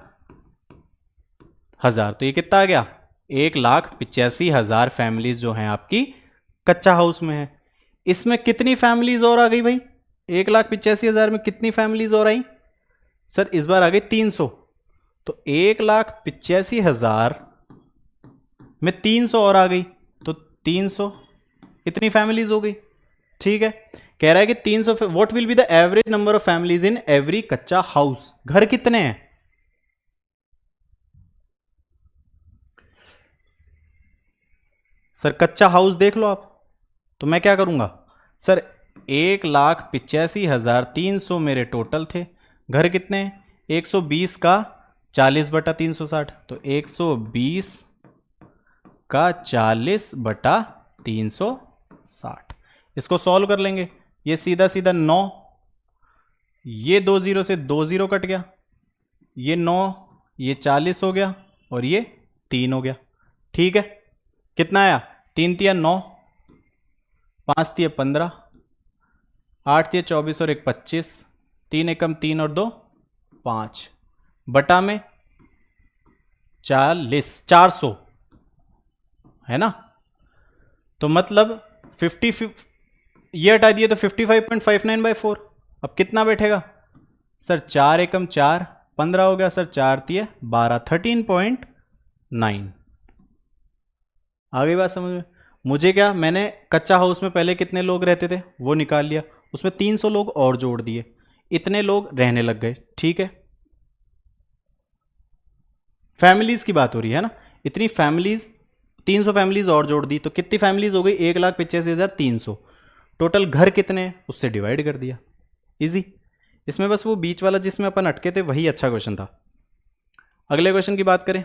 A: 1000, तो ये कितना आ गया 1,85,000 फैमिलीज जो हैं आपकी कच्चा हाउस में है। इसमें कितनी फैमिलीज और आ गई भाई 1,85,000 में कितनी फैमिलीज और आई? सर इस बार आ गई 300, तो 1,85,000 में 300 और आ गई, तो 300 इतनी फैमिलीज हो गई। ठीक है, कह रहा है कि 300 what will be the average number of families in every कच्चा हाउस। घर कितने हैं? सर कच्चा हाउस देख लो आप, तो मैं क्या करूंगा सर 1,85,300 मेरे टोटल थे। घर कितने हैं 120 का 40/360, तो 120 का 40/360। इसको सॉल्व कर लेंगे, ये सीधा सीधा 9, ये 2 जीरो से 2 जीरो कट गया, ये 9, ये 40 हो गया और ये 3 हो गया। ठीक है, कितना आया 3 तिया 9, 5 तिया 15, 8 तिया 24 और 1 25, 3 एकम 3 और 2 5, बटा में 400 है ना। तो मतलब 50 ये हटा दिए तो 55.59/4। अब कितना बैठेगा सर 4 एकम 4, 15 हो गया सर, 4 तिया 12, 13.9। आ गई बात समझ में? मुझे क्या, मैंने कच्चा हाउस में पहले कितने लोग रहते थे वो निकाल लिया, उसमें 300 लोग और जोड़ दिए, इतने लोग रहने लग गए। ठीक है, फैमिलीज की बात हो रही है ना, इतनी फैमिलीज 300 फैमिलीज और जोड़ दी, तो कितनी फैमिलीज हो गई 1,85,300। टोटल घर कितने उससे डिवाइड कर दिया, इजी। इसमें बस वो बीच वाला जिसमें अपन अटके थे वही अच्छा क्वेश्चन था। अगले क्वेश्चन की बात करें,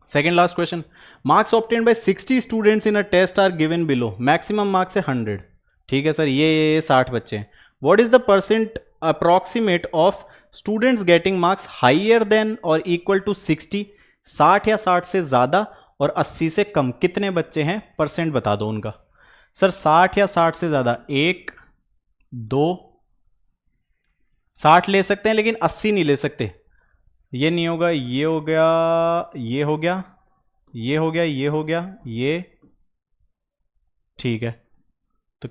A: second last question. Marks obtained by 60 students in a test are given below, maximum marks है 100। ठीक है सर, ये 60 बच्चे हैं। What is the percent approximate of students getting marks higher than और इक्वल टू 60? 60 या 60 से ज़्यादा और 80 से कम कितने बच्चे हैं, परसेंट बता दो उनका। सर 60 या 60 से ज़्यादा 1 2, 60 ले सकते हैं लेकिन 80 नहीं ले सकते, ये नहीं होगा, ये हो गया, ये हो गया, ये हो गया, ये हो गया, ये। ठीक है, तो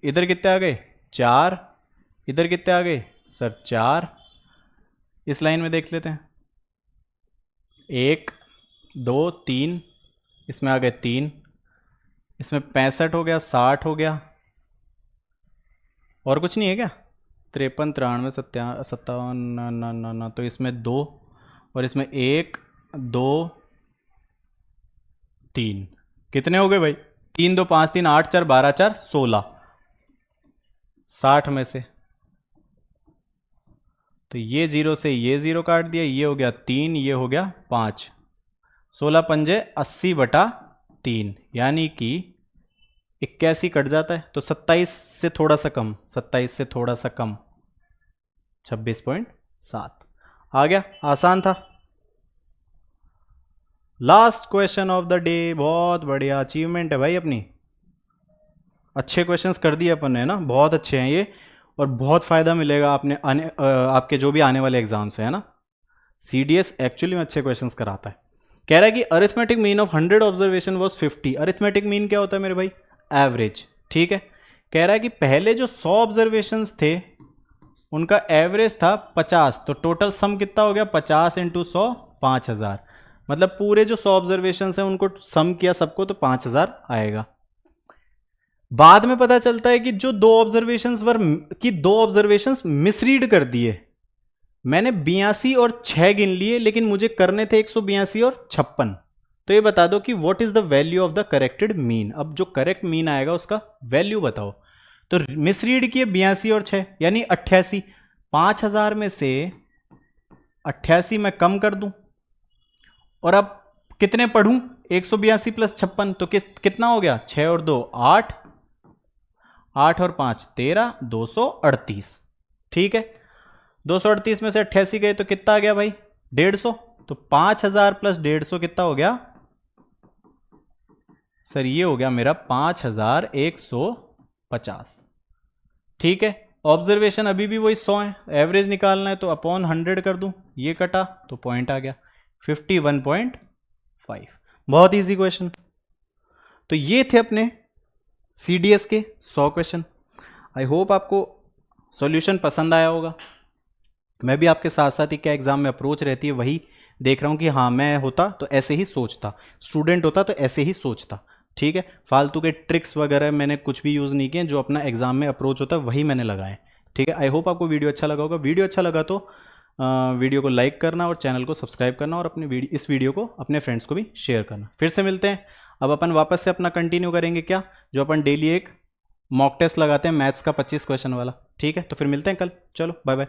A: इधर कितने आ गए 4, इधर कितने आ गए सर 4। इस लाइन में देख लेते हैं, 1 2 3, इसमें आ गए 3, इसमें 65 हो गया, 60 हो गया, और कुछ नहीं है क्या 53 93 57 ना, तो इसमें 2 और इसमें 1 2 3, कितने हो गए भाई 3 2 5 3 8 4 12 4 16, 60 में से। तो ये 0 से ये 0 काट दिया, ये हो गया 3, ये हो गया 5, 16 पंजे 80/3, यानी कि 81 कट जाता है, तो 27 से थोड़ा सा कम, 27 से थोड़ा सा कम 26.7 आ गया। आसान था। Last question of the day, बहुत बढ़िया अचीवमेंट है भाई अपनी, अच्छे क्वेश्चंस कर दिए अपन ने ना, बहुत अच्छे हैं ये। और बहुत फ़ायदा मिलेगा आपके जो भी आने वाले एग्जाम्स हैं, है ना। CDS एक्चुअली में अच्छे क्वेश्चंस कराता है। कह रहा है कि arithmetic mean of 100 observation was 50। Arithmetic mean क्या होता है मेरे भाई? एवरेज, ठीक है। कह रहा है कि पहले जो 100 ऑब्जर्वेशंस थे उनका एवरेज था 50, तो टोटल सम कितना हो गया? 50 × 100 5000। मतलब पूरे जो 100 ऑब्जर्वेशंस हैं उनको सम किया सबको तो 5000 आएगा। बाद में पता चलता है कि जो दो ऑब्जर्वेशंस मिसरीड कर दिए। मैंने 82 और 6 गिन लिए, लेकिन मुझे करने थे 182 और 56। तो ये बता दो कि what is the value of the corrected mean. अब जो करेक्ट मीन आएगा उसका वैल्यू बताओ। तो मिसरीड किए 82 और 6 यानी 88। 5000 में से 88 मैं कम कर दूं और अब कितने पढ़ूं? 182 + 56 तो कितना हो गया? 6 और 2 8, 8 और 5 13, 238। ठीक है, 238 में से 88 गए तो कितना आ गया भाई? 150। तो 5000 + 150 कितना हो गया सर? ये हो गया मेरा 5150। ठीक है, ऑब्जर्वेशन अभी भी वही 100 है, एवरेज निकालना है तो अपॉन 100 कर दूं, ये कटा तो पॉइंट आ गया 51.5। बहुत इजी क्वेश्चन। तो ये थे अपने CDS के 100 क्वेश्चन। आई होप आपको सॉल्यूशन पसंद आया होगा। मैं भी आपके साथ साथ ही क्या एग्जाम में अप्रोच रहती है वही देख रहा हूँ कि हाँ, मैं होता तो ऐसे ही सोचता, स्टूडेंट होता तो ऐसे ही सोचता। ठीक है, फालतू के ट्रिक्स वगैरह मैंने कुछ भी यूज़ नहीं किए, जो अपना एग्जाम में अप्रोच होता है वही मैंने लगाए। ठीक है, आई होप आपको वीडियो अच्छा लगा होगा। वीडियो अच्छा लगा तो वीडियो को लाइक करना और चैनल को सब्सक्राइब करना और इस वीडियो को अपने फ्रेंड्स को भी शेयर करना। फिर से मिलते हैं। अब अपन वापस से अपना कंटिन्यू करेंगे क्या, जो अपन डेली एक मॉक टेस्ट लगाते हैं मैथ्स का 25 क्वेश्चन वाला। ठीक है, तो फिर मिलते हैं कल। चलो बाय बाय।